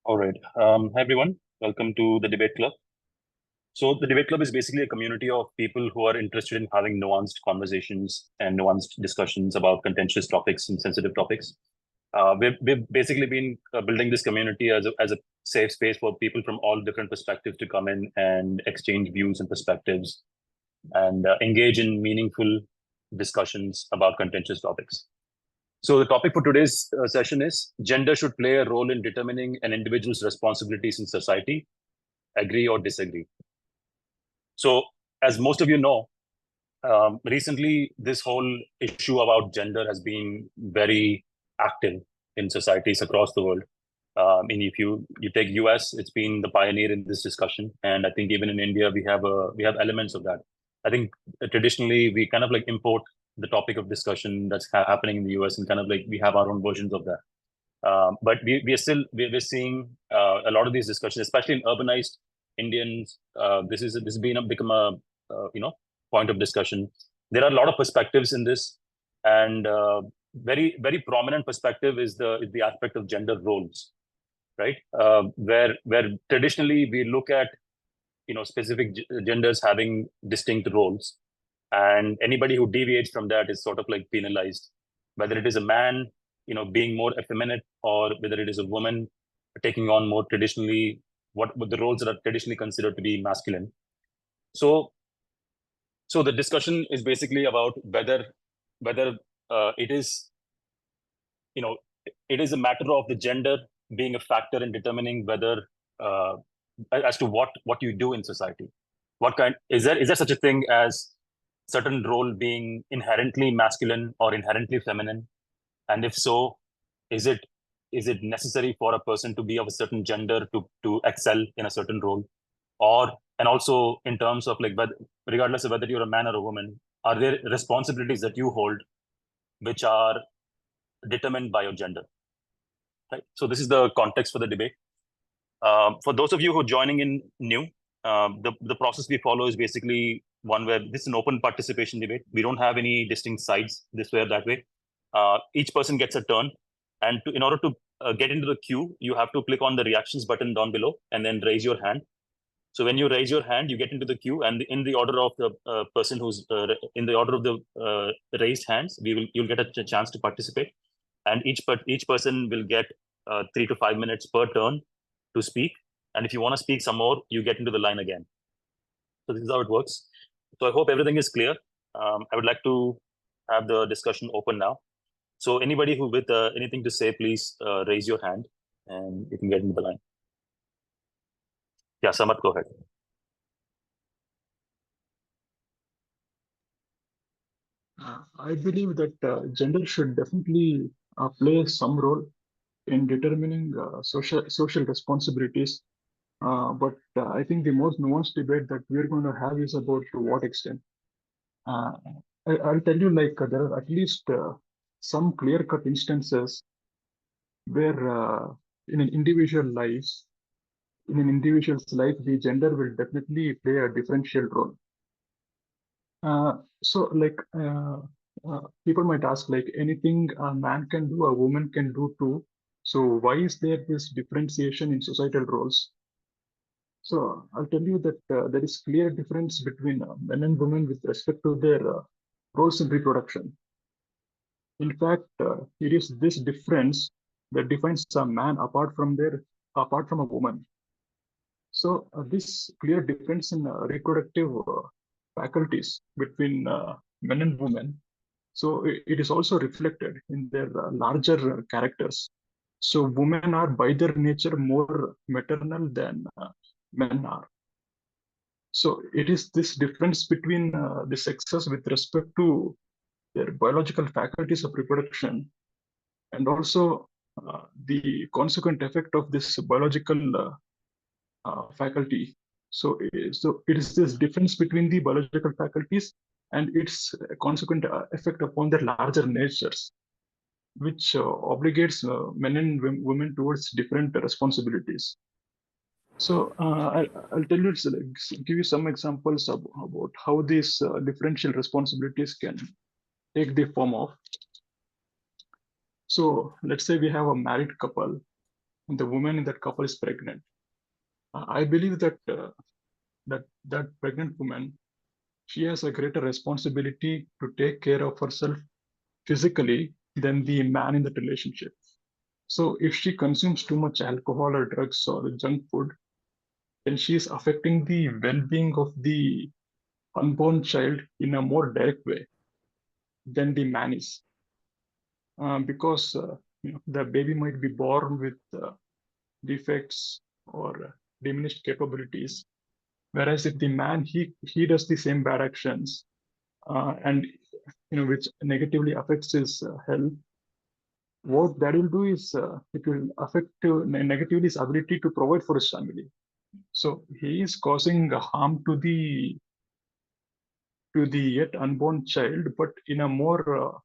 All right. Hi, everyone. Welcome to the Debate Club. So, the Debate Club is basically a community of people who are interested in having nuanced conversations and nuanced discussions about contentious topics and sensitive topics. We've basically been building this community as a safe space for people from all different perspectives to come in and exchange views and perspectives and engage in meaningful discussions about contentious topics. So the topic for today's session is gender should play a role in determining an individual's responsibilities in society. Agree or disagree? So as most of you know, recently this whole issue about gender has been very active in societies across the world. And if you take US, it's been the pioneer in this discussion, and I think even in India we have elements of that. I think traditionally we kind of like import the topic of discussion that's happening in the US and kind of like we have our own versions of that. But we are still we're seeing a lot of these discussions, especially in urbanized Indians. This has become a point of discussion. There are a lot of perspectives in this, and very prominent perspective is the aspect of gender roles, right? Where traditionally we look at specific genders having distinct roles, and anybody who deviates from that is sort of like penalized, whether it is a man being more effeminate, or whether it is a woman taking on more traditionally what the roles that are traditionally considered to be masculine. So the discussion is basically about whether it is it is a matter of the gender being a factor in determining whether uh, as to what you do in society. What kind is there such a thing as certain role being inherently masculine or inherently feminine? And if so, is it necessary for a person to be of a certain gender to excel in a certain role? Or and also in terms of like regardless of whether you're a man or a woman, are there responsibilities that you hold which are determined by your gender? Right. So this is the context for the debate. For those of you who are joining in new, the process we follow is basically one where this is an open participation debate. We don't have any distinct sides this way or that way. Each person gets a turn, and in order to get into the queue, you have to click on the reactions button down below and then raise your hand. So when you raise your hand, you get into the queue, and in the order of the person who's in the order of the raised hands, you'll get a chance to participate, and each person will get 3 to 5 minutes per turn to speak. And if you want to speak some more, you get into the line again. So this is how it works. So I hope everything is clear. I would like to have the discussion open now. So anybody who with anything to say, please raise your hand, and you can get into the line. Yeah, Samat, go ahead. I believe that gender should definitely play some role in determining social responsibilities. But I think the most nuanced debate that we're going to have is about to what extent. Uh, I'll tell you, like there are at least some clear-cut instances where in an individual lives, in an individual's life, the gender will definitely play a differential role. People might ask, like, anything a man can do, a woman can do too. So why is there this differentiation in societal roles? So I'll tell you that there is clear difference between men and women with respect to their roles in reproduction. In fact, it is this difference that defines a man apart from a woman. So this clear difference in reproductive faculties between men and women, so it is also reflected in their larger characters. So women are by their nature more maternal than men are. So it is this difference between the sexes with respect to their biological faculties of reproduction, and also the consequent effect of this biological faculty. So it is this difference between the biological faculties and its consequent effect upon their larger natures, which obligates men and women towards different responsibilities. So I'll tell you, give you some examples about how these differential responsibilities can take the form of. So let's say we have a married couple, and the woman in that couple is pregnant. I believe that that pregnant woman, she has a greater responsibility to take care of herself physically than the man in that relationship. So if she consumes too much alcohol or drugs or junk food, then she is affecting the well-being of the unborn child in a more direct way than the man is, because the baby might be born with defects or diminished capabilities, whereas if the man he does the same bad actions, and which negatively affects his health, what that will do is it will affect negatively his ability to provide for his family. So he is causing harm to the yet unborn child, but in a more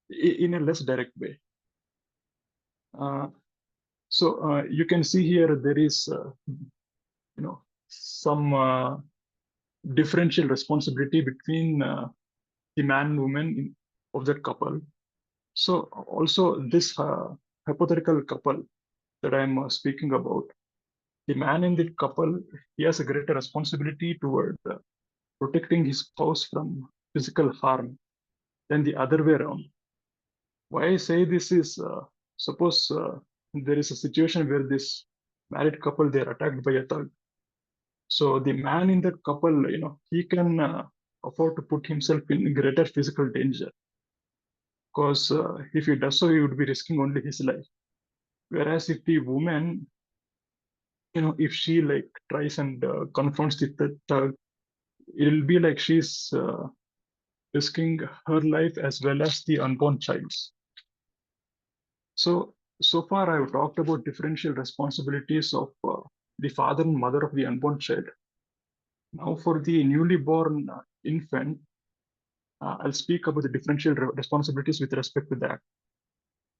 in a less direct way. So you can see here there is some differential responsibility between the man and woman of that couple. So also this hypothetical couple that I'm speaking about, the man in the couple, he has a greater responsibility toward protecting his spouse from physical harm than the other way around. Why I say this is, suppose there is a situation where this married couple, they're attacked by a thug. So the man in that couple, he can afford to put himself in greater physical danger, because if he does so, he would be risking only his life. Whereas if the woman, if she like tries and confronts the thug, it'll be like she's risking her life as well as the unborn child's. So far I've talked about differential responsibilities of the father and mother of the unborn child. Now for the newly born infant, I'll speak about the differential responsibilities with respect to that.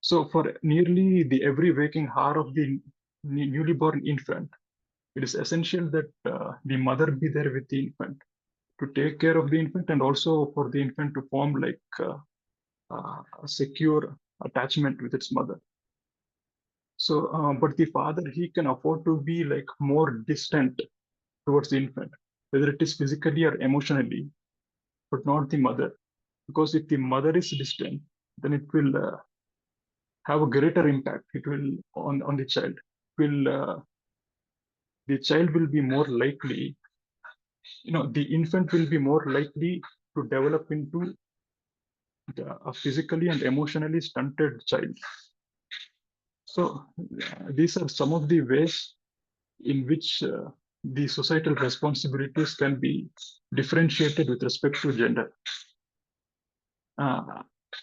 So for nearly the every waking hour of the newly born infant, it is essential that the mother be there with the infant to take care of the infant, and also for the infant to form like a secure attachment with its mother. So, but the father, he can afford to be like more distant towards the infant, whether it is physically or emotionally, but not the mother. Because if the mother is distant, then it will have a greater impact. It will on the child. Will The child will be more likely, the infant will be more likely to develop into a physically and emotionally stunted child. So these are some of the ways in which the societal responsibilities can be differentiated with respect to gender.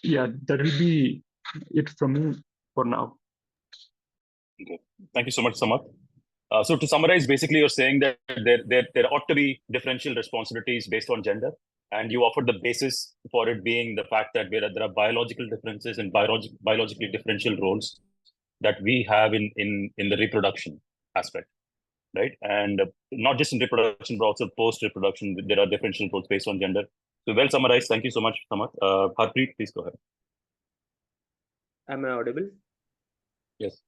Yeah, that will be it from me for now. Okay. Thank you so much, Samarth. So to summarize, basically you're saying that there ought to be differential responsibilities based on gender, and you offered the basis for it being the fact that there are biological differences and biologically differential roles that we have in the reproduction aspect, right? And not just in reproduction, but also post-reproduction, there are differential roles based on gender. So well summarized. Thank you so much, Samarth. Harpreet, please go ahead. Am I audible? Yes.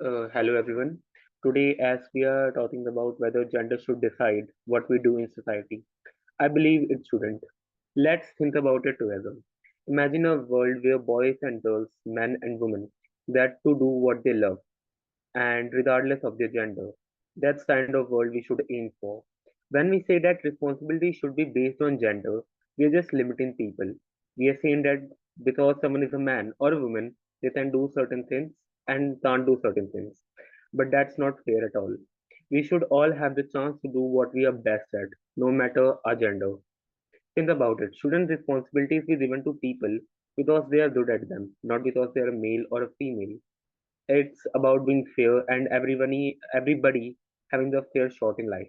Hello, everyone. Today, as we are talking about whether gender should decide what we do in society, I believe it shouldn't. Let's think about it together. Imagine a world where boys and girls, men and women, get to do what they love, and regardless of their gender. That's the kind of world we should aim for. When we say that responsibility should be based on gender, we are just limiting people. We are saying that because someone is a man or a woman, they can do certain things and can't do certain things. But that's not fair at all. We should all have the chance to do what we are best at, no matter our gender. Think about it. Shouldn't responsibilities be given to people because they are good at them, not because they are a male or a female? It's about being fair and everybody having a fair shot in life.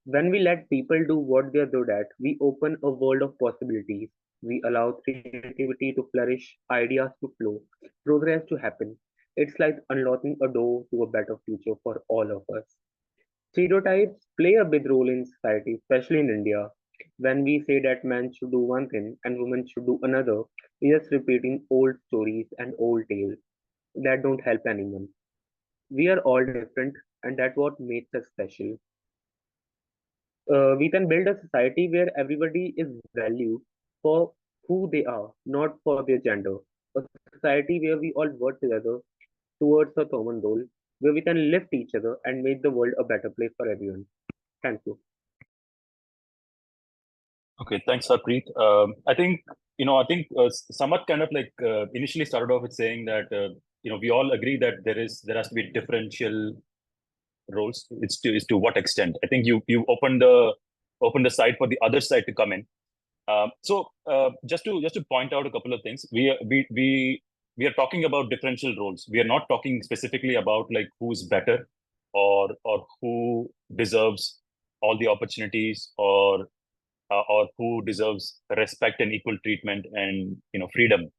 When we let people do what they're good at, we open a world of possibilities. We allow creativity to flourish, ideas to flow, progress to happen. It's like unlocking a door to a better future for all of us. Stereotypes play a big role in society, especially in India. When we say that men should do one thing and women should do another, we're just repeating old stories and old tales that don't help anyone. We are all different, and that's what makes us special. We can build a society where everybody is valued for who they are, not for their gender. A society where we all work together towards a common goal, where we can lift each other and make the world a better place for everyone. Thank you. Okay, thanks, Harpreet. I think Samat kind of like initially started off with saying that we all agree that there has to be differential roles. It's to what extent? I think you opened the side for the other side to come in. Just to point out a couple of things, we are talking about differential roles. We are not talking specifically about like who's better or who deserves all the opportunities or who deserves respect and equal treatment and freedom.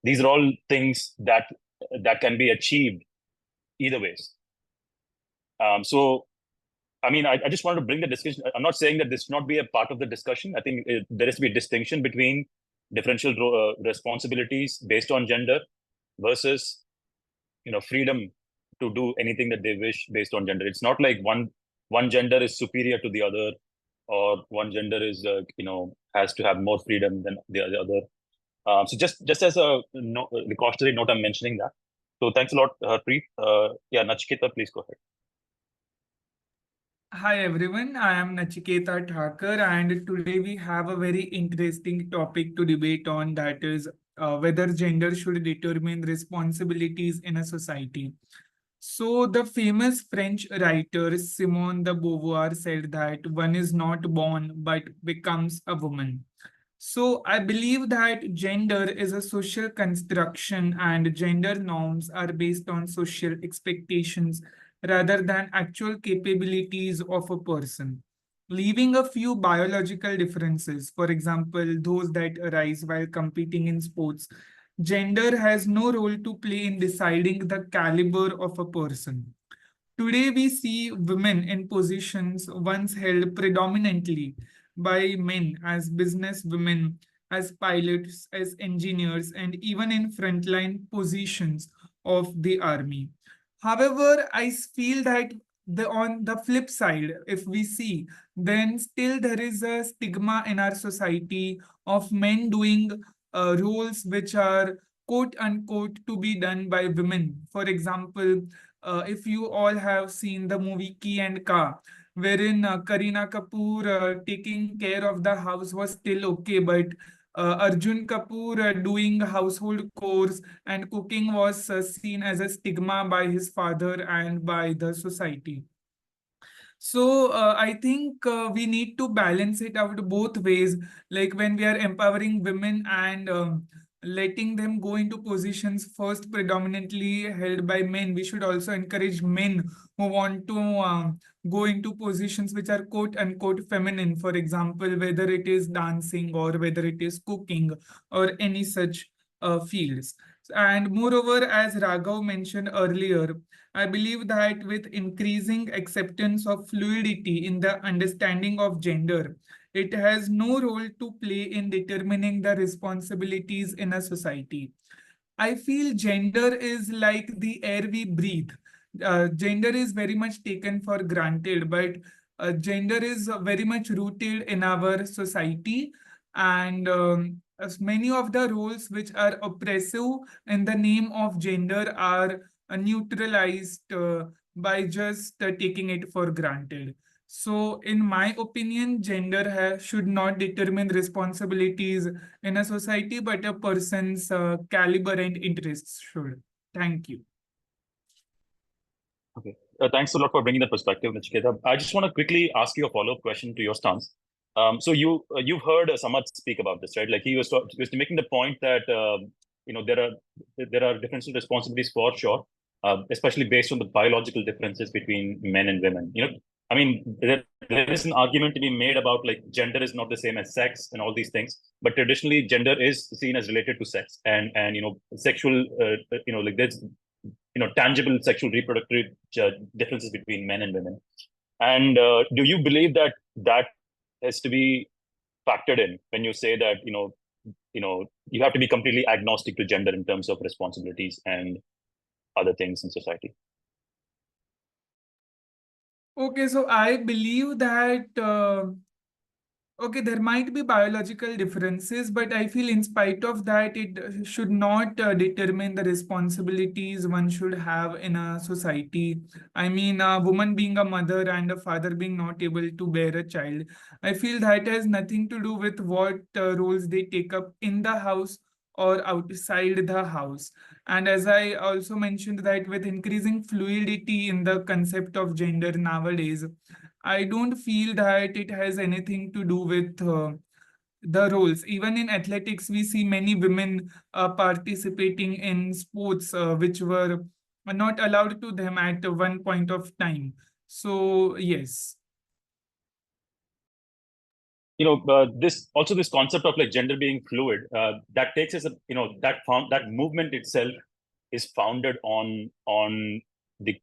These are all things that can be achieved either ways. So I mean, I just wanted to bring the discussion. I'm not saying that this should not be a part of the discussion. I think there has to be a distinction between differential responsibilities based on gender versus freedom to do anything that they wish based on gender. It's not like one gender is superior to the other, or one gender is has to have more freedom than the other. So just as a the cautionary note, I'm mentioning that. So thanks a lot, Harpreet. Yeah, Nachiketa, please go ahead. Hi everyone, I am Nachiketa Thakur, and today we have a very interesting topic to debate on, that is whether gender should determine responsibilities in a society. So the famous French writer Simone de Beauvoir said that one is not born but becomes a woman. So I believe that gender is a social construction and gender norms are based on social expectations rather than actual capabilities of a person. Leaving a few biological differences, for example, those that arise while competing in sports, gender has no role to play in deciding the caliber of a person. Today, we see women in positions once held predominantly by men, as business women, as pilots, as engineers, and even in frontline positions of the army. However, I feel that on the flip side, if we see, then still there is a stigma in our society of men doing roles which are quote unquote to be done by women. For example, if you all have seen the movie Ki and Ka, wherein Kareena Kapoor taking care of the house was still okay, but Arjun Kapoor doing household chores and cooking was seen as a stigma by his father and by the society. So I think we need to balance it out both ways. Like when we are empowering women and letting them go into positions first predominantly held by men, we should also encourage men who want to go into positions which are quote unquote feminine. For example, whether it is dancing or whether it is cooking or any such fields. And moreover, as Raghav mentioned earlier, I believe that with increasing acceptance of fluidity in the understanding of gender, it has no role to play in determining the responsibilities in a society. I feel gender is like the air we breathe. Gender is very much taken for granted, but gender is very much rooted in our society. And as many of the roles which are oppressive in the name of gender are neutralized by just taking it for granted. So, in my opinion, gender should not determine responsibilities in a society, but a person's caliber and interests should. Thank you. Okay. Thanks a lot for bringing that perspective, Nachiketa. I just want to quickly ask you a follow-up question to your stance. So you've heard Samat speak about this, right? Like he was making the point that there are differential responsibilities for sure, especially based on the biological differences between men and women. I mean, there is an argument to be made about like gender is not the same as sex and all these things, but traditionally gender is seen as related to sex and sexual like there's tangible sexual reproductive differences between men and women. And do you believe that has to be factored in when you say that you have to be completely agnostic to gender in terms of responsibilities and other things in society? Okay, so I believe that okay, there might be biological differences, but I feel in spite of that, it should not determine the responsibilities one should have in a society. I mean, a woman being a mother and a father being not able to bear a child. I feel that has nothing to do with what roles they take up in the house or outside the house. And as I also mentioned that with increasing fluidity in the concept of gender nowadays, I don't feel that it has anything to do with the roles. Even in athletics, we see many women participating in sports which were not allowed to them at one point of time. So, yes. This concept of like gender being fluid, that takes us, that movement itself is founded on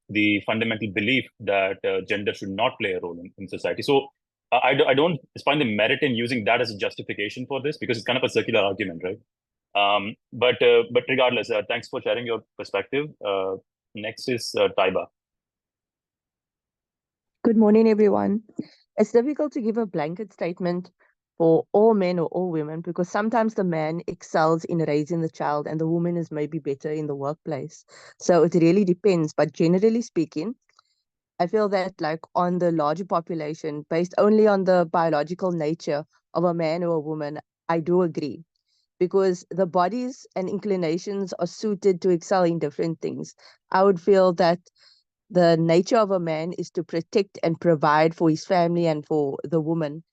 the fundamental belief that gender should not play a role in society. So I don't find the merit in using that as a justification for this, because it's kind of a circular argument, right? But regardless, thanks for sharing your perspective. Next is Taiba. Good morning, everyone. It's difficult to give a blanket statement for all men or all women because sometimes the man excels in raising the child and the woman is maybe better in the workplace. So it really depends. But generally speaking, I feel that like on the larger population, based only on the biological nature of a man or a woman, I do agree because the bodies and inclinations are suited to excel in different things. I would feel that the nature of a man is to protect and provide for his family and for the woman.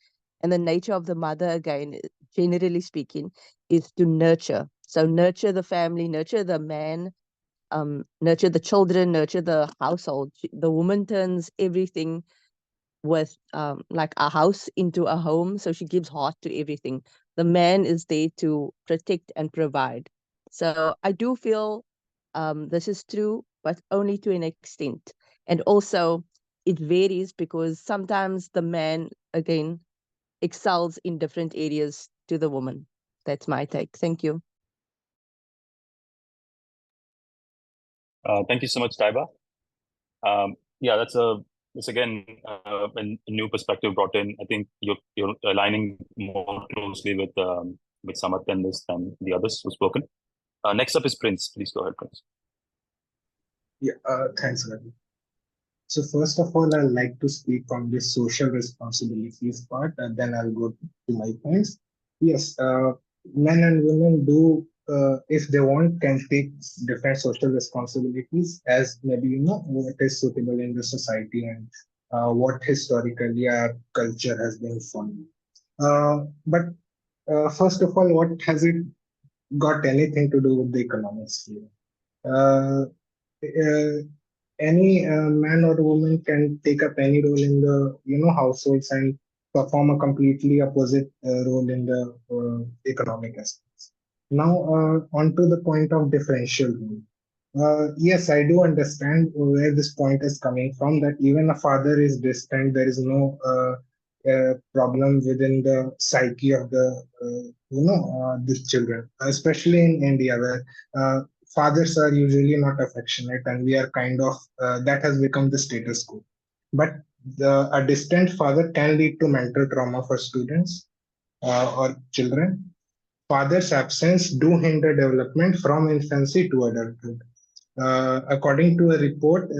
And the nature of the mother, again, generally speaking, is to nurture. So nurture the family, nurture the man, nurture the children, nurture the household. The woman turns everything with like a house into a home. So she gives heart to everything. The man is there to protect and provide. So I do feel this is true, but only to an extent. And also, it varies because sometimes the man, again, excels in different areas to the woman. That's my take. Thank you. Thank you so much, Taiba. Yeah, that's again a new perspective brought in. I think you're aligning more closely with Samarth than the others who've spoken. Next up is Prince. Please go ahead, Prince. Yeah, thanks, Ravi. So first of all, I'd like to speak on this social responsibilities part, and then I'll go to my points. Yes, men and women do, if they want, can take different social responsibilities as maybe, what is suitable in the society and what historically our culture has been following. But first of all, what has it got anything to do with the economics here? Uh, any man or woman can take up any role in the households and perform a completely opposite role in the economic aspects. Now on to the point of differential role. Yes, I do understand where this point is coming from, that even a father is distant, there is no problem within the psyche of the children, especially in India, where fathers are usually not affectionate, and we are kind of that has become the status quo. But a distant father can lead to mental trauma for students or children. Father's absence do hinder development from infancy to adulthood. According to a report,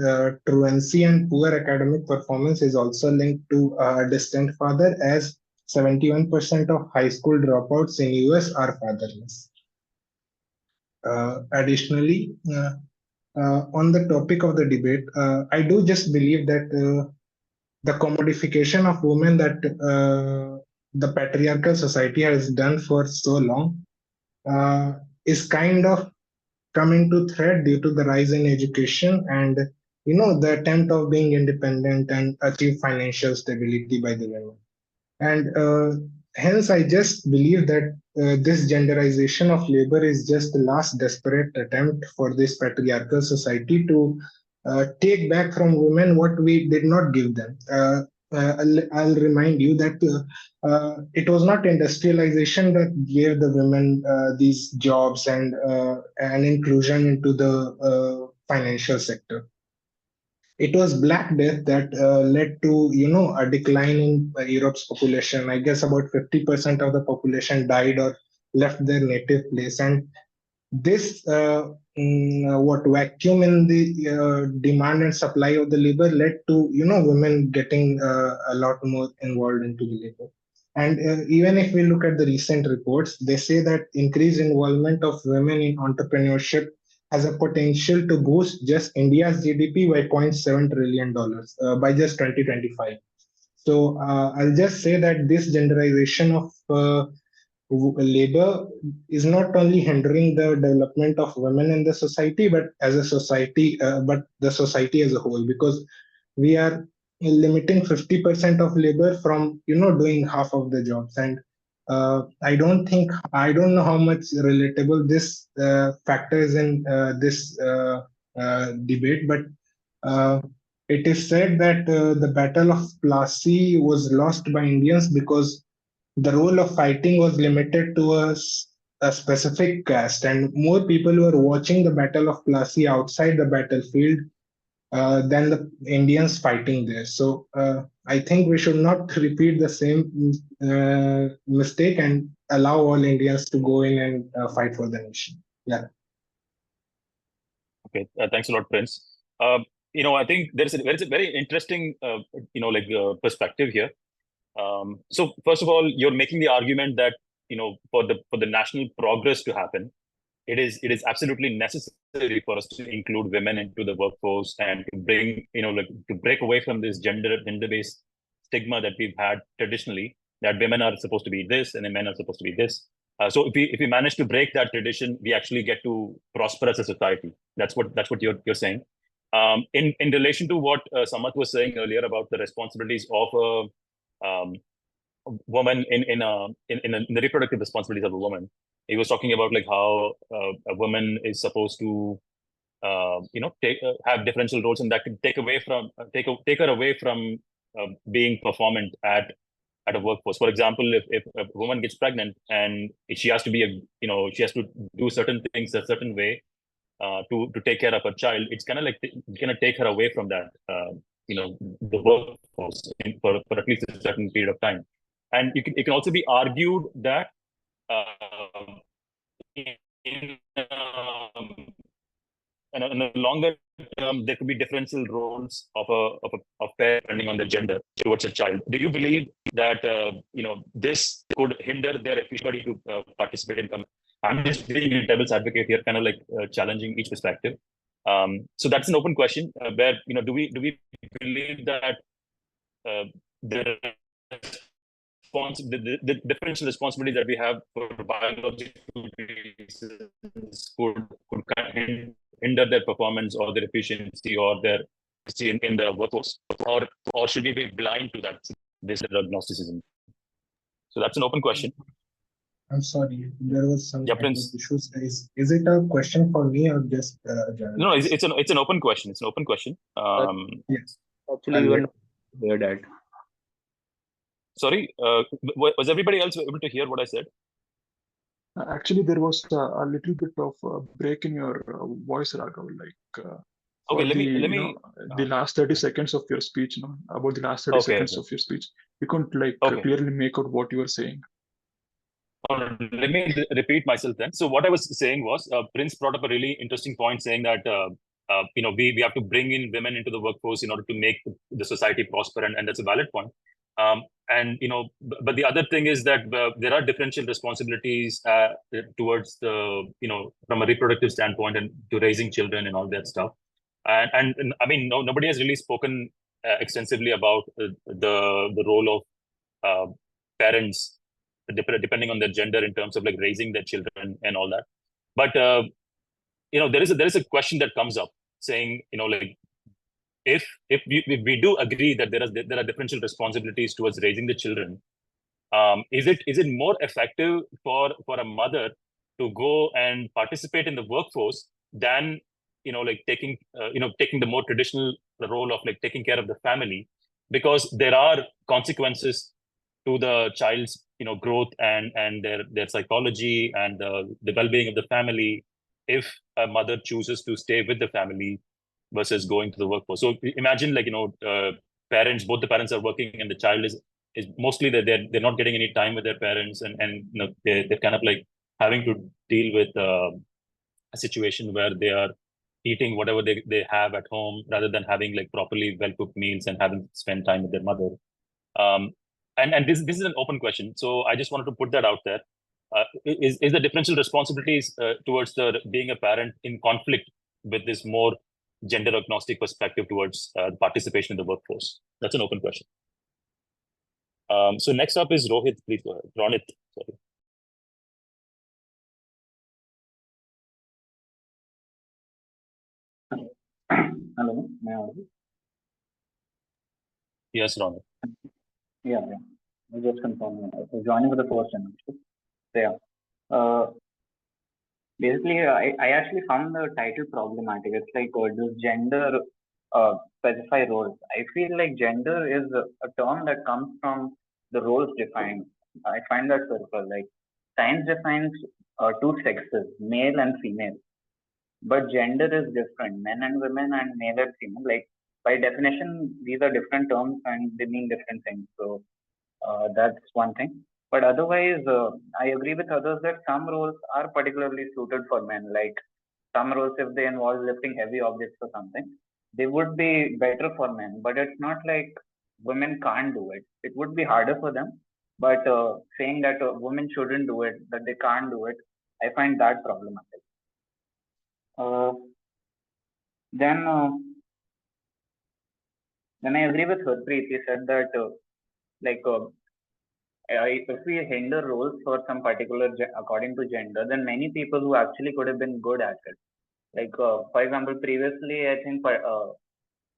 truancy and poor academic performance is also linked to a distant father, as 71% of high school dropouts in US are fatherless. Additionally, on the topic of the debate, I do just believe that the commodification of women that the patriarchal society has done for so long is kind of coming to threat due to the rise in education and the attempt of being independent and achieve financial stability by the women. And hence, I just believe that this genderization of labor is just the last desperate attempt for this patriarchal society to take back from women what we did not give them. I'll remind you that it was not industrialization that gave the women these jobs and an inclusion into the financial sector. it was Black Death that led to a decline in Europe's population. I guess about 50% of the population died or left their native place, and this what vacuum in the demand and supply of the labor led to women getting a lot more involved into the labor. And even if we look at the recent reports, they say that increased involvement of women in entrepreneurship has a potential to boost just India's GDP by $0.7 trillion by just 2025. So I'll just say that this genderization of labor is not only hindering the development of women in the society, but as a society, but the society as a whole, because we are limiting 50% of labor from doing half of the jobs. And I don't know how much relatable this factor is in this debate, but it is said that the Battle of Plassey was lost by Indians because the role of fighting was limited to a specific caste, and more people were watching the Battle of Plassey outside the battlefield than the Indians fighting there. So I think we should not repeat the same mistake and allow all Indians to go in and fight for the nation. Yeah. Okay, thanks a lot, Prince. I think there's a very interesting, perspective here. So first of all, you're making the argument that for the national progress to happen, it is absolutely necessary for us to include women into the workforce and to bring to break away from this gender-based stigma that we've had traditionally, that women are supposed to be this and men are supposed to be this. So if we manage to break that tradition, we actually get to prosper as a society. That's what you're saying. In relation to what Samarth was saying earlier about the responsibilities of a woman in the reproductive responsibilities of a woman, he was talking about like how a woman is supposed to have differential roles, and that can take her away from being performant at a workforce. For example, if a woman gets pregnant and she has to be she has to do certain things a certain way to take care of her child, it's kind of like gonna take her away from that the workforce for at least a certain period of time. And it can also be argued that in a longer term, there could be differential roles of a pair depending on the gender towards a child. Do you believe that this could hinder their ability to participate in? I'm just being a devil's advocate here, kind of like challenging each perspective. So that's an open question. Where do we believe that the differential responsibility that we have for biological reasons could hinder their performance or their efficiency or their in the workforce, or should we be blind to this agnosticism? So that's an open question. I'm sorry, there was some Prince. issues. Is it a question for me or just No, it's an open question. It's an open question. Yes. Actually, we were not hear that. Sorry, was everybody else able to hear what I said? Actually, there was a little bit of a break in your voice, Raghav. Like, okay, let me the last 30 seconds of your speech, about the last 30 seconds of your speech, we couldn't clearly make out what you were saying. Let me repeat myself then. So what I was saying was, Prince brought up a really interesting point, saying that we have to bring in women into the workforce in order to make the society prosper, and that's a valid point. And but the other thing is that there are differential responsibilities towards the from a reproductive standpoint and to raising children and all that stuff. And I mean, nobody has really spoken extensively about the role of parents depending on their gender in terms of like raising their children and all that. But there is a question that comes up saying like, if we do agree that there are differential responsibilities towards raising the children, is it more effective for a mother to go and participate in the workforce than like taking the more traditional role of like taking care of the family, because there are consequences to the child's growth and their psychology and the well-being of the family if a mother chooses to stay with the family versus going to the workforce. So imagine like, parents, both the parents are working and the child is mostly they're not getting any time with their parents, and they're kind of like having to deal with a situation where they are eating whatever they have at home rather than having like properly well cooked meals and having to spend time with their mother. And this is an open question, so I just wanted to put that out there. Is the differential responsibilities towards the being a parent in conflict with this more gender agnostic perspective towards participation in the workforce? That's an open question. So next up is Rohit. Please go ahead. Ronit, sorry. Hello, may I audible? Yes, Ronit. Yeah. I just confirm. Joining for the first time. So, yeah. Basically, I actually found the title problematic. It's like, does gender specify roles? I feel like gender is a term that comes from the roles defined. I find that circle. Like, science defines two sexes, male and female. But gender is different. Men and women and male and female. Like, by definition, these are different terms and they mean different things. So that's one thing. But otherwise, I agree with others that some roles are particularly suited for men. Like some roles, if they involve lifting heavy objects or something, they would be better for men. But it's not like women can't do it. It would be harder for them. But saying that women shouldn't do it, that they can't do it, I find that problematic. Then I agree with Harpreet. He said that if we hinder roles for some particular according to gender, then many people who actually could have been good at it. Like for example, previously I think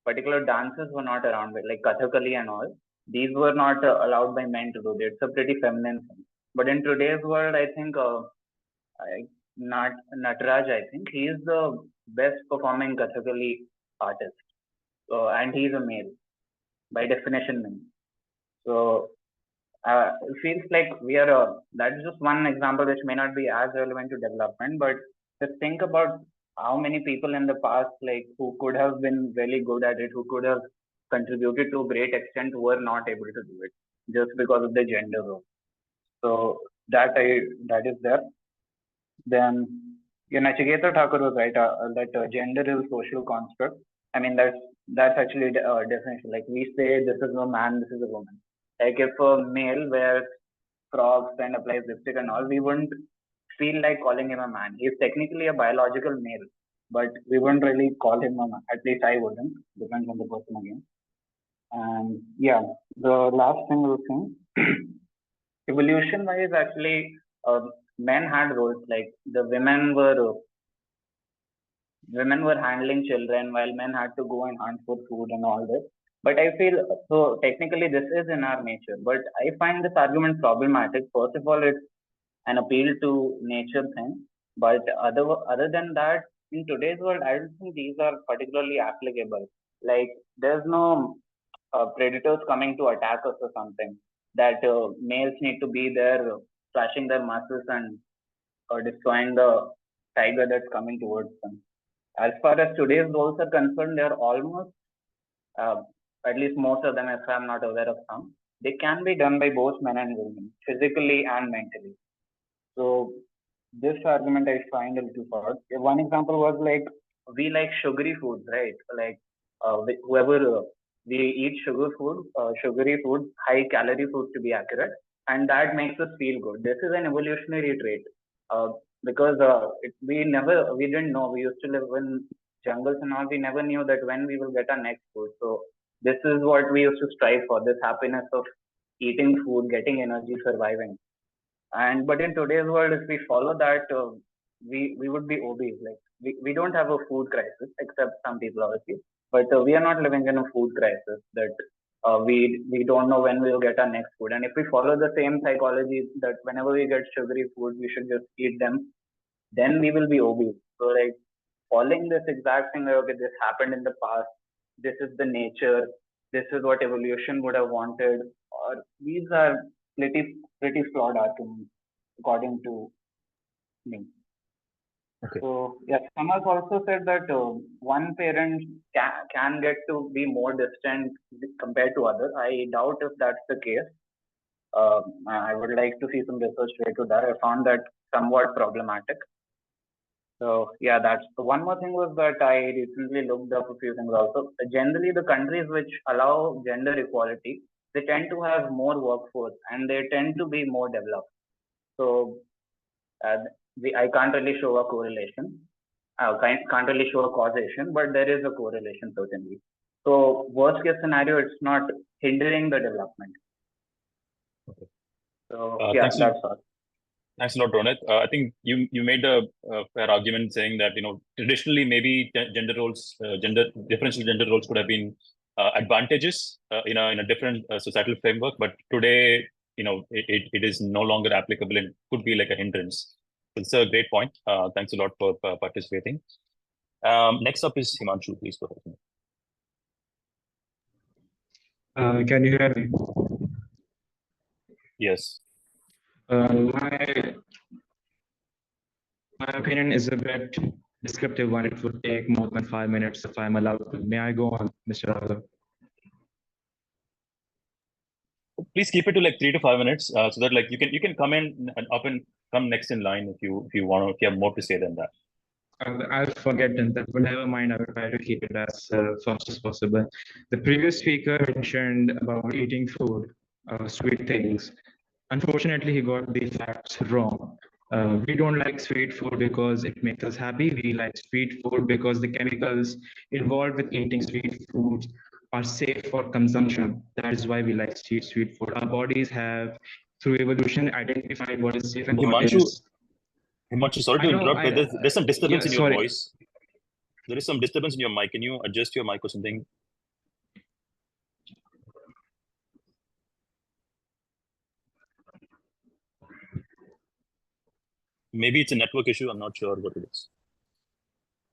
particular dances were not around, like Kathakali and all. These were not allowed by men to do. It's a pretty feminine thing. But in today's world, I think Nataraj, I think he is the best performing Kathakali artist, and he is a male by definition. Male. So it feels like we are. That's just one example which may not be as relevant to development, but just think about how many people in the past, like who could have been really good at it, who could have contributed to a great extent, were not able to do it just because of the gender role. So that is there. Then Nachiketa Thakur was right that gender is a social construct. I mean that's actually a definition. Like we say, this is a man, this is a woman. Like if a male wears frocks and applies lipstick and all, we wouldn't feel like calling him a man. He's technically a biological male, but we wouldn't really call him a man. At least I wouldn't. Depends on the person again. And yeah, the last thing we'll think, evolution-wise, actually, men had roles. Like the women were handling children, while men had to go and hunt for food and all this. But I feel so technically this is in our nature. But I find this argument problematic. First of all, it's an appeal to nature thing. But other than that, in today's world, I don't think these are particularly applicable. Like there's no predators coming to attack us or something. That males need to be there, flashing their muscles and destroying the tiger that's coming towards them. As far as today's roles are concerned, they're almost, at least most of them, if I'm not aware of some, they can be done by both men and women, physically and mentally. So this argument I find a little hard. One example was like, we like sugary foods, right? Like whoever we eat sugary food, high calorie food to be accurate, and that makes us feel good. This is an evolutionary trait. Because we didn't know. We used to live in jungles and all. We never knew that when we will get our next food. So this is what we used to strive for: this happiness of eating food, getting energy, surviving. But in today's world, if we follow that, we would be obese. Like we don't have a food crisis, except some people obviously. But we are not living in a food crisis that we don't know when we will get our next food. And if we follow the same psychology that whenever we get sugary food, we should just eat them, then we will be obese. So like following this exact thing, okay, this happened in the past, this is the nature, this is what evolution would have wanted, or these are pretty flawed arguments according to me. Okay. So yeah, some have also said that one parent can get to be more distant compared to others. I doubt if that's the case. I would like to see some research related to that. I found that somewhat problematic. So yeah, that's one more thing was that I recently looked up a few things also. Generally, the countries which allow gender equality, they tend to have more workforce and they tend to be more developed. So uh, I can't really show a correlation. I can't really show a causation, but there is a correlation certainly. So worst case scenario, it's not hindering the development. Okay. So yeah, Thanks, that's all. thanks a lot, Ronit. I think you made a fair argument saying that traditionally maybe gender differential gender roles could have been advantages in a different societal framework, but today it is no longer applicable and could be like a hindrance. It's a great point. Thanks a lot for participating. Next up is Himanshu. Please go ahead. Can you hear me? Yes. My opinion is a bit descriptive one. It would take more than 5 minutes if I'm allowed to. May I go on, Mr. Raghav? Please keep it to like 3 to 5 minutes, so that like you can come in and up and come next in line if you have more to say than that. I'll forget that, but never mind. I will try to keep it as fast as possible. The previous speaker mentioned about eating food, sweet things. Unfortunately, he got the facts wrong. We don't like sweet food because it makes us happy. We like sweet food because the chemicals involved with eating sweet foods are safe for consumption. That is why we like sweet food. Our bodies have, through evolution, identified what is safe and what is. Himanshu, sorry to interrupt, but there's some disturbance in your voice. There is some disturbance in your mic. Can you adjust your mic or something? Maybe it's a network issue. I'm not sure what it is.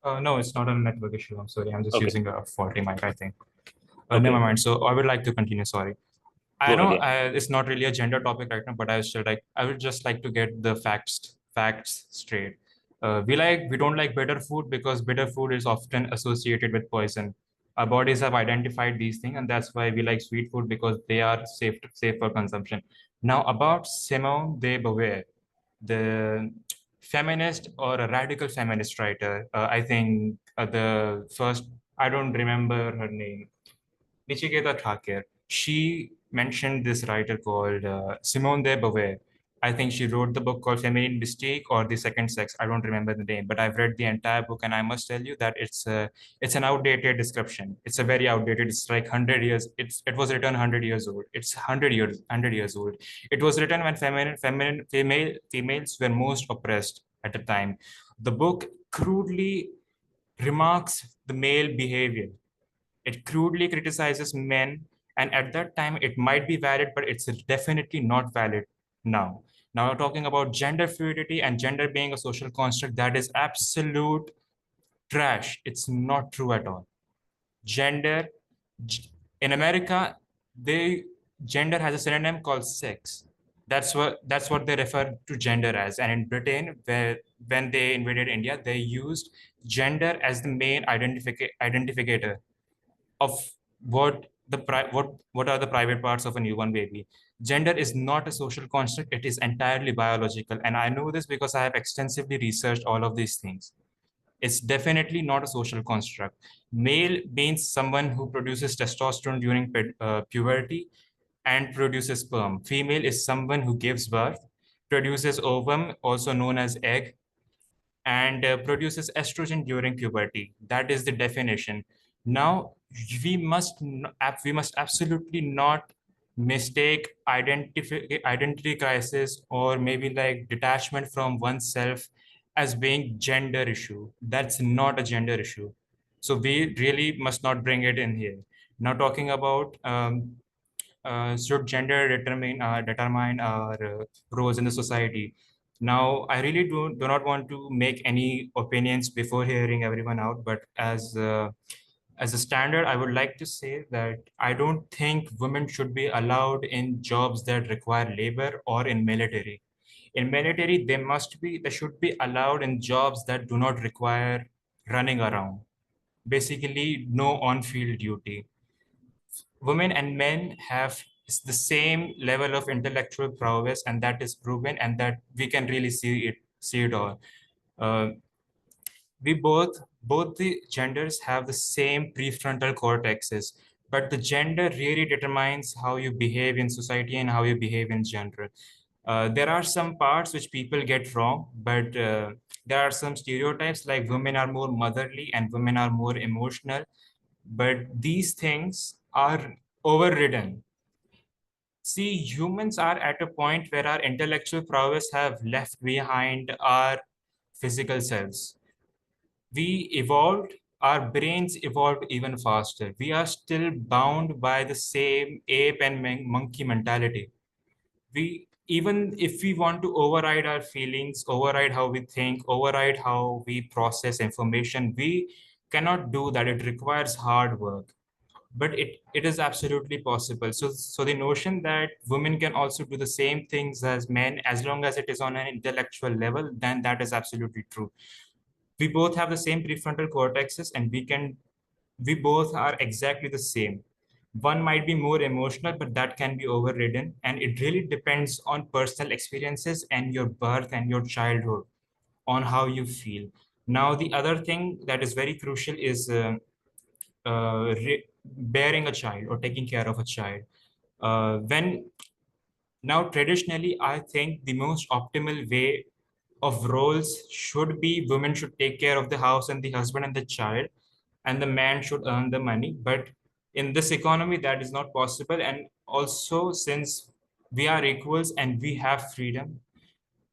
No, it's not a network issue. I'm sorry. I'm just using a faulty mic, I think. Okay. Never mind. So I would like to continue. Sorry. I know it's not really a gender topic right now, but I would just like to get the facts straight. We don't like bitter food because bitter food is often associated with poison. Our bodies have identified these things, and that's why we like sweet food, because they are safe for consumption. Now, about Simone de Beauvoir, the feminist or a radical feminist writer. I think the first, I don't remember her name, Nachiketa Thakur. She mentioned this writer called Simone de Beauvoir. I think she wrote the book called Feminine Mystique or The Second Sex. I don't remember the name, but I've read the entire book, and I must tell you that it's an outdated description. It's a very outdated. It's like 100 years. It was written 100 years old. It's 100 years old. It was written when females were most oppressed at the time. The book crudely remarks the male behavior. It crudely criticizes men, and at that time it might be valid, but it's definitely not valid now. Now we're talking about gender fluidity and gender being a social construct. That is absolute trash. It's not true at all. Gender, in America, gender has a synonym called sex. That's what they refer to gender as. And in Britain, when they invaded India, they used gender as the main identificator of what are the private parts of a newborn baby. Gender is not a social construct. It is entirely biological. And I know this because I have extensively researched all of these things. It's definitely not a social construct. Male means someone who produces testosterone during puberty and produces sperm. Female is someone who gives birth, produces ovum, also known as egg, and produces estrogen during puberty. That is the definition. Now, we must absolutely not mistake identity crisis or maybe like detachment from oneself as being gender issue. That's not a gender issue. So we really must not bring it in here. Now talking about should gender determine our roles in the society. Now, I really do not want to make any opinions before hearing everyone out, but as a standard, I would like to say that I don't think women should be allowed in jobs that require labor or in military. In military, they should be allowed in jobs that do not require running around. Basically, no on-field duty. Women and men have the same level of intellectual prowess, and that is proven, and that we can really see it all. We both the genders have the same prefrontal cortexes, but the gender really determines how you behave in society and how you behave in general. There are some parts which people get wrong, but there are some stereotypes like women are more motherly and women are more emotional, but these things are overridden. See, humans are at a point where our intellectual prowess have left behind our physical selves. We evolved, our brains evolved even faster. We are still bound by the same ape and monkey mentality. Even if we want to override our feelings, override how we think, override how we process information, we cannot do that. It requires hard work, but it is absolutely possible. So the notion that women can also do the same things as men, as long as it is on an intellectual level, then that is absolutely true. We both have the same prefrontal cortexes, and we both are exactly the same. One might be more emotional, but that can be overridden, and it really depends on personal experiences and your birth and your childhood on how you feel. Now, the other thing that is very crucial is bearing a child or taking care of a child. When now traditionally, I think the most optimal way of roles should be women should take care of the house and the husband and the child, and the man should earn the money. But in this economy, that is not possible. And also, since we are equals and we have freedom,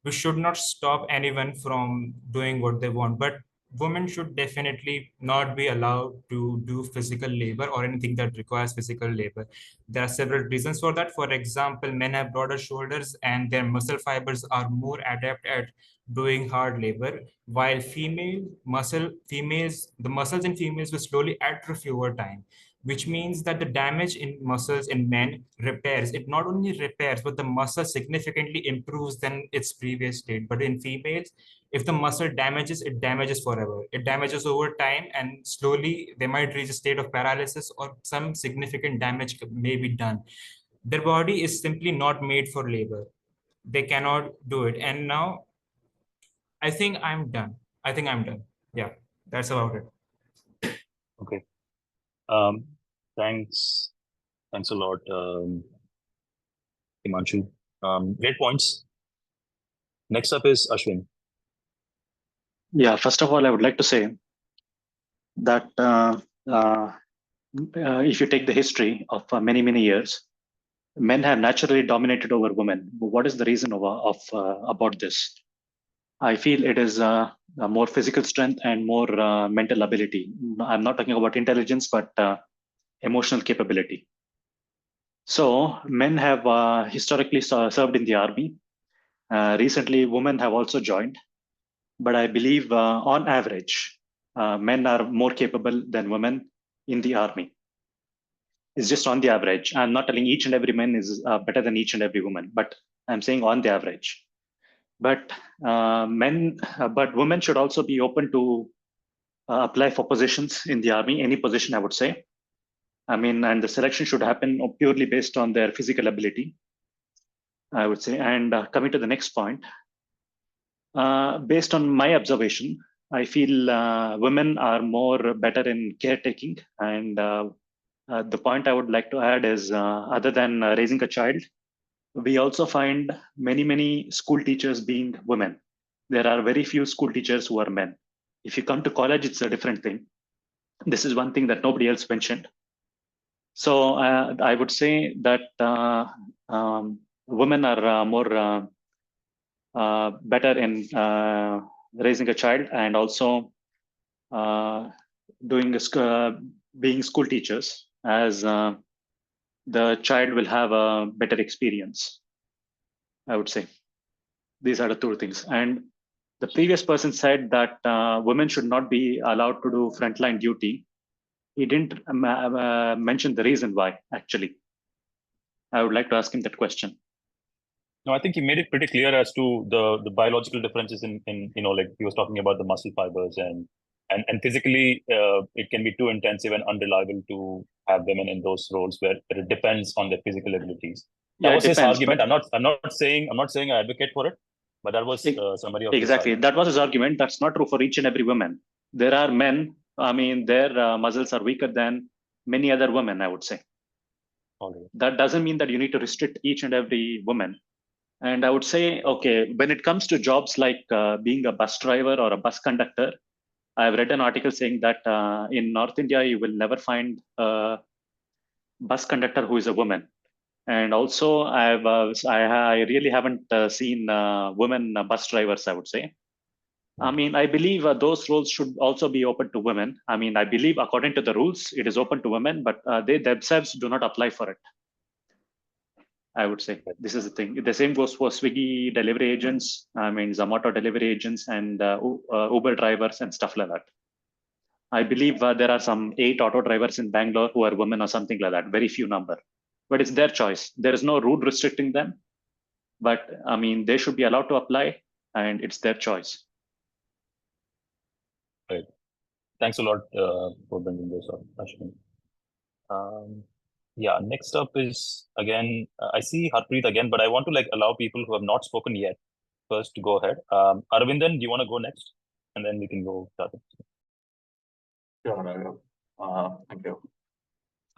we should not stop anyone from doing what they want. But women should definitely not be allowed to do physical labor or anything that requires physical labor. There are several reasons for that. For example, men have broader shoulders and their muscle fibers are more adept at doing hard labor, while the muscles in females will slowly atrophy over time, which means that the damage in muscles in men repairs. It not only repairs, but the muscle significantly improves than its previous state. But in females, if the muscle damages, it damages forever. It damages over time, and slowly they might reach a state of paralysis or some significant damage may be done. Their body is simply not made for labor. They cannot do it. And now I think I'm done. Yeah, that's about it. Okay. Thanks a lot, Himanshu. Great points. Next up is Ashwin. Yeah, first of all, I would like to say that if you take the history of many years, men have naturally dominated over women. What is the reason about this? I feel it is more physical strength and more mental ability. I'm not talking about intelligence, but emotional capability. So men have historically served in the army. Recently, women have also joined. But I believe on average, men are more capable than women in the army. It's just on the average. I'm not telling each and every man is better than each and every woman, but I'm saying on the average. But women should also be open to apply for positions in the army, any position, I would say. I mean, and the selection should happen purely based on their physical ability, I would say. And coming to the next point, based on my observation, I feel women are more better in caretaking. And the point I would like to add is, other than raising a child, we also find many school teachers being women. There are very few school teachers who are men. If you come to college, it's a different thing. This is one thing that nobody else mentioned. So I would say that women are more better in raising a child, and also being school teachers, as the child will have a better experience, I would say. These are the two things. And the previous person said that women should not be allowed to do frontline duty. He didn't mention the reason why, actually. I would like to ask him that question. No, I think he made it pretty clear as to the biological differences in like he was talking about the muscle fibers and physically it can be too intensive and unreliable to have women in those roles where it depends on their physical abilities. That Yeah, it was his depends, argument. but I'm not saying I advocate for it, but that was summary of his exactly. argument. That was his argument. That's not true for each and every woman. There are men, I mean, their muscles are weaker than many other women, I would say. Alright. That doesn't mean that you need to restrict each and every woman. And I would say, okay, when it comes to jobs like being a bus driver or a bus conductor, I've read an article saying that in North India, you will never find a bus conductor who is a woman. And also, I really haven't seen women bus drivers, I would say. I mean, I believe those roles should also be open to women. I mean, I believe according to the rules, it is open to women, but they themselves do not apply for it. I would say this is the thing. The same goes for Swiggy delivery agents. I mean, Zomato delivery agents and Uber drivers and stuff like that. I believe there are some 8 auto drivers in Bangalore who are women or something like that. Very few number, but it's their choice. There is no rule restricting them. But I mean, they should be allowed to apply, and it's their choice. Right. Thanks a lot for bringing this up, Ashwin. Yeah, next up is again, I see Harpreet again, but I want to allow people who have not spoken yet first to go ahead. Aravindan, do you want to go next? And then we can go start. Sure, Raghav. Thank you.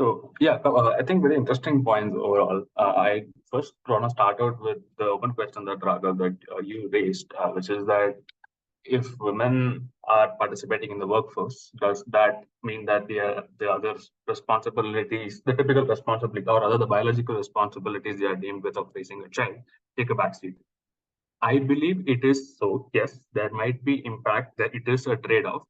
So yeah, I think very interesting points overall. I first want to start out with the open question that Raghav that you raised, which is that if women are participating in the workforce, does that mean that the other responsibilities, the typical responsibility, or rather the biological responsibilities they are deemed with of raising a child, take a backseat? I believe it is so. Yes, there might be impact, that it is a trade-off.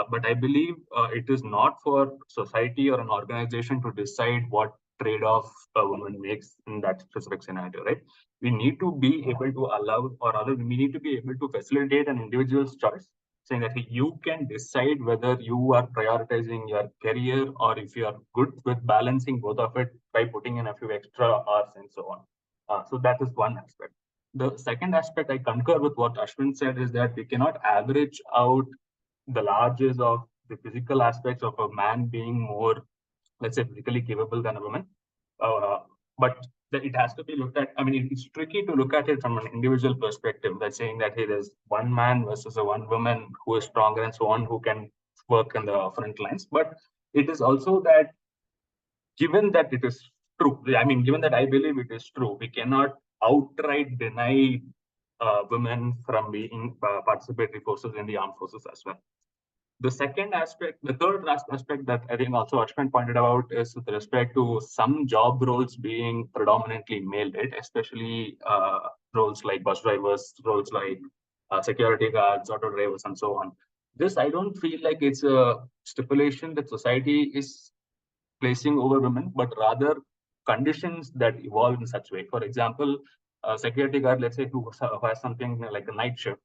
But I believe it is not for society or an organization to decide what trade-off a woman makes in that specific scenario, right? We need to be able to allow, or rather, we need to be able to facilitate an individual's choice, saying that you can decide whether you are prioritizing your career or if you are good with balancing both of it by putting in a few extra hours and so on. So that is one aspect. The second aspect, I concur with what Ashwin said, is that we cannot average out the largest of the physical aspects of a man being more, let's say, physically capable than a woman. But it has to be looked at. I mean, it's tricky to look at it from an individual perspective. That's saying that, hey, there's one man versus a one woman who is stronger and so on, who can work in the front lines. But it is also that, given that it is true, I mean, given that I believe it is true, we cannot outright deny women from being participatory forces in the armed forces as well. The second aspect, the third aspect that I think also Ashwin pointed out is with respect to some job roles being predominantly male-led, especially roles like bus drivers, roles like security guards, auto drivers, and so on. This, I don't feel like it's a stipulation that society is placing over women, but rather conditions that evolve in such way. For example, a security guard, let's say, who has something like a night shift,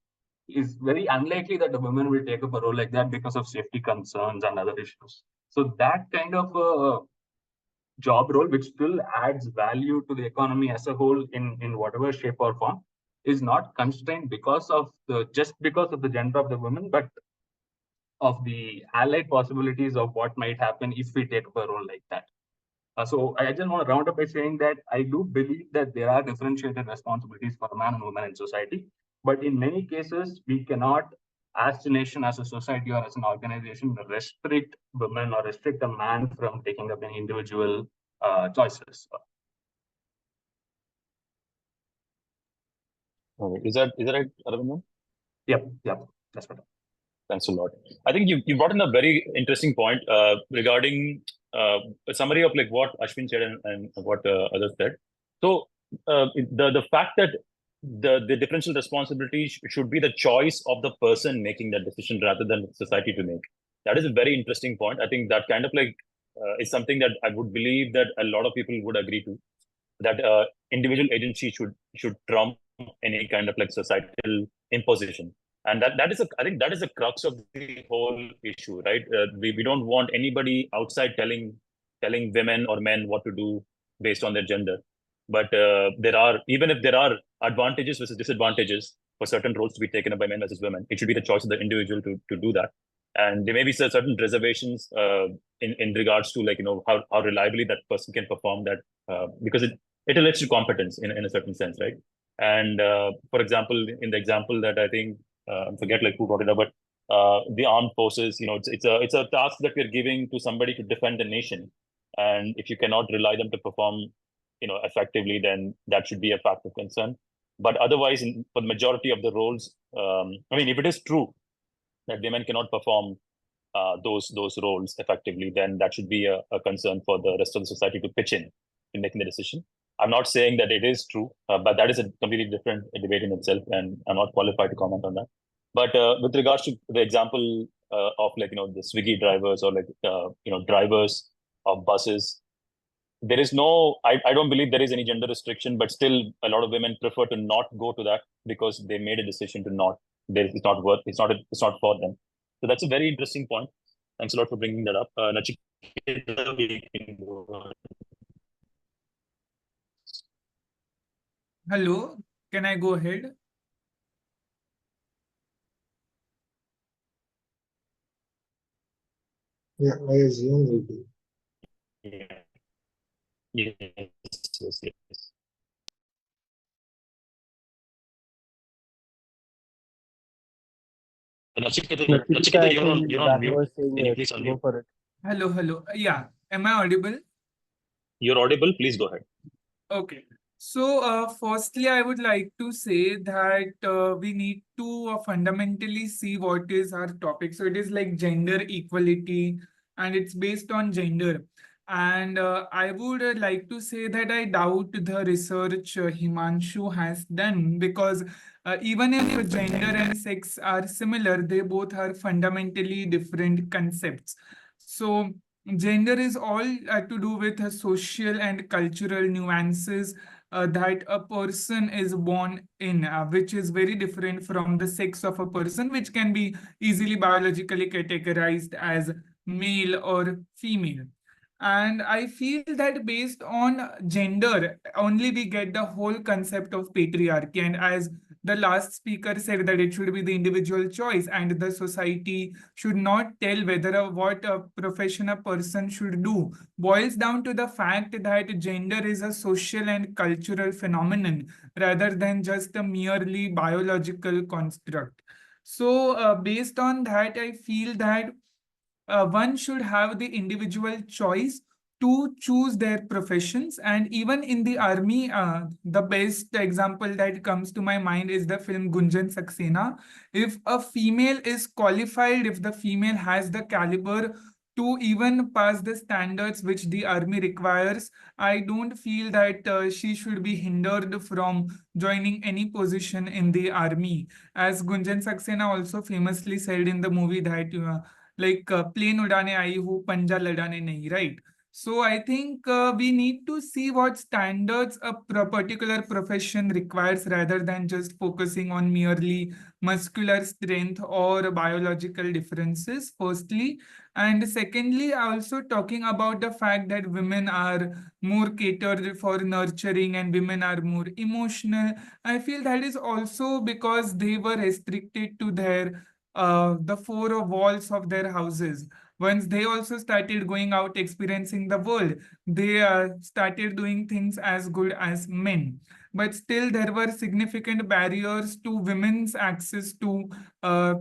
is very unlikely that a woman will take up a role like that because of safety concerns and other issues. So that kind of a job role, which still adds value to the economy as a whole in whatever shape or form, is not constrained because of the gender of the woman, but of the allied possibilities of what might happen if we take up a role like that. So I just want to round up by saying that I do believe that there are differentiated responsibilities for man and woman in society, but in many cases, we cannot, as a nation, as a society, or as an organization, restrict women or restrict a man from taking up any individual choices. Is that right, Aravindan? Yep, that's better. Thanks a lot. I think you brought in a very interesting point regarding a summary of what Ashwin said and what others said. So the fact that the differential responsibility should be the choice of the person making that decision rather than society to make. That is a very interesting point. I think that kind of is something that I would believe that a lot of people would agree to, that individual agency should trump any kind of societal imposition. And I think that is the crux of the whole issue, right? We don't want anybody outside telling women or men what to do based on their gender. But even if there are advantages versus disadvantages for certain roles to be taken up by men versus women, it should be the choice of the individual to do that. And there may be certain reservations in regards to, like, how reliably that person can perform that, because it relates to competence in a certain sense, right? And for example, in the example that I think I forget like who brought it up, but the armed forces, it's a task that we're giving to somebody to defend the nation, and if you cannot rely them to perform effectively, then that should be a fact of concern. But otherwise, for the majority of the roles, I mean, if it is true that women cannot perform those roles effectively, then that should be a concern for the rest of the society to pitch in making the decision. I'm not saying that it is true, but that is a completely different debate in itself, and I'm not qualified to comment on that. But with regards to the example of the Swiggy drivers or drivers of buses, there is no, I don't believe there is any gender restriction, but still a lot of women prefer to not go to that because they made a decision to not. It's not for them. So that's a very interesting point. Thanks a lot for bringing that up. Nachiketa, we can go on. Hello, can I go ahead? Yeah, I assume you do. Yeah. Yes. Nachiketa, you're on mute. Can you please unmute? Go for it. Hello. Yeah, am I audible? You're audible. Please go ahead. Okay. So, firstly, I would like to say that we need to fundamentally see what is our topic. So it is like gender equality, and it's based on gender. And I would like to say that I doubt the research Himanshu has done, because even if gender and sex are similar, they both are fundamentally different concepts. So gender is all to do with social and cultural nuances that a person is born in, which is very different from the sex of a person, which can be easily biologically categorized as male or female. And I feel that based on gender, only we get the whole concept of patriarchy. And as the last speaker said, that it should be the individual choice, and the society should not tell whether what a profession a person should do, boils down to the fact that gender is a social and cultural phenomenon rather than just a merely biological construct. So based on that, I feel that one should have the individual choice to choose their professions. And even in the army, the best example that comes to my mind is the film Gunjan Saxena. If a female is qualified, if the female has the caliber to even pass the standards which the army requires, I don't feel that she should be hindered from joining any position in the army. As Gunjan Saxena also famously said in the movie that plane udane aayi hu, panja ladane nahi, right? So I think we need to see what standards a particular profession requires, rather than just focusing on merely muscular strength or biological differences, firstly. And secondly, also talking about the fact that women are more catered for nurturing and women are more emotional. I feel that is also because they were restricted to the four walls of their houses. Once they also started going out, experiencing the world, they started doing things as good as men. But still, there were significant barriers to women's access to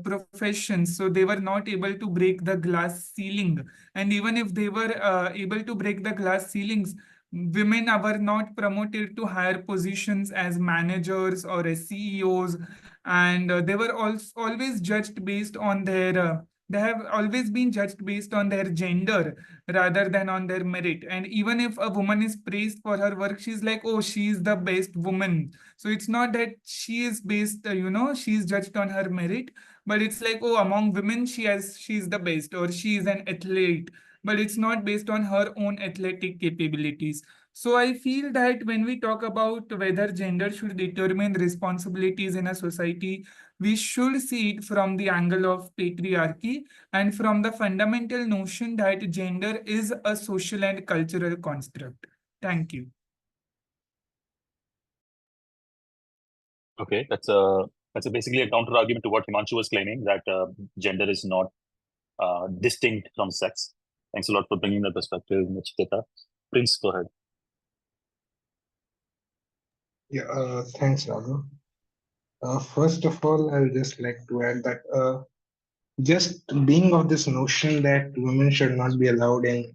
professions. So they were not able to break the glass ceiling. And even if they were able to break the glass ceilings, women were not promoted to higher positions as managers or as CEOs. And they were always judged based on they have always been judged based on their gender rather than on their merit. And even if a woman is praised for her work, she's like, oh, she's the best woman. So it's not that she is based, she's judged on her merit, but it's like, oh, among women, she's the best, or she is an athlete, but it's not based on her own athletic capabilities. So I feel that when we talk about whether gender should determine responsibilities in a society, we should see it from the angle of patriarchy and from the fundamental notion that gender is a social and cultural construct. Thank you. Okay, that's basically a counter argument to what Himanshu was claiming, that gender is not distinct from sex. Thanks a lot for bringing that perspective, Nachiketa. Prince, go ahead. Yeah, thanks, Raghu. First of all, I'll just like to add that just being of this notion that women should not be allowed in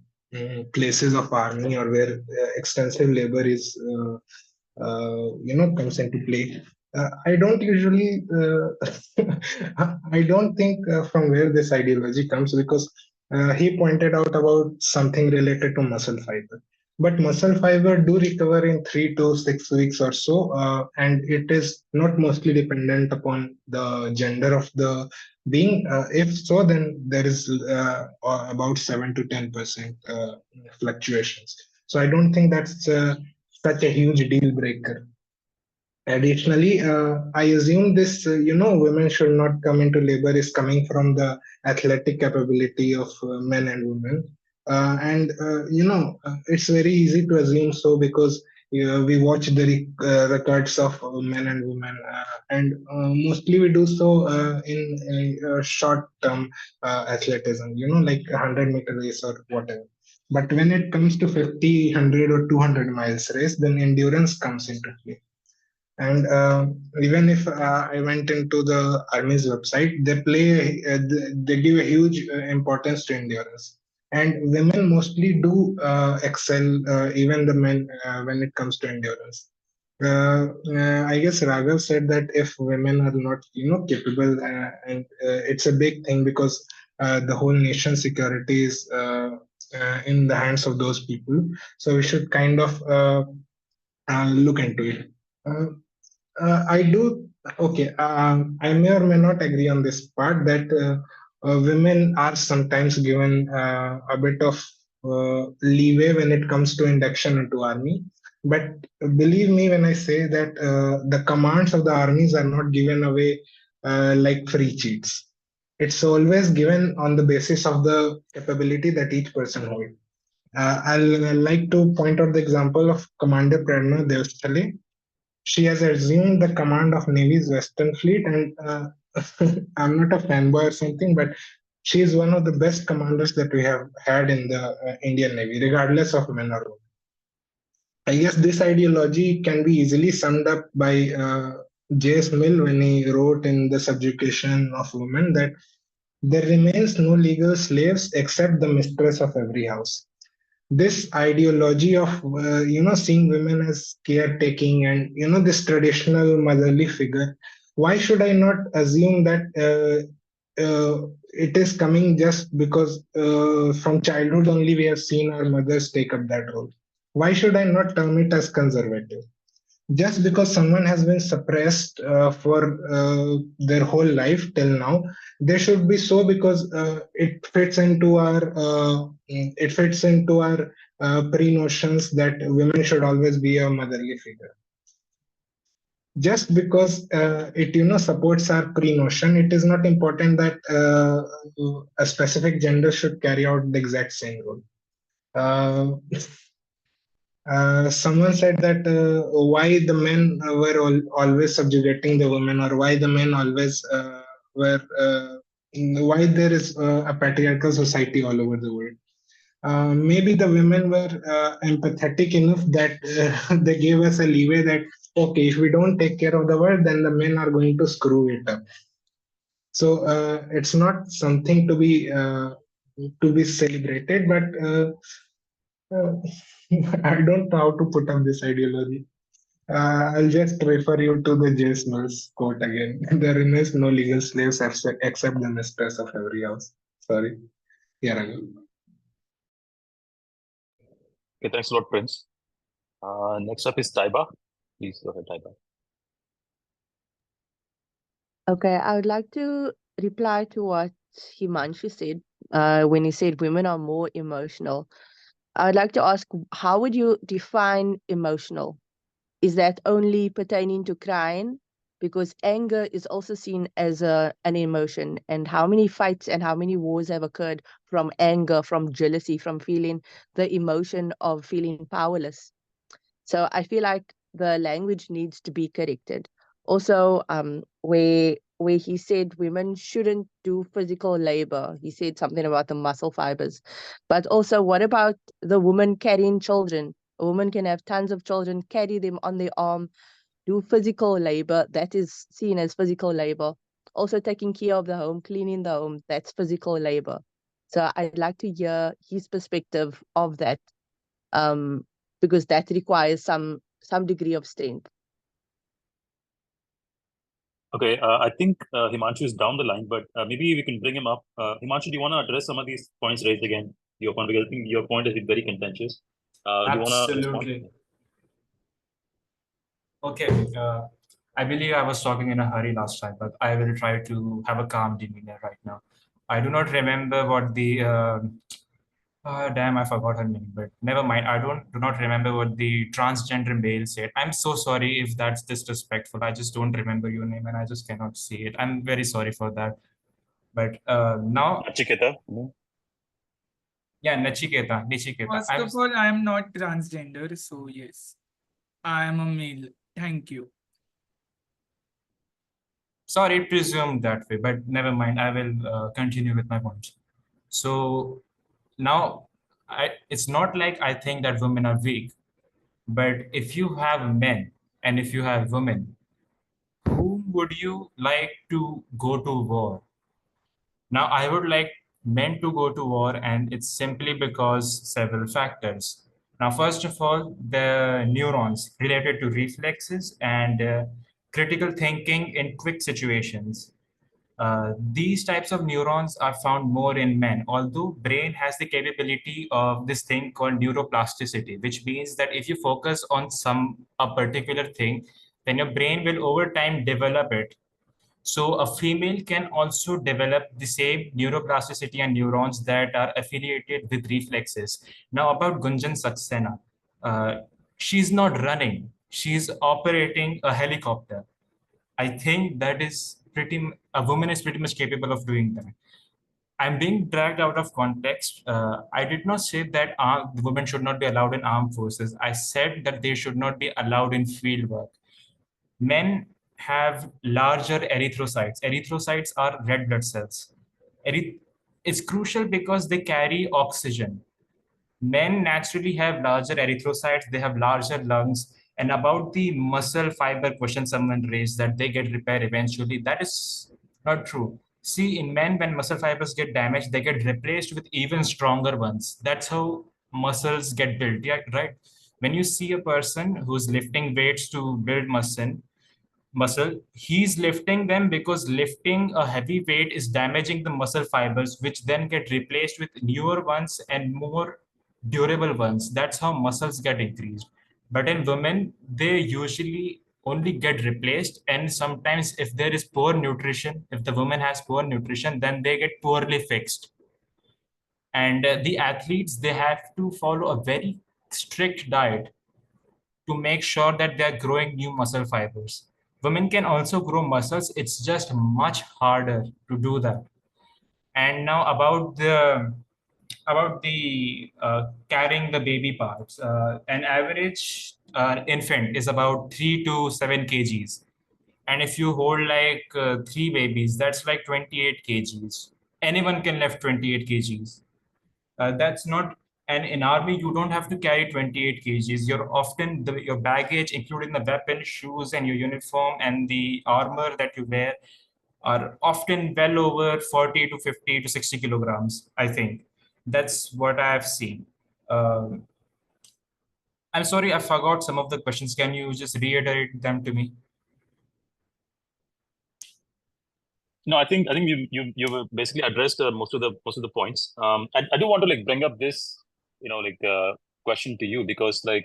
places of army or where extensive labor is, comes into play. I don't usually, I don't think from where this ideology comes, because he pointed out about something related to muscle fiber. But muscle fiber do recover in 3 to 6 weeks or so, and it is not mostly dependent upon the gender of the being. If so, then there is about 7 to 10% fluctuations. So I don't think that's such a huge deal breaker. Additionally, I assume this, women should not come into labor is coming from the athletic capability of men and women. It's very easy to assume so, because we watch the records of men and women, and mostly we do so in short-term athleticism, like 100-meter race or whatever. But when it comes to 50, 100, or 200 miles race, then endurance comes into play. And even if I went into the Army's website, they give a huge importance to endurance. And women mostly do excel, even the men, when it comes to endurance. I guess Raghav said that if women are not, capable, and it's a big thing, because the whole nation's security is in the hands of those people. So we should kind of look into it. I do. Okay. I may or may not agree on this part that women are sometimes given a bit of leeway when it comes to induction into army. But believe me when I say that the commands of the armies are not given away like free cheats. It's always given on the basis of the capability that each person holds. I'll like to point out the example of Commander Prerna Devstale. She has assumed the command of Navy's Western Fleet, and I'm not a fanboy or something, but she is one of the best commanders that we have had in the Indian Navy, regardless of men or women. I guess this ideology can be easily summed up by J.S. Mill when he wrote in The Subjugation of Women that there remains no legal slaves except the mistress of every house. This ideology of seeing women as caretaking and this traditional motherly figure, why should I not assume that it is coming just because from childhood only we have seen our mothers take up that role? Why should I not term it as conservative? Just because someone has been suppressed for their whole life till now, they should be so, because it fits into our pre-notions that women should always be a motherly figure. Just because it supports our pre-notion, it is not important that a specific gender should carry out the exact same role. Someone said that why the men were always subjugating the women, or why the men always were, why there is a patriarchal society all over the world. Maybe the women were empathetic enough that they gave us a leeway that, okay, if we don't take care of the world, then the men are going to screw it up. So it's not something to be celebrated, but I don't know how to put up this ideology. I'll just refer you to the J.S. Mills quote again. There remains no legal slaves except the mistress of every house. Sorry. Yeah, Raghu. Okay, thanks a lot, Prince. Next up is Taiba. Please go ahead, Taiba. Okay, I would like to reply to what Himanshu said when he said women are more emotional. I would like to ask, how would you define emotional? Is that only pertaining to crying? Because anger is also seen as an emotion. And how many fights and how many wars have occurred from anger, from jealousy, from feeling the emotion of feeling powerless? So I feel like the language needs to be corrected. Also, where he said women shouldn't do physical labor. He said something about the muscle fibers. But also, what about the woman carrying children? A woman can have tons of children, carry them on their arm, do physical labor. That is seen as physical labor. Also, taking care of the home, cleaning the home, that's physical labor. So I'd like to hear his perspective of that, because that requires some degree of strength. Okay, I think Himanshu is down the line, but maybe we can bring him up. Himanshu, do you want to address some of these points raised again? Your point, because I think your point has been very contentious. Do you want to respond? Absolutely. Okay. I believe I was talking in a hurry last time, but I will try to have a calm demeanor right now. I do not remember what the damn, I forgot her name, but never mind. I do not remember what the transgender male said. I'm so sorry if that's disrespectful. I just don't remember your name and I just cannot see it. I'm very sorry for that. But now, Nachiketa. yeah, Nachiketa. First of all, I am not transgender, so yes, I am a male. Thank you. Sorry, presumed that way, but never mind. I will continue with my point. So now, it's not like I think that women are weak, but if you have men and if you have women, whom would you like to go to war? Now, I would like men to go to war, and it's simply because several factors. Now, first of all, the neurons related to reflexes and critical thinking in quick situations. These types of neurons are found more in men, although brain has the capability of this thing called neuroplasticity, which means that if you focus on a particular thing, then your brain will over time develop it. So a female can also develop the same neuroplasticity and neurons that are affiliated with reflexes. Now about Gunjan Saxena, she's not running, she's operating a helicopter. I think that is a woman is pretty much capable of doing that. I'm being dragged out of context. I did not say that women should not be allowed in armed forces. I said that they should not be allowed in field work. Men have larger erythrocytes. Erythrocytes are red blood cells. It's crucial because they carry oxygen. Men naturally have larger erythrocytes, they have larger lungs. And about the muscle fiber question someone raised, that they get repaired eventually, that is not true. See, in men, when muscle fibers get damaged, they get replaced with even stronger ones. That's how muscles get built, yeah, right? When you see a person who's lifting weights to build muscle, he's lifting them because lifting a heavy weight is damaging the muscle fibers, which then get replaced with newer ones and more durable ones. That's how muscles get increased. But in women, they usually only get replaced. And sometimes if there is poor nutrition, if the woman has poor nutrition, then they get poorly fixed. And the athletes, they have to follow a very strict diet to make sure that they're growing new muscle fibers. Women can also grow muscles. It's just much harder to do that. And now about the carrying the baby parts. An average infant is about 3 to 7 kgs. And if you hold like 3 babies, that's like 28 kgs. Anyone can lift 28 kgs. That's not, and in army, you don't have to carry 28 kgs. You're often, your baggage, including the weapon, shoes, and your uniform, and the armor that you wear, are often well over 40 to 50 to 60 kilograms, I think. That's what I've seen. I'm sorry, I forgot some of the questions. Can you just reiterate them to me? No, I think you basically addressed most of the points. I do want to like bring up this, question to you, because you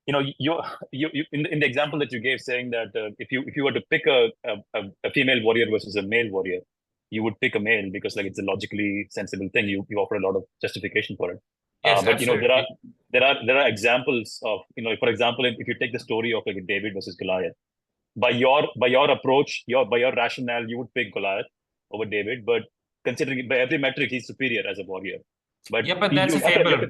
in the example that you gave, saying that if you were to pick a female warrior versus a male warrior, you would pick a male because like it's a logically sensible thing. You offer a lot of justification for it. Yes, but absolutely. there are examples of, for example, if you take the story of like David versus Goliath, by your approach, by your rationale, you would pick Goliath over David, but considering by every metric, he's superior as a warrior. But yeah, but that's a fable.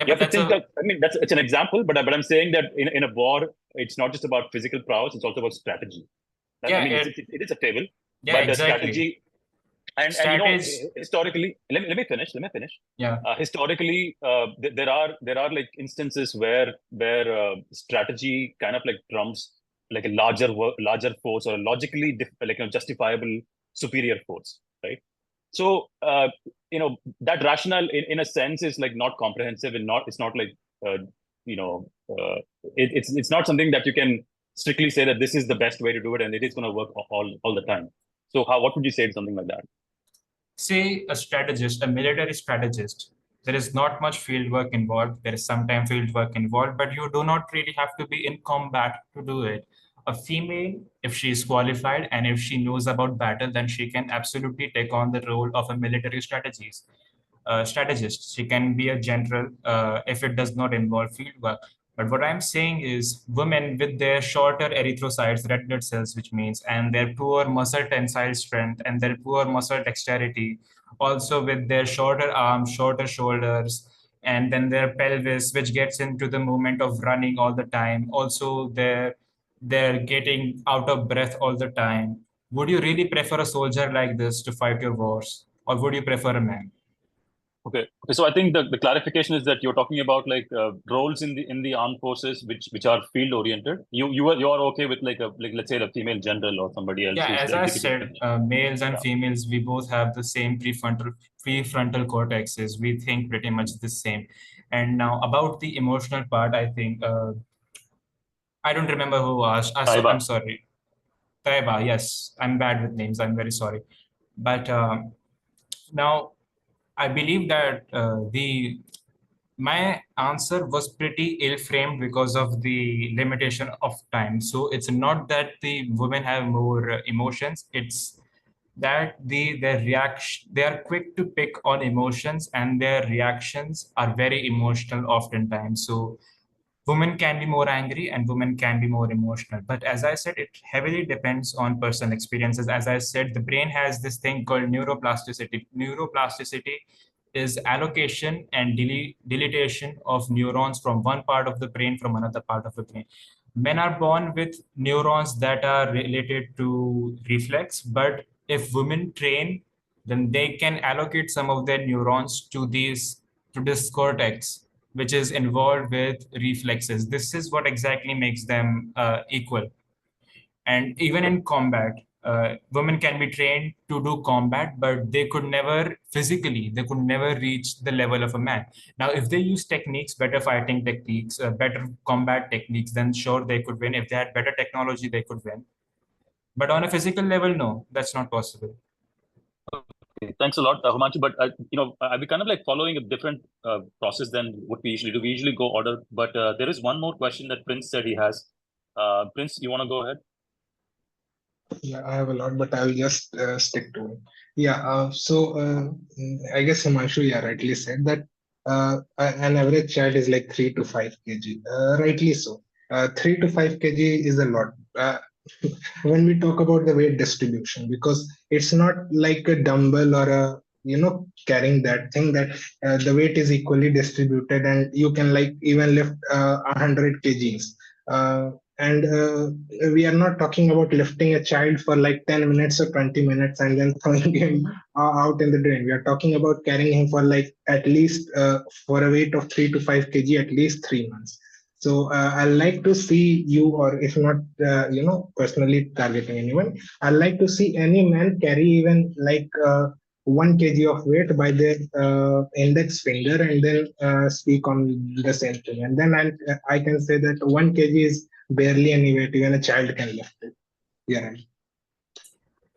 Yeah, You have but to that's think a that, I mean, it's an example, but I'm saying that in a war, it's not just about physical prowess, it's also about strategy. yeah, I mean, it is a table, yeah, but the exactly. strategy, and you know, Strategy. historically, let me finish. Yeah. Historically, there are like instances where strategy kind of like trumps like a larger force or a logically like a justifiable superior force, right? So that rationale in a sense is like not comprehensive and it's not like you know it's not something that you can strictly say that this is the best way to do it and it is going to work all the time. So what would you say to something like that? Say a strategist, a military strategist, there is not much field work involved. There is sometimes field work involved, but you do not really have to be in combat to do it. A female, if she is qualified and if she knows about battle, then she can absolutely take on the role of a military strategist. She can be a general if it does not involve field work. But what I'm saying is women with their shorter erythrocytes, red blood cells, which means, and their poor muscle tensile strength and their poor muscle dexterity, also with their shorter arms, shorter shoulders, and then their pelvis, which gets into the movement of running all the time. Also, they're getting out of breath all the time. Would you really prefer a soldier like this to fight your wars, or would you prefer a man? Okay. So I think the clarification is that you're talking about like roles in the armed forces which are field oriented. You're okay with like let's say the female general or somebody else Yeah, who's as I executing. said, males and females, we both have the same prefrontal cortexes. We think pretty much the same. And now about the emotional part, I think I don't remember who asked. I'm Taiba. sorry. Taiba, yes, I'm bad with names. I'm very sorry. But now I believe that my answer was pretty ill-framed because of the limitation of time. So it's not that the women have more emotions, it's that they are quick to pick on emotions and their reactions are very emotional oftentimes. So women can be more angry and women can be more emotional. But as I said, it heavily depends on personal experiences. As I said, the brain has this thing called neuroplasticity. Neuroplasticity is allocation and deletion of neurons from one part of the brain from another part of the brain. Men are born with neurons that are related to reflex, but if women train, then they can allocate some of their neurons to this cortex, which is involved with reflexes. This is what exactly makes them equal. And even in combat, women can be trained to do combat, but they could never reach the level of a man. Now, if they use techniques, better fighting techniques, better combat techniques, then sure, they could win. If they had better technology, they could win. But on a physical level, no, that's not possible. Okay, thanks a lot, Humanshu. But I'll be kind of like following a different process than what we usually do. We usually go order, but there is one more question that Prince said he has. Prince, you want to go ahead? Yeah, I have a lot, but I'll just stick to it. Yeah, I guess Himanshu, yeah, rightly said that an average child is like 3 to 5 kg. Rightly so. 3 to 5 kg is a lot. When we talk about the weight distribution, because it's not like a dumbbell or a carrying that thing that the weight is equally distributed and you can like even lift 100 kgs. And we are not talking about lifting a child for like 10 minutes or 20 minutes and then throwing him out in the drain. We are talking about carrying him for like at least for a weight of 3 to 5 kg, at least 3 months. So I like to see you, or if not, personally targeting anyone, I like to see any man carry even like 1 kg of weight by their index finger and then speak on the same thing. And then I can say that 1 kg is barely any weight, even a child can lift it. Yeah.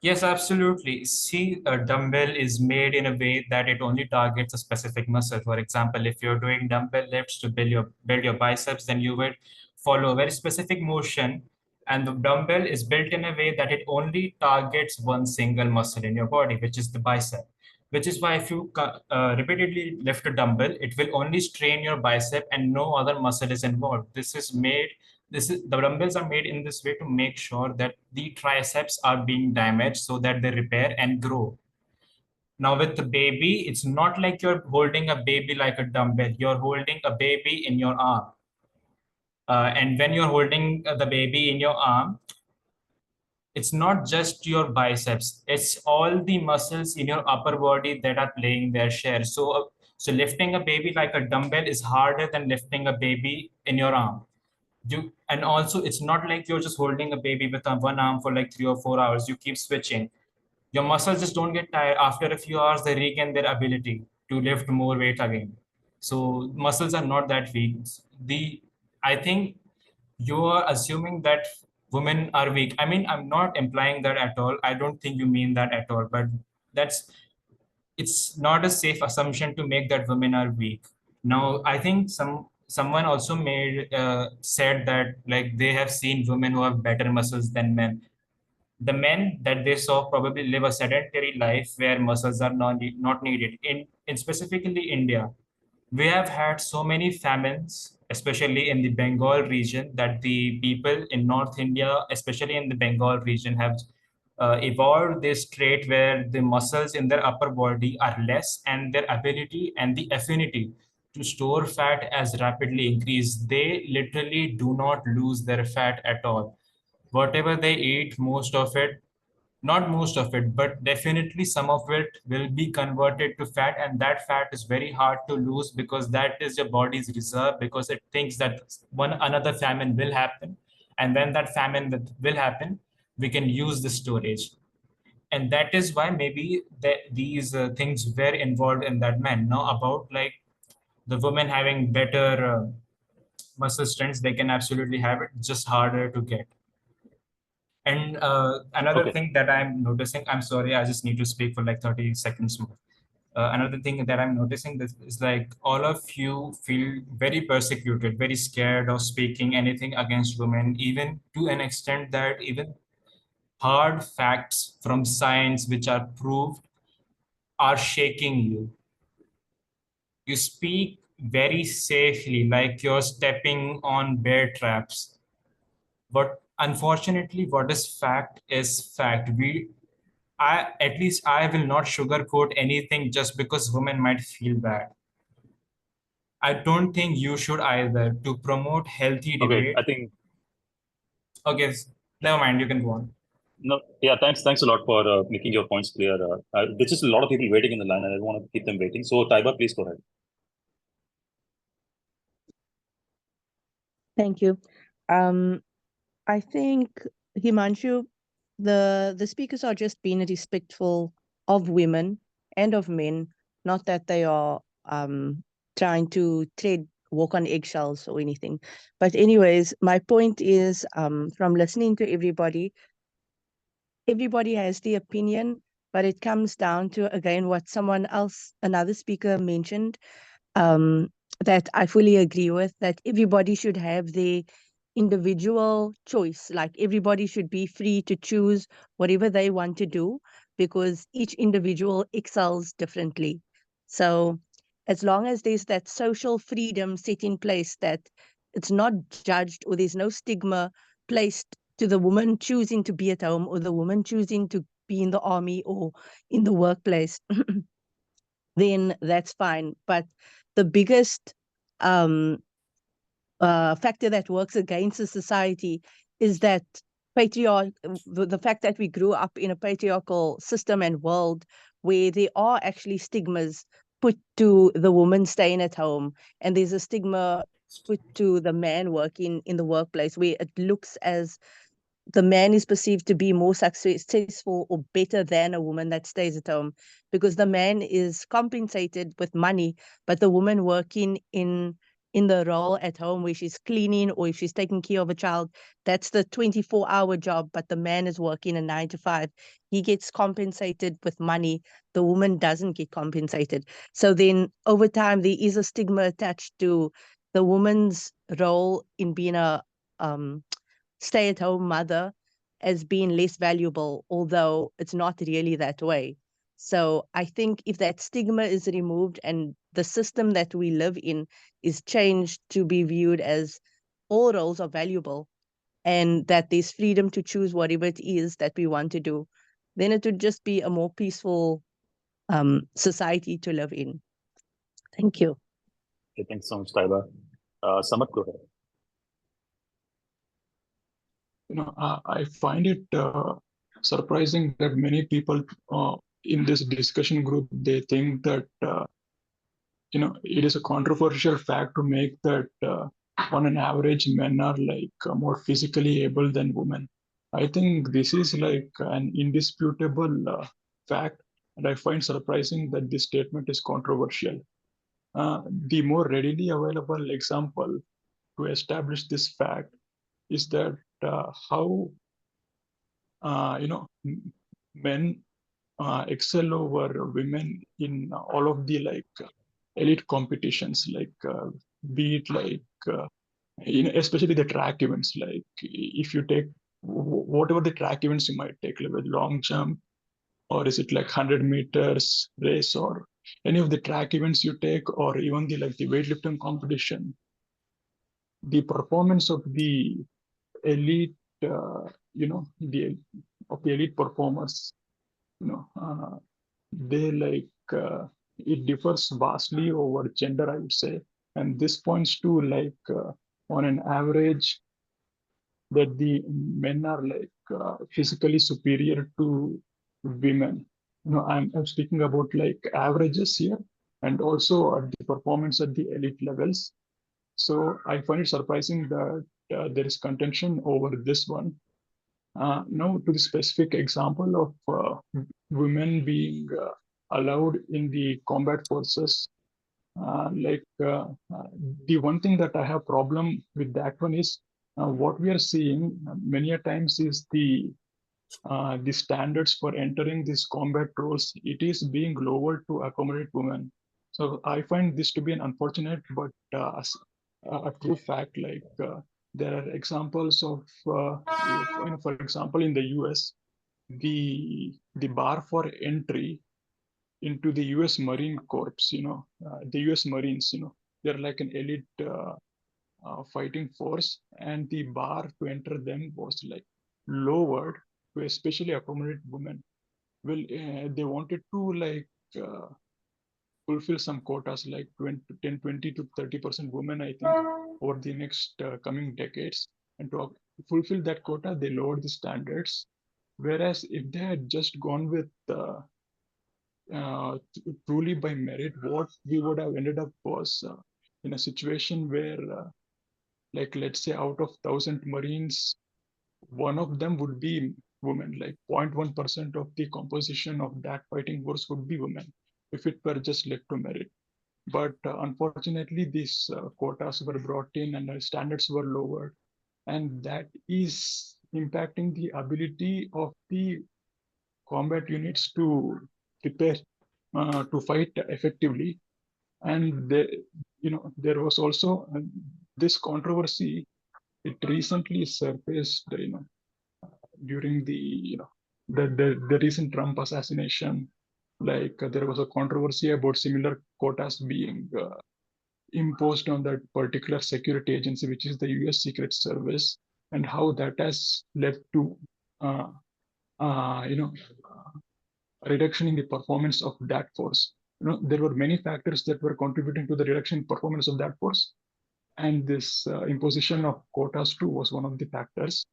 Yes, absolutely. See, a dumbbell is made in a way that it only targets a specific muscle. For example, if you're doing dumbbell lifts to build your biceps, then you would follow a very specific motion, and the dumbbell is built in a way that it only targets one single muscle in your body, which is the bicep. Which is why if you repeatedly lift a dumbbell, it will only strain your bicep and no other muscle is involved. The dumbbells are made in this way to make sure that the triceps are being damaged so that they repair and grow. Now with the baby, it's not like you're holding a baby like a dumbbell. You're holding a baby in your arm. And when you're holding the baby in your arm, it's not just your biceps, it's all the muscles in your upper body that are playing their share. So lifting a baby like a dumbbell is harder than lifting a baby in your arm. And also it's not like you're just holding a baby with one arm for like 3 or 4 hours. You keep switching. Your muscles just don't get tired. After a few hours, they regain their ability to lift more weight again. So muscles are not that weak. I think you are assuming that women are weak. I mean, I'm not implying that at all. I don't think you mean that at all, but it's not a safe assumption to make that women are weak. Now, I think someone also said that like they have seen women who have better muscles than men. The men that they saw probably live a sedentary life where muscles are not needed. In specifically India, we have had so many famines, especially in the Bengal region, that the people in North India, especially in the Bengal region, have evolved this trait where the muscles in their upper body are less and their ability and the affinity to store fat as rapidly increase. They literally do not lose their fat at all. Whatever they eat, most of it, not most of it, but definitely some of it will be converted to fat, and that fat is very hard to lose because that is your body's reserve, because it thinks that another famine will happen, and when that famine will happen, we can use the storage. And that is why maybe these things were involved in that man. Now about like the women having better muscle strengths, they can absolutely have it, just harder to get. And another thing that I'm noticing, I'm sorry, I just need to speak for like 30 seconds more. Another thing that I'm noticing is like all of you feel very persecuted, very scared of speaking anything against women, even to an extent that even hard facts from science which are proved are shaking you. You speak very safely, like you're stepping on bear traps. But unfortunately, what is fact is fact. At least I will not sugarcoat anything just because women might feel bad. I don't think you should either. To promote healthy debate. I think. Okay, never mind. You can go on. No, yeah, thanks a lot for making your points clear. There's just a lot of people waiting in the line, and I don't want to keep them waiting. So, Taiba, please go ahead. Thank you. I think, Himanshu, the speakers are just being respectful of women and of men, not that they are trying to walk on eggshells or anything. But anyways, my point is, from listening to everybody has the opinion, but it comes down to, again, what another speaker mentioned, that I fully agree with, that everybody should have their individual choice. Like everybody should be free to choose whatever they want to do, because each individual excels differently. So as long as there's that social freedom set in place, that it's not judged or there's no stigma placed to the woman choosing to be at home or the woman choosing to be in the army or in the workplace, then that's fine. But the biggest factor that works against the society is that the fact that we grew up in a patriarchal system and world where there are actually stigmas put to the woman staying at home, and there's a stigma put to the man working in the workplace, where it looks as the man is perceived to be more successful or better than a woman that stays at home, because the man is compensated with money, but the woman working in the role at home where she's cleaning or if she's taking care of a child, that's the 24-hour job, but the man is working a 9 to 5. He gets compensated with money. The woman doesn't get compensated. So then over time, there is a stigma attached to the woman's role in being a stay-at-home mother as being less valuable, although it's not really that way. So I think if that stigma is removed and the system that we live in is changed to be viewed as all roles are valuable and that there's freedom to choose whatever it is that we want to do, then it would just be a more peaceful society to live in. Thank you. Okay, thanks so much, Taiba. Samat, go ahead. I find it surprising that many people in this discussion group, they think that it is a controversial fact to make that on an average men are more physically able than women. I think this is like an indisputable fact, and I find surprising that this statement is controversial. The more readily available example to establish this fact is that how men excel over women in all of the elite competitions, be it especially the track events. Like if you take whatever the track events you might take, like with long jump, or is it like 100 meters race, or any of the track events you take, or even the weightlifting competition, the performance of the elite, the elite performers, they it differs vastly over gender, I would say, and this points to on an average that the men are physically superior to women. I'm speaking about averages here, and also at the performance at the elite levels. So I find it surprising that there is contention over this one. Now to the specific example of women being allowed in the combat forces. The one thing that I have problem with that one is what we are seeing many a times is the standards for entering these combat roles. It is being lowered to accommodate women. So I find this to be an unfortunate but a true fact. There are examples of, for example, in the US, the bar for entry into the US Marine Corps, the US Marines, they're like an elite fighting force, and the bar to enter them was lowered to especially accommodate women. Well, they wanted to fulfill some quotas, like 20 to 30% women, I think, over the next coming decades. And to fulfill that quota, they lowered the standards. Whereas if they had just gone with truly by merit, what we would have ended up was in a situation where, let's say out of 1,000 Marines, one of them would be women, like 0.1% of the composition of that fighting force would be women, if it were just left to merit. But unfortunately, these quotas were brought in and standards were lowered, and that is impacting the ability of the combat units to prepare to fight effectively. And there was also this controversy. It recently surfaced, during the recent Trump assassination. There was a controversy about similar quotas being imposed on that particular security agency, which is the US Secret Service, and how that has led to reduction in the performance of that force. There were many factors that were contributing to the reduction in performance of that force, and this imposition of quotas too was one of the factors.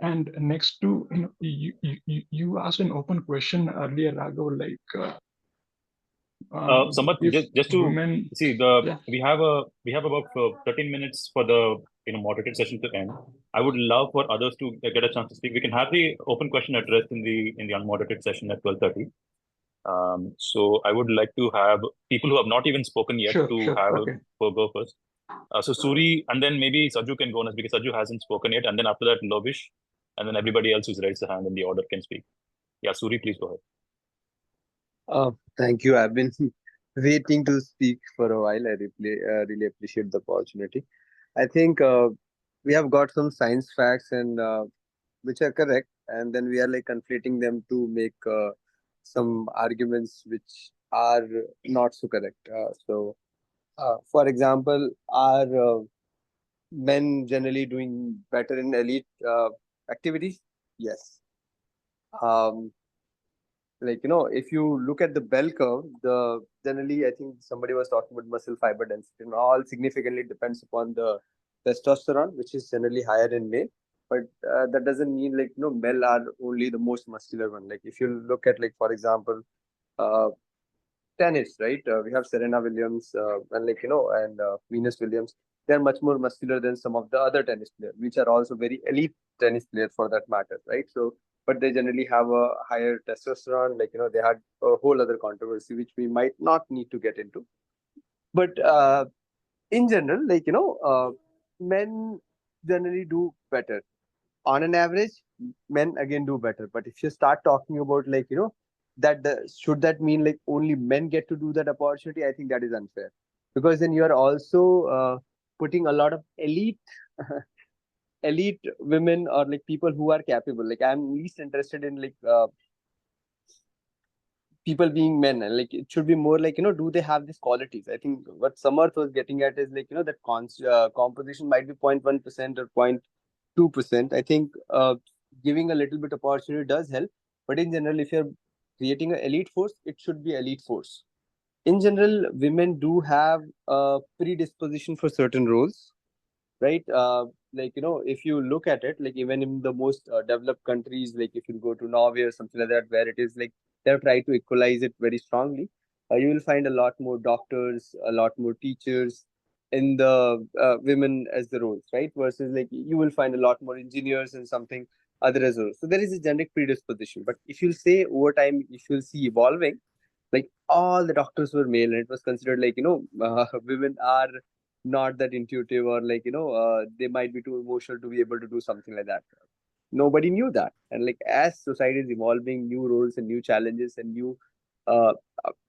And next to, you asked an open question earlier, Raghav, Samat, just to women, see we have about 13 minutes for the moderated session to end. I would love for others to get a chance to speak. We can have the open question addressed in the unmoderated session at 12:30. So I would like to have people who have not even spoken yet go first. So Suri, and then maybe Saju can go next because Saju hasn't spoken yet, and then after that Lovish, and then everybody else who's raised their hand in the order can speak. Yeah, Suri, please go ahead. Thank you. I've been waiting to speak for a while. I really appreciate the opportunity. I think we have got some science facts and which are correct, and then we are conflating them to make some arguments which are not so correct. For example, are men generally doing better in elite activities? Yes. like, if you look at the bell curve, generally, I think somebody was talking about muscle fiber density, and all significantly depends upon the testosterone, which is generally higher in male. But that doesn't mean like, male are only the most muscular one. Like if you look at, like, for example, uh, tennis, right? We have Serena Williams, and like, and Venus Williams. They're much more muscular than some of the other tennis players, which are also very elite tennis players for that matter, right? So, but they generally have a higher testosterone. Like, they had a whole other controversy, which we might not need to get into. But in general, like, men generally do better. On an average, men again do better. But if you start talking about, like, should that mean like only men get to do that opportunity? I think that is unfair, because then you are also putting a lot of elite women, or like people who are capable. Like I'm least interested in like people being men, and like it should be more like, do they have these qualities? I think what Samarth was getting at is like, that composition might be 0.1% or 0.2%. I think giving a little bit opportunity does help, but in general, if you're creating an elite force, it should be elite force. In general, women do have a predisposition for certain roles, right? Like, if you look at it, like even in the most developed countries, like if you go to Norway or something like that, where it is like they're trying to equalize it very strongly, you will find a lot more doctors, a lot more teachers in the women as the roles, right? Versus like you will find a lot more engineers and something other as well. So there is a genetic predisposition. But if you'll say over time, if you'll see evolving, like all the doctors were male, and it was considered like, women are not that intuitive, or like, they might be too emotional to be able to do something like that. Nobody knew that. And like as society is evolving, new roles and new challenges and new uh,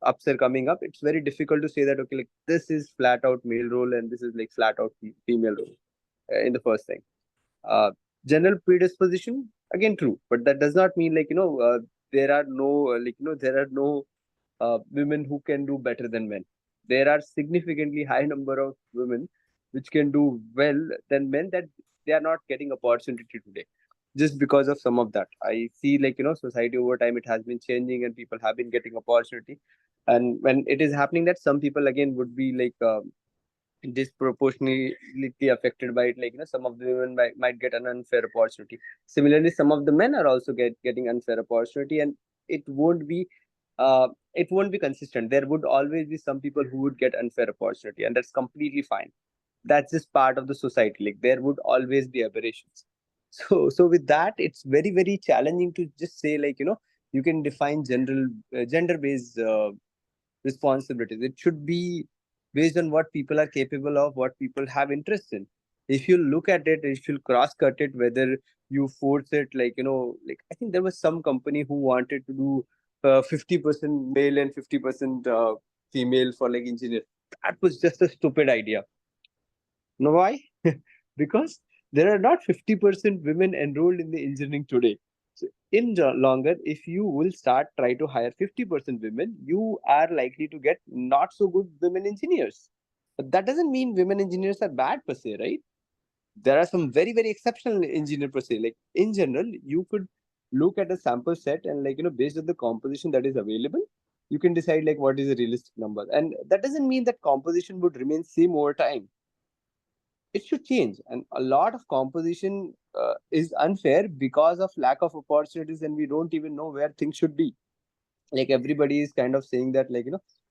ups are coming up, it's very difficult to say that, okay, like this is flat out male role and this is like flat out female role in the first thing. General predisposition, again, true, but that does not mean like, there are no there are no women who can do better than men. There are significantly high number of women which can do well than men, that they are not getting opportunity today just because of some of that. I see like, society over time, it has been changing and people have been getting opportunity. And when it is happening, that some people again would be like disproportionately affected by it, like, some of the women might get an unfair opportunity. Similarly, some of the men are also getting unfair opportunity, and it won't be consistent. There would always be some people who would get unfair opportunity, and that's completely fine. That's just part of the society. Like there would always be aberrations. So with that, it's very, very challenging to just say like, you can define general gender based responsibilities. It should be based on what people are capable of, what people have interest in. If you look at it, if you cross cut it, whether you force it, like, like I think there was some company who wanted to do 50% male and 50% female for like engineer. That was just a stupid idea. Know why? Because there are not 50% women enrolled in the engineering today. So in the longer, if you will start try to hire 50% women, you are likely to get not so good women engineers. But that doesn't mean women engineers are bad per se, right? There are some very, very exceptional engineer per se. Like in general, you could look at a sample set and like, based on the composition that is available, you can decide like what is a realistic number. And that doesn't mean that composition would remain same over time. It should change, and a lot of composition is unfair because of lack of opportunities, and we don't even know where things should be. Like everybody is kind of saying that, like,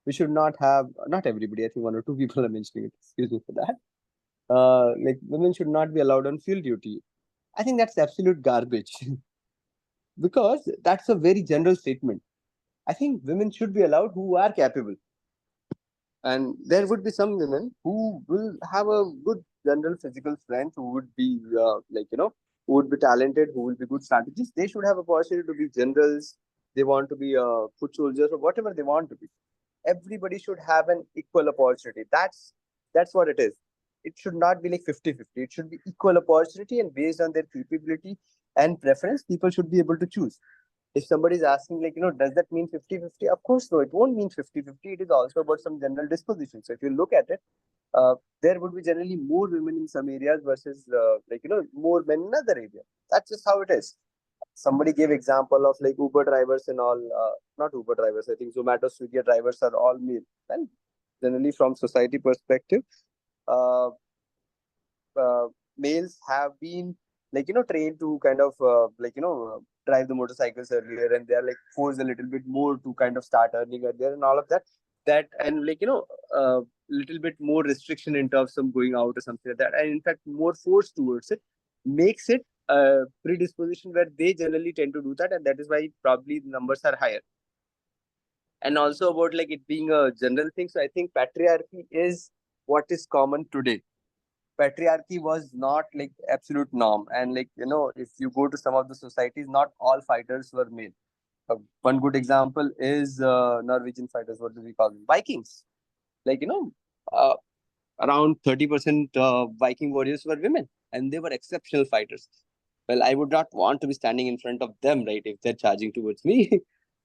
we should not have, not everybody, I think one or two people are mentioning it, excuse me for that, like women should not be allowed on field duty. I think that's absolute garbage. Because that's a very general statement. I think women should be allowed who are capable, and there would be some women who will have a good general physical strength, who would be like, who would be talented, who will be good strategists. They should have a opportunity to be generals. They want to be foot soldiers or whatever they want to be. Everybody should have an equal opportunity. That's what it is. It should not be like 50-50. It should be equal opportunity, and based on their capability and preference, people should be able to choose. If somebody is asking like, does that mean 50-50? Of course, no, it won't mean 50-50. It is also about some general disposition. So if you look at it, there would be generally more women in some areas versus like, more men in other areas. That's just how it is. somebody gave example of like Uber drivers and all, not Uber drivers, I think Zomato, Swiggy drivers are all male. And generally from society perspective, uh, males have been like, trained to kind of drive the motorcycles earlier, and they're like forced a little bit more to kind of start earning earlier and all of that. And like, little bit more restriction in terms of going out or something like that. And in fact, more force towards it makes it a predisposition where they generally tend to do that. And that is why probably the numbers are higher. And also about like it being a general thing. So I think patriarchy is what is common today. Patriarchy was not like absolute norm. And like, if you go to some of the societies, not all fighters were male. One good example is Norwegian fighters. What do we call them? Vikings. Like, around 30% Viking warriors were women, and they were exceptional fighters. Well, I would not want to be standing in front of them, right, if they're charging towards me.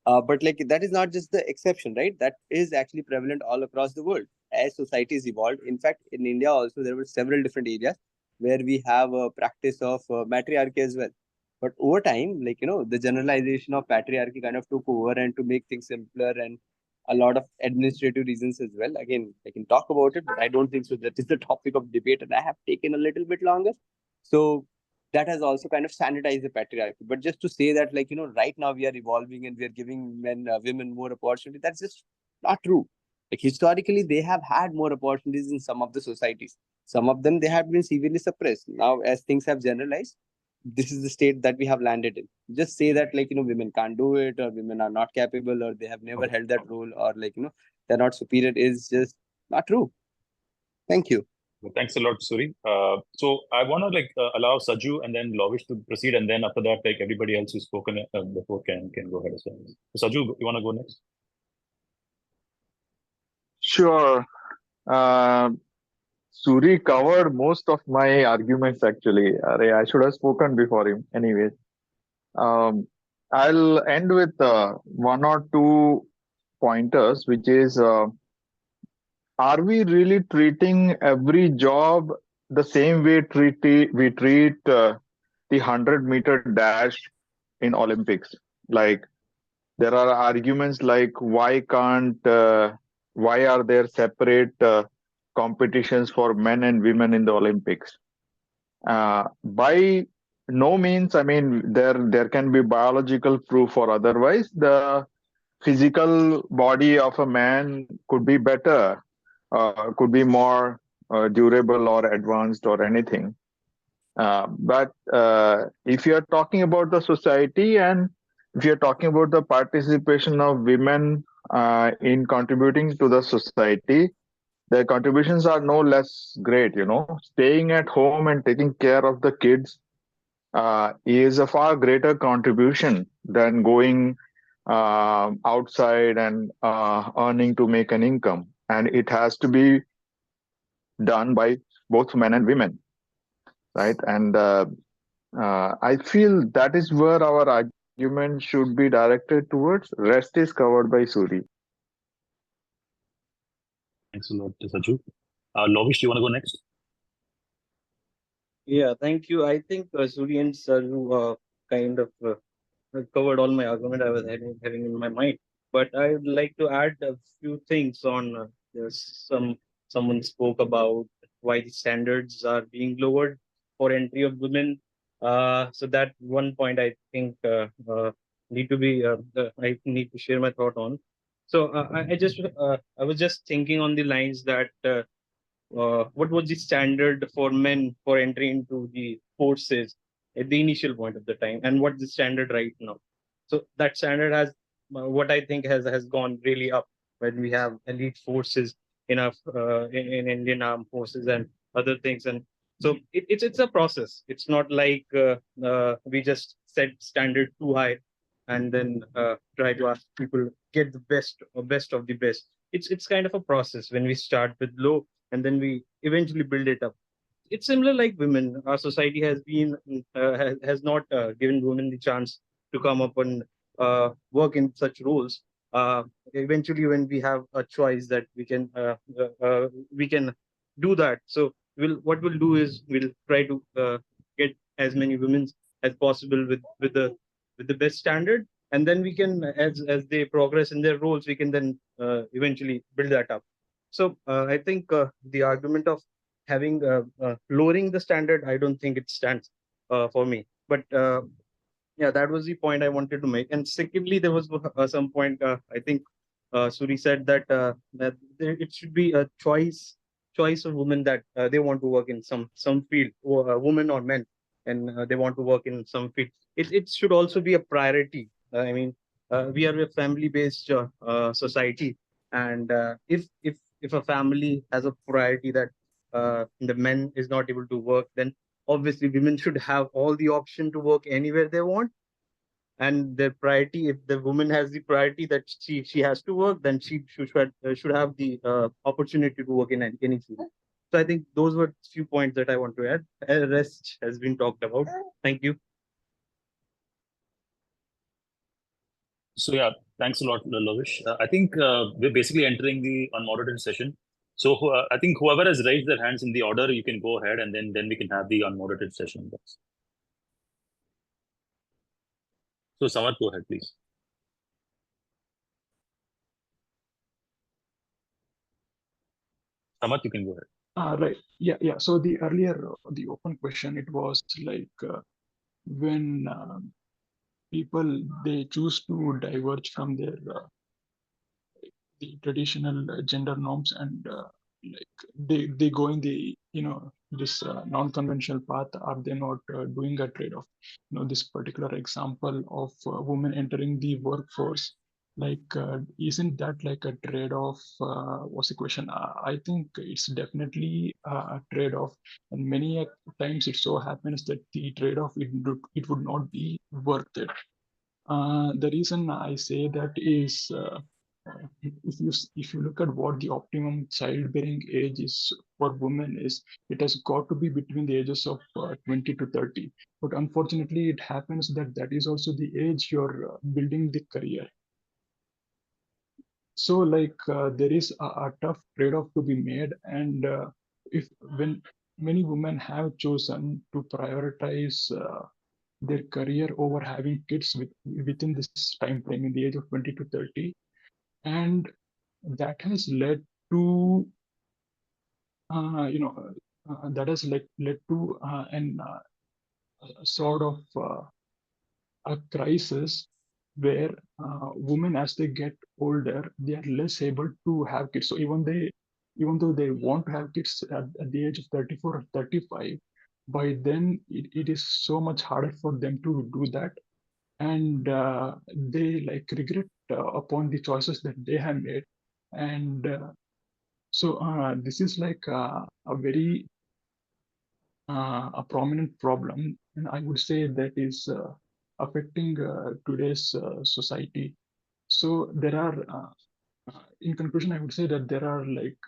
But like that is not just the exception, right? That is actually prevalent all across the world as societies evolved. In fact, in India also, there were several different areas where we have a practice of matriarchy as well. But over time, like, the generalization of patriarchy kind of took over, and to make things simpler and a lot of administrative reasons as well. Again, I can talk about it, but I don't think so. That is the topic of debate, and I have taken a little bit longer. So that has also kind of standardized the patriarchy. But just to say that, like, right now we are evolving and we are giving women more opportunity, that's just not true. Like historically, they have had more opportunities in some of the societies. Some of them, they have been severely suppressed. Now, as things have generalized, this is the state that we have landed in. Just say that, like, women can't do it, or women are not capable, or they have never held that role, or like, they're not superior, is just not true. Thank you. Thanks a lot, Suri. So I want to allow Saju and then Lovish to proceed, and then after that, like everybody else who's spoken before can go ahead as well. So Saju, you want to go next? Sure. Suri covered most of my arguments actually. I should have spoken before him. Anyways, I'll end with one or two pointers, which is, are we really treating every job the same way we treat the 100-meter dash in Olympics? Like, there are arguments like, why are there separate competitions for men and women in the Olympics? By no means, I mean, there can be biological proof or otherwise. The physical body of a man could be better, could be more durable or advanced or anything. But if you're talking about the society, and if you're talking about the participation of women in contributing to the society, their contributions are no less great. Staying at home and taking care of the kids is a far greater contribution than going outside and earning to make an income. And it has to be done by both men and women, right? And I feel that is where our argument should be directed towards. Rest is covered by Suri. Thanks a lot, Saju. Lovish, you want to go next? Yeah, thank you. I think Suri and Saju kind of covered all my argument I was having in my mind. But I would like to add a few things on someone spoke about why the standards are being lowered for entry of women. So that one point I think need to be I need to share my thought on. So I was just thinking on the lines that what was the standard for men for entry into the forces at the initial point of the time, and what's the standard right now? So that standard has what I think has gone really up when we have elite forces in Indian armed forces and other things. And so it's a process. It's not like we just set standard too high and then try to ask people get the best of the best. It's kind of a process when we start with low and then we eventually build it up. It's similar like women. Our society has been has not given women the chance to come up and work in such roles. Eventually, when we have a choice that we can do that. So what we'll do is we'll try to get as many women as possible with the with the best standard, and then we can, as they progress in their roles, we can then eventually build that up. So I think the argument of having lowering the standard, I don't think it stands for me. But yeah, that was the point I wanted to make. And secondly, there was some point I think Suri said that it should be a choice of women that they want to work in some field, or women or men, and they want to work in some field. It should also be a priority. I mean, we are a family-based society, and if a family has a priority that the men is not able to work, then obviously women should have all the option to work anywhere they want. And their priority, if the woman has the priority that she has to work, then she should have the opportunity to work in any field. So I think those were few points that I want to add. The rest has been talked about. Thank you. So yeah, thanks a lot, Lovish. I think we're basically entering the unmoderated session. So I think whoever has raised their hands in the order, you can go ahead, and then we can have the unmoderated session. So Samarth, go ahead, please. Samarth, you can go ahead. Right. Yeah. So the open question, it was like when people, they choose to diverge from their the traditional gender norms, and like they go in the this non-conventional path. Are they not doing a trade-off? This particular example of women entering the workforce, like isn't that like a trade-off? Was the question. I think it's definitely a trade-off, and many times it so happens that the trade-off, it would not be worth it. The reason I say that is, if you look at what the optimum childbearing age is for women is, it has got to be between the ages of 20 to 30. But unfortunately, it happens that is also the age you're building the career. So like there is a tough trade-off to be made, and when many women have chosen to prioritize their career over having kids within this time frame in the age of 20 to 30, and that has led to that has led to an sort of a crisis where women, as they get older, they are less able to have kids. So even though they want to have kids at the age of 34 or 35, by then it is so much harder for them to do that, and they like regret upon the choices that they have made. And so this is like a very a prominent problem, and I would say that is affecting today's society. So there are in conclusion, I would say that there are like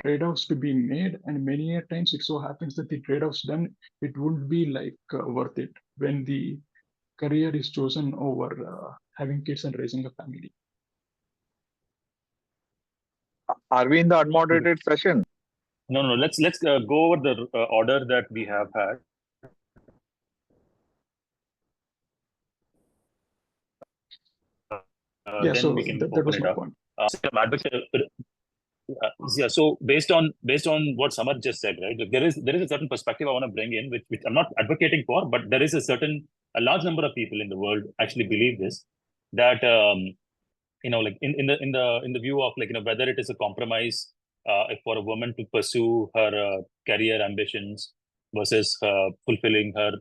trade-offs to be made, and many a times it so happens that the trade-offs done, it wouldn't be like worth it when the career is chosen over having kids and raising a family. Are we in the unmoderated session? No. Let's go over the order that we have had. Yeah, then so we can that open was it my up. point. Yeah. So based on what Samarth just said, right? There is a certain perspective I want to bring in, which I'm not advocating for, but there is a large number of people in the world actually believe this, that like in the view of like whether it is a compromise for a woman to pursue her career ambitions versus fulfilling her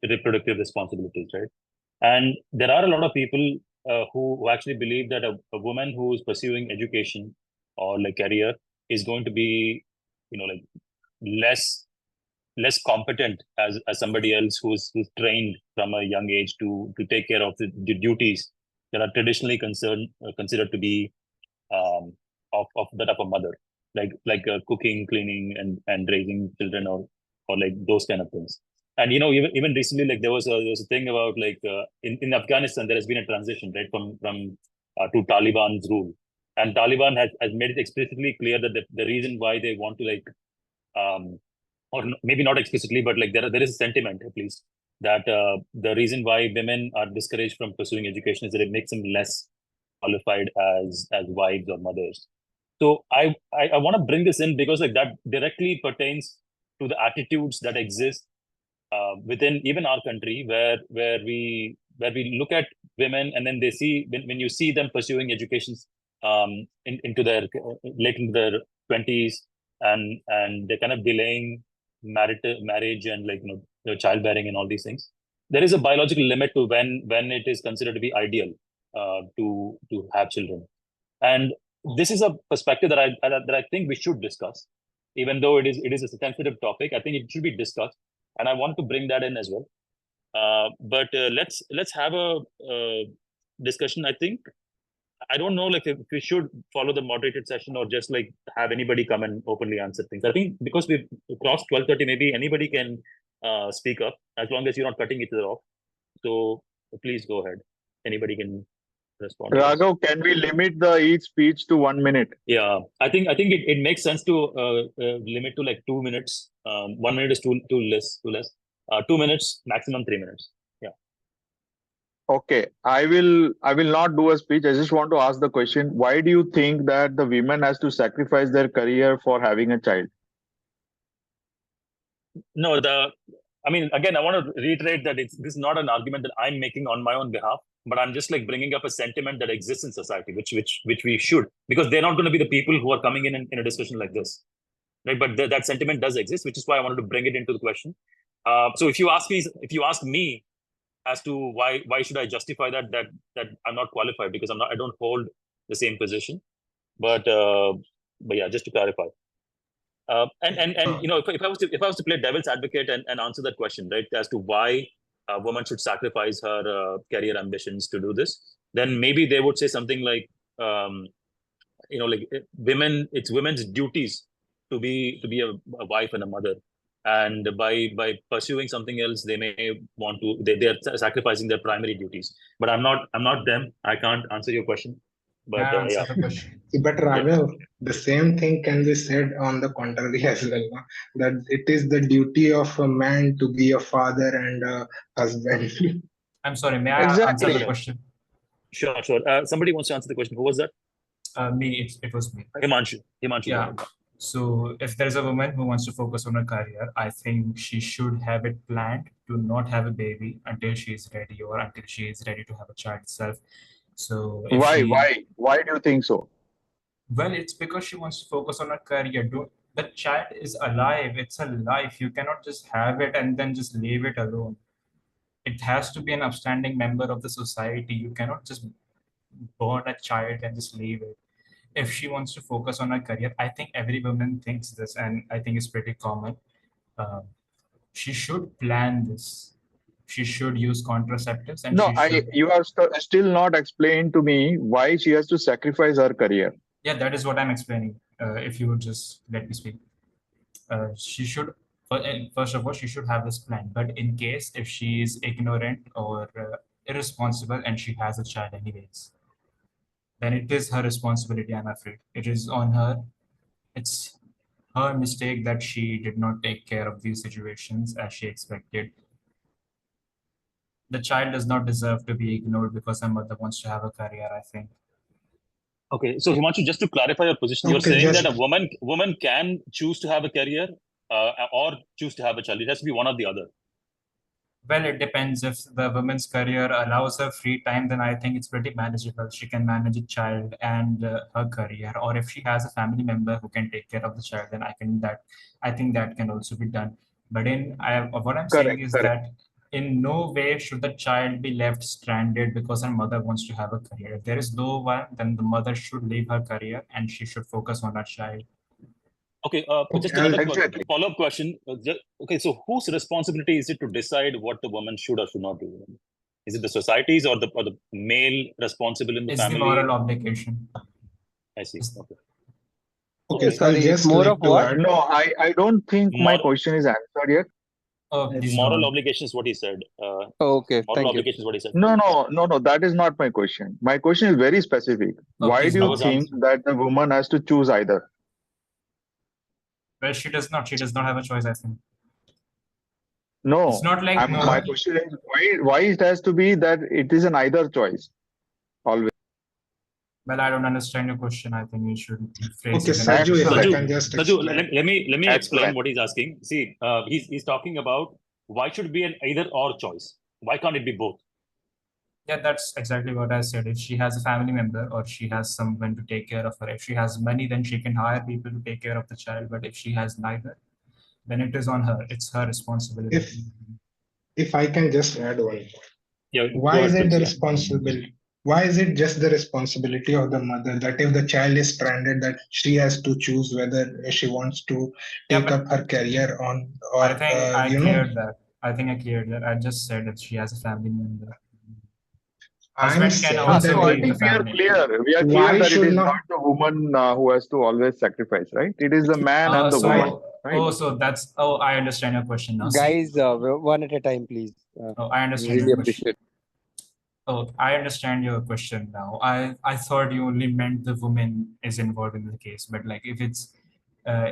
reproductive responsibilities, right? And there are a lot of people who actually believe that a woman who is pursuing education or like career is going to be like less competent as somebody else who's trained from a young age to take care of the duties that are traditionally considered to be of that of a mother, like cooking, cleaning, and raising children, or like those kind of things. And even recently, like there was a thing about like in Afghanistan there has been a transition, right, from to Taliban's rule, and Taliban has made it explicitly clear that the reason why they want to like or maybe not explicitly, but like there is a sentiment at least that the reason why women are discouraged from pursuing education is that it makes them less qualified as wives or mothers. So I want to bring this in because like that directly pertains to the attitudes that exist within even our country, where we look at women and then they see when you see them pursuing education into their late into their 20s, and they're kind of delaying marriage and like childbearing and all these things. There is a biological limit to when it is considered to be ideal to have children, and this is a perspective that I think we should discuss, even though it is a sensitive topic. I think it should be discussed, and I want to bring that in as well. But let's have a discussion. I think I don't know like if we should follow the moderated session or just like have anybody come and openly answer things. I think because we've crossed 12:30, maybe anybody can speak up as long as you're not cutting each other off. So please go ahead. Anybody can respond. Raghav, can we limit each speech to 1 minute? Yeah, I think it makes sense to limit to like 2 minutes. 1 minute is too less. 2 minutes, maximum 3 minutes. Yeah. Okay, I will not do a speech. I just want to ask the question: why do you think that the women has to sacrifice their career for having a child? No, I mean, again, I want to reiterate that this is not an argument that I'm making on my own behalf, but I'm just like bringing up a sentiment that exists in society, which we should, because they're not going to be the people who are coming in a discussion like this, right? But that sentiment does exist, which is why I wanted to bring it into the question. So if you ask me as to why should I justify that I'm not qualified because I don't hold the same position, but yeah, just to clarify. And if I was to play devil's advocate and answer that question, right, as to why a woman should sacrifice her career ambitions to do this, then maybe they would say something like, it's women's duties to be a wife and a mother, and by pursuing something else, they may want to they're sacrificing their primary duties. But I'm not them. I can't answer your question. But yeah. But Raghav, the same thing can be said on the contrary as well, no? That it is the duty of a man to be a father and a husband. I'm sorry, may I answer the question? Sure. Somebody wants to answer the question. Who was that? Me. It was me. Himanshu. Yeah. So if there's a woman who wants to focus on her career, I think she should have it planned to not have a baby until she is ready or until she is ready to have a child itself. So why do you think so? Well, it's because she wants to focus on her career. The child is alive. It's a life. You cannot just have it and then just leave it alone. It has to be an upstanding member of the society. You cannot just born a child and just leave it. If she wants to focus on her career, I think every woman thinks this, and I think it's pretty common. She should plan this. She should use contraceptives. And you have still not explained to me why she has to sacrifice her career. Yeah, that is what I'm explaining. If you would just let me speak. She should, first of all, she should have this plan. But in case if she is ignorant or irresponsible and she has a child anyways, then it is her responsibility, I'm afraid. It is on her. It's her mistake that she did not take care of these situations as she expected. The child does not deserve to be ignored because her mother wants to have a career, I think. Okay, so Himanshu, just to clarify your position, you're saying that a woman can choose to have a career or choose to have a child. It has to be one or the other. Well, it depends. If the woman's career allows her free time, then I think it's pretty manageable. She can manage a child and her career. Or if she has a family member who can take care of the child, then I think that can also be done. But what I'm saying is that in no way should the child be left stranded because her mother wants to have a career. If there is no one, then the mother should leave her career and she should focus on her child. Okay, just another follow-up question. Okay, so whose responsibility is it to decide what the woman should or should not do? Is it the society's or the male responsible in the family? It's the moral obligation. I see. Okay, sorry, it's more of what? No, I don't think my question is answered yet. Moral obligation is what he said. Okay, moral obligation is what he said. No, that is not my question. My question is very specific. Why do you think that the woman has to choose either? Well, she does not. She does not have a choice, I think. No, It's not like no. my question is why it has to be that it is an either choice always. Well, I don't understand your question. I think you should phrase Okay, it in a Saju, if I Excellent. can just Saju, explain. let me explain Excellent. what he's asking. See, he's talking about why should it be an either or choice? Why can't it be both? Yeah, that's exactly what I said. If she has a family member or she has someone to take care of her, if she has money, then she can hire people to take care of the child. But if she has neither, then it is on her. It's her responsibility. If I can just add one point. Yeah, Why is it the yeah. responsibility? Why is it just the responsibility of the mother that if the child is stranded, that she has to choose whether she wants to take up her career on, or I think I you know? cleared that. I think I cleared that. I just said that she has a family member. I'm Husband can saying also that I leave the think we are family. clear. We are Why clear that it should is not- not the woman who has to always sacrifice, right? It is the man and the woman. Right? Oh, so that's, oh, I understand your question now. See, Guys, one at a time, please. oh, I understand Really your question. appreciate. Oh, I understand your question now. I thought you only meant the woman is involved in the case, but like if it's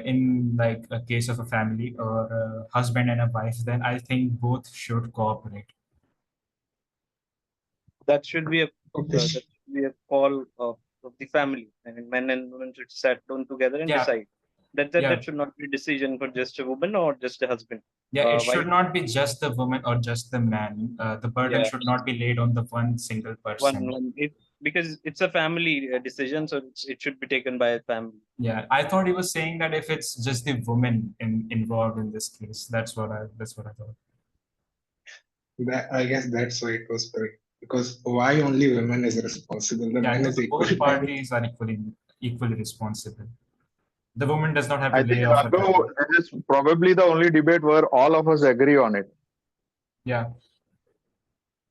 in like a case of a family or a husband and a wife, then I think both should cooperate. That should be a Okay. that should be a call of the family. I mean, men and women should sit down together and Yeah. decide. That should not be a decision for just a woman or just a husband. Yeah, it Why- should not be just the woman or just the man. The burden Yeah. should not be laid on the one single person. Because it's a family decision, so it should be taken by a family. Yeah, I thought he was saying that if it's just the woman involved in this case, that's what I thought. I guess that's why it was correct. Because why only women is responsible? The man is both equally. parties are equally responsible. The woman does not have to I lay think off her Raghav, career. this is probably the only debate where all of us agree on it. Yeah.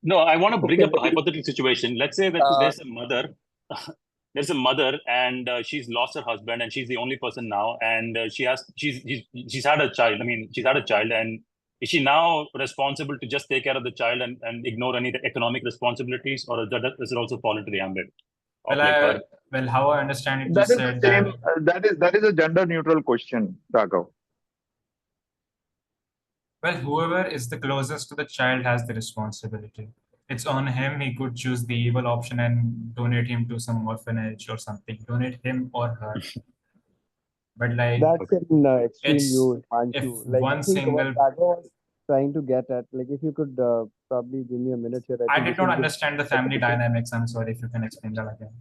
No, I want to bring up a hypothetical situation. Let's say that there's a mother, and she's lost her husband, and she's the only person now, and she's had a child. I mean, she's had a child, and is she now responsible to just take care of the child and ignore any economic responsibilities, or does it also fall into the ambit? Well, how I understand it, That you is the said same. That is a gender neutral question, Raghav. well, whoever is the closest to the child has the responsibility. It's on him. He could choose the evil option and donate him to some orphanage or something. Donate him or her. But like That's an extreme it's- view, if Anshu. Like one I think single- what Raghav was trying to get at, like if you could probably give me a minute here. I think did we not can get- understand the family dynamics. I'm sorry if you can explain that again.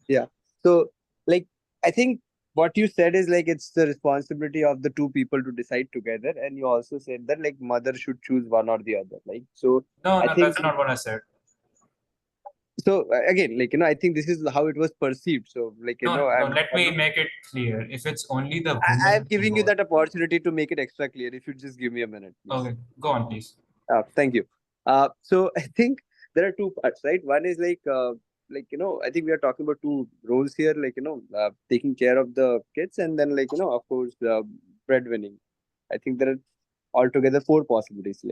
Yeah. So like I think what you said is like it's the responsibility of the two people to decide together, and you also said that like mother should choose one or the other. Like so. No, I think that's not what I said. so. Again, like I think this is how it was perceived. So like No, I'm, let me make it clear. If it's only the woman I'm giving you involved- that opportunity to make it extra clear. If you just give me a minute. please. Okay, go on, please. Thank you. So I think there are two parts, right? One is like I think we are talking about two roles here, taking care of the kids, and then of course, breadwinning. I think there are altogether four possibilities.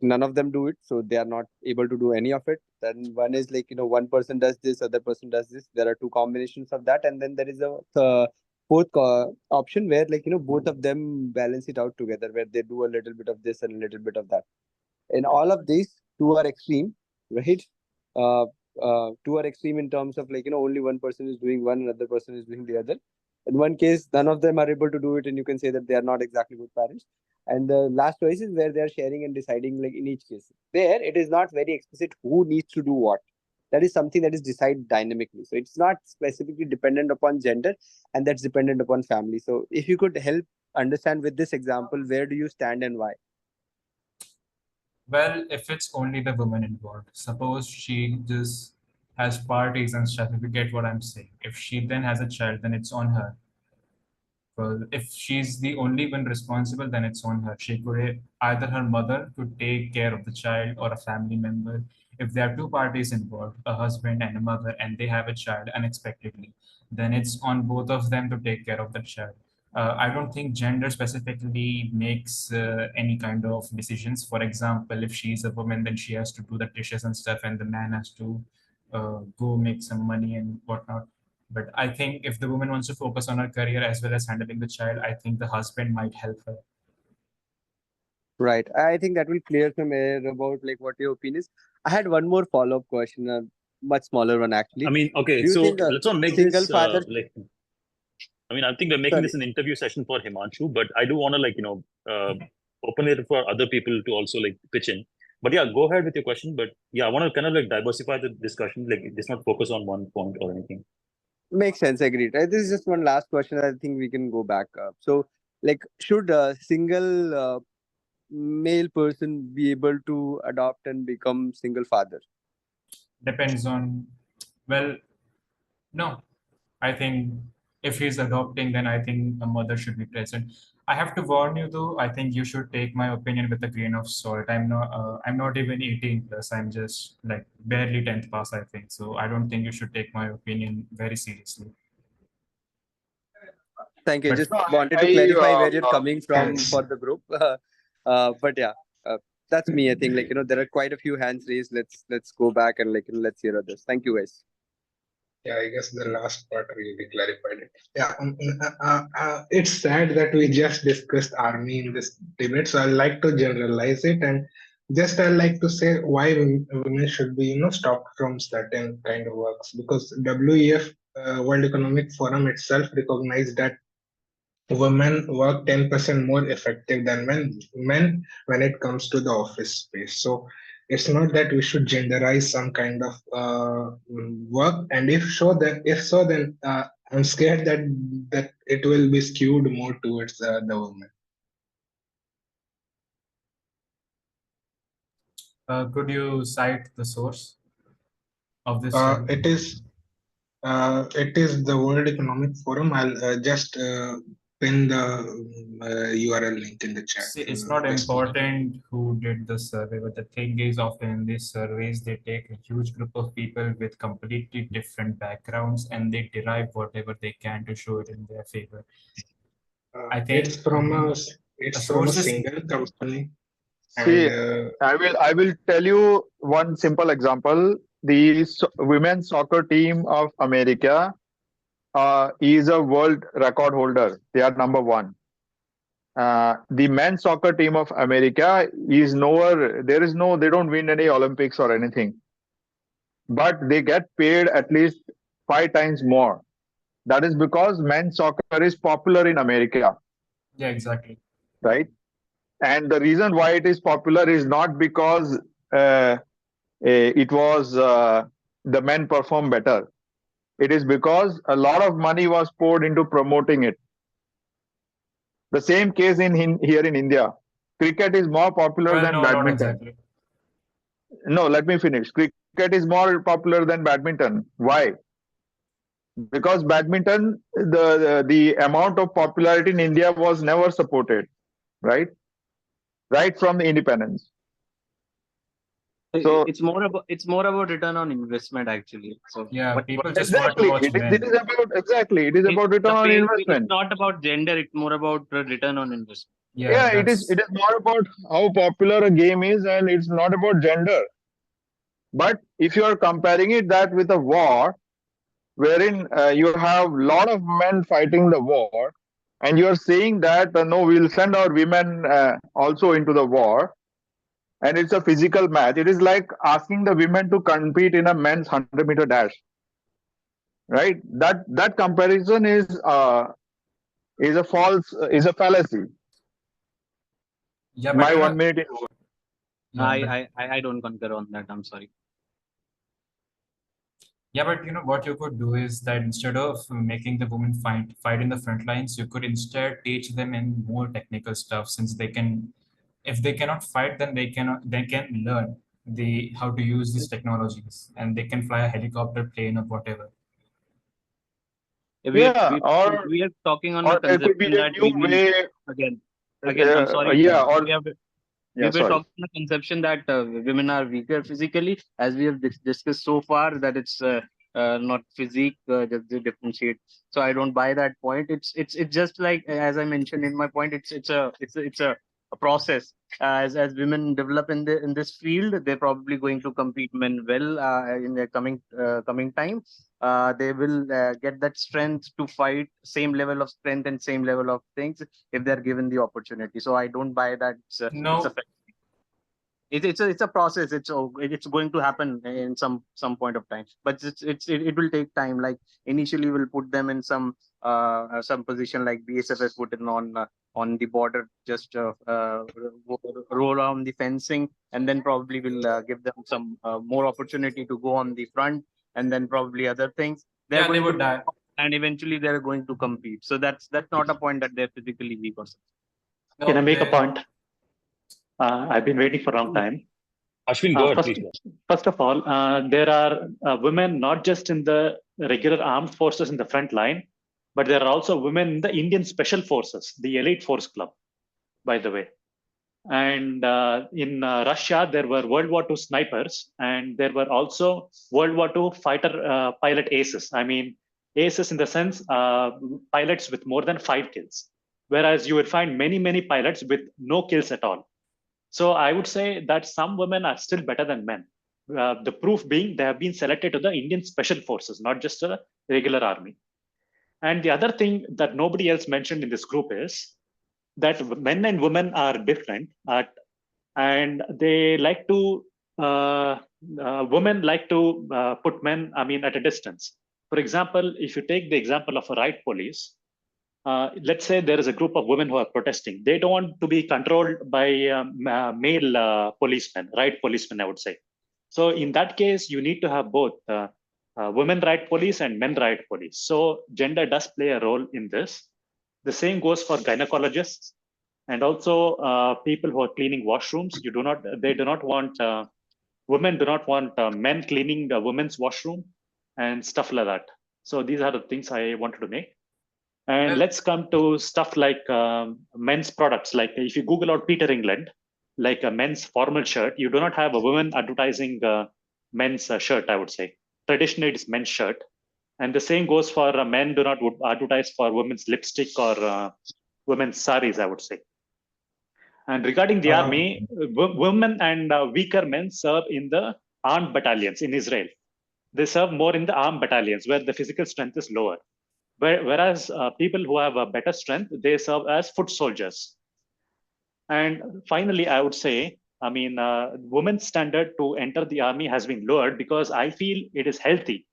None of them do it, so they are not able to do any of it. Then one is one person does this, other person does this. There are two combinations of that, and then there is a fourth option where both of them balance it out together, where they do a little bit of this and a little bit of that. In all of these, two are extreme, right? Two are extreme in terms of only one person is doing one, another person is doing the other. In one case, none of them are able to do it, and you can say that they are not exactly good parents. And the last choice is where they are sharing and deciding, like in each case. There, it is not very explicit who needs to do what. That is something that is decided dynamically. So it's not specifically dependent upon gender, and that's dependent upon family. So if you could help understand with this example, where do you stand and why? Well, if it's only the woman involved, suppose she just has parties and stuff, if you get what I'm saying. If she then has a child, then it's on her. Well, if she's the only one responsible, then it's on her. She could either her mother could take care of the child or a family member. If there are two parties involved, a husband and a mother, and they have a child unexpectedly, then it's on both of them to take care of the child. I don't think gender specifically makes any kind of decisions. For example, if she's a woman, then she has to do the dishes and stuff, and the man has to go make some money and whatnot. But I think if the woman wants to focus on her career as well as handling the child, I think the husband might help her. Right. I think that will clear some air about like what your opinion is. I had one more follow-up question, a much smaller one actually. I mean, okay, Do you so think a let's not make single this father? like. I mean, I think we're making Sorry. this an interview session for Himanshu, but I do want to open it for other people to also like pitch in. But yeah, go ahead with your question. But yeah, I want to kind of like diversify the discussion. Like, let's not focus on one point or anything. Makes sense. Agreed. This is just one last question. I think we can go back. So, like, should a single male person be able to adopt and become single father? Depends on, well, no. I think if he's adopting, then I think a mother should be present. I have to warn you though, I think you should take my opinion with a grain of salt. I'm not even 18 plus, I'm just like barely 10th pass, I think. So I don't think you should take my opinion very seriously. Thank you. But Just No, wanted to clarify where you're coming from for the group. But yeah, that's me. I think like there are quite a few hands raised. Let's go back and like let's hear others. Thank you guys. Yeah, I guess the last part really clarified it. Yeah, it's sad that we just discussed army in this debate, so I like to generalize it and just I like to say why women should be stopped from certain kind of works, because WEF, World Economic Forum itself recognized that women work 10% more effective than men when it comes to the office space. So it's not that we should genderize some kind of work, and if so, then I'm scared that it will be skewed more towards the women. Could you cite the source of this? It is the World Economic Forum. I'll just pin the URL link in the chat. See, it's not important who did the survey, but the thing is, often in these surveys, they take a huge group of people with completely different backgrounds and they derive whatever they can to show it in their favor. I think it's from a single company. See, And, I will tell you one simple example. The women's soccer team of America is a world record holder. They are number one. The men's soccer team of America is nowhere. They don't win any Olympics or anything, but they get paid at least 5 times more. That is because men's soccer is popular in America. Yeah, exactly. Right. And the reason why it is popular is not because it was the men perform better. It is because a lot of money was poured into promoting it. The same case here in India. Cricket is more popular than badminton. Not exactly. No, let me finish. Cricket is more popular than badminton. Why? Because badminton, the amount of popularity in India was never supported, right? Right from the independence. So it's more about return on investment actually. So yeah, people just exactly. want to watch It is about return on investment. It's not about gender. It's more about return on investment. Yeah, it is more about how popular a game is, and it's not about gender. But if you are comparing that with a war, wherein you have a lot of men fighting the war, and you are saying that no, we'll send our women also into the war, and it's a physical match. It is like asking the women to compete in a men's 100-meter dash, right? That comparison is a fallacy. Yeah, my 1 minute is over. I don't concur on that. I'm sorry. Yeah, but what you could do is that instead of making the women fight in the front lines, you could instead teach them in more technical stuff, since they can, if they cannot fight, then they can learn how to use these technologies, and they can fly a helicopter, plane, or whatever. We are talking on the conception that women, again, I'm sorry. We were talking on the conception that women are weaker physically, as we have discussed so far, that it's not physique that they differentiate. So I don't buy that point. It's just like, as I mentioned in my point, it's a process. As women develop in this field, they're probably going to compete men well in the coming time. They will get that strength to fight, same level of strength and same level of things if they're given the opportunity. So I don't buy that it's a No, it's a process. It's going to happen in some point of time, but it will take time. Like initially we'll put them in some position like BSF has put in on the border, just roll on the fencing, and then probably we'll give them some more opportunity to go on the front, and then probably other things. They're yeah, they going would to, die. and eventually they're going to compete. So that's not a point that they're physically weak or something. Can I No, make a they, point? I've been waiting for a long time. Ashwin, go ahead, First, please. first of all, there are women not just in the regular armed forces in the front line, but there are also women in the Indian Special Forces, the Elite Force Club, by the way. And in Russia, there were World War II snipers, and there were also World War II fighter pilot aces. I mean, aces in the sense pilots with more than 5 kills, whereas you would find many pilots with no kills at all. So I would say that some women are still better than men. The proof being they have been selected to the Indian Special Forces, not just the regular army. And the other thing that nobody else mentioned in this group is that men and women are different, and they like to women like to put men, I mean, at a distance. For example, if you take the example of a riot police, let's say there is a group of women who are protesting. They don't want to be controlled by male policemen, riot policemen, I would say. So in that case, you need to have both women riot police and men riot police. So gender does play a role in this. The same goes for gynecologists and also people who are cleaning washrooms. They do not want, women do not want men cleaning the women's washroom and stuff like that. So these are the things I wanted to make. And Well- let's come to stuff like men's products. Like if you Google out Peter England, like a men's formal shirt, you do not have a woman advertising men's shirt, I would say. Traditionally, it's men's shirt. And the same goes for men do not advertise for women's lipstick or women's saris, I would say. And regarding the army, women and weaker men serve in the armed battalions in Israel. They serve more in the armed battalions where the physical strength is lower. Whereas people who have a better strength, they serve as foot soldiers. And finally, I would say, I mean, women's standard to enter the army has been lowered because I feel it is healthy.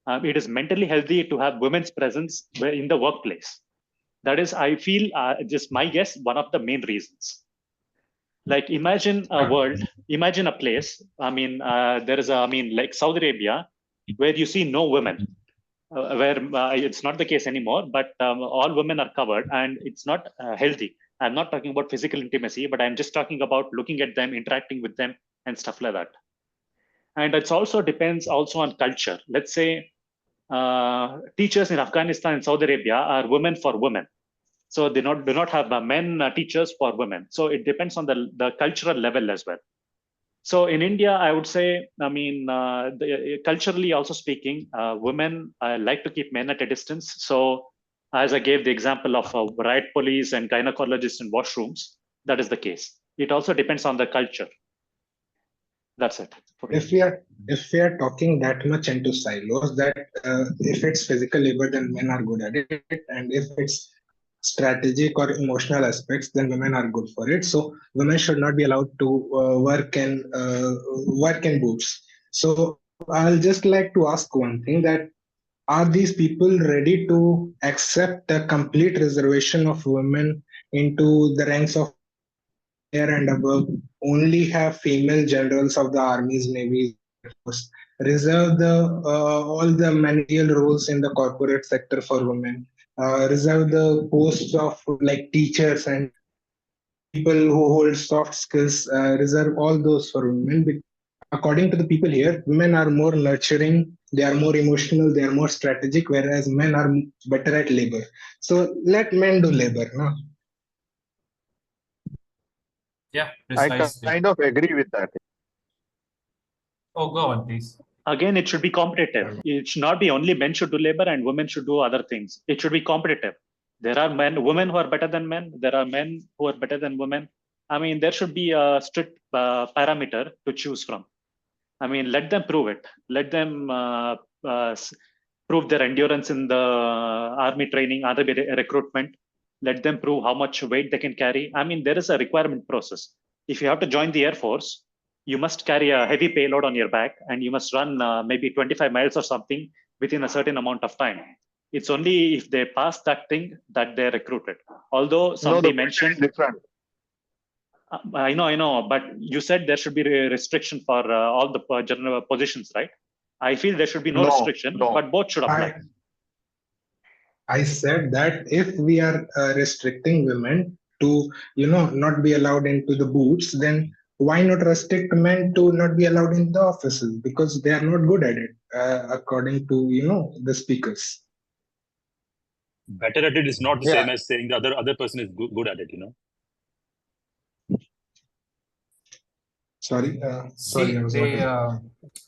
It is mentally healthy to have women's presence in the workplace. That is, I feel, just my guess, one of the main reasons. Like imagine a world, imagine a place. I mean, there is like Saudi Arabia, where you see no women. Where it's not the case anymore, but all women are covered and it's not healthy. I'm not talking about physical intimacy, but I'm just talking about looking at them, interacting with them and stuff like that. And it also depends also on culture. Let's say teachers in Afghanistan and Saudi Arabia are women for women. So they do not have men teachers for women. So it depends on the cultural level as well. So in India, I would say, I mean, culturally also speaking, women like to keep men at a distance. So as I gave the example of riot police and gynecologists in washrooms, that is the case. It also depends on the culture. That's it. If we are talking that much into silos, that if it's physical labor, then men are good at it, and if it's strategic or emotional aspects, then women are good for it. So women should not be allowed to work in boots. So I'll just like to ask one thing: that are these people ready to accept a complete reservation of women into the ranks of air and above? Only have female generals of the armies, navy, force, reserve all the managerial roles in the corporate sector for women. Reserve the posts of like teachers and people who hold soft skills, reserve all those for women. According to the people here, women are more nurturing, they are more emotional, they are more strategic, whereas men are better at labor. So let men do labor, no? Yeah, I precisely. kind of agree with that. Oh, go on, please. Again, it should be competitive. It should not be only men should do labor and women should do other things. It should be competitive. There are women who are better than men. There are men who are better than women. I mean, there should be a strict parameter to choose from. I mean, let them prove it. Let them prove their endurance in the army training, other recruitment. Let them prove how much weight they can carry. I mean, there is a requirement process. If you have to join the Air Force, you must carry a heavy payload on your back and you must run maybe 25 miles or something within a certain amount of time. It's only if they pass that thing that they're recruited. Although somebody mentioned different. I know, but you said there should be a restriction for all the general positions, right? I feel there should be no restriction, but both should apply. I said that if we are restricting women to, not be allowed into the booths, then why not restrict men to not be allowed in the offices? Because they are not good at it, according to, the speakers. Better at it is not the same as saying the other person is good at it, Sorry, See, I was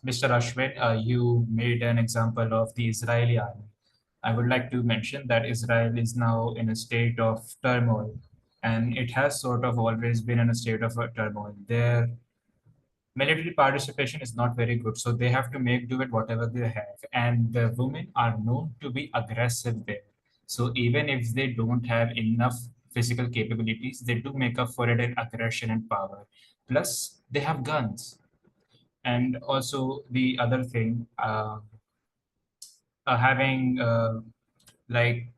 Mr. Ashwin, you made an example of the Israeli army. I would like to mention that Israel is now in a state of turmoil, and it has sort of always been in a state of turmoil. Their military participation is not very good, so they have to make do with whatever they have. And the women are known to be aggressive there. So even if they don't have enough physical capabilities, they do make up for it in aggression and power. Plus, they have guns. And also the other thing, having like,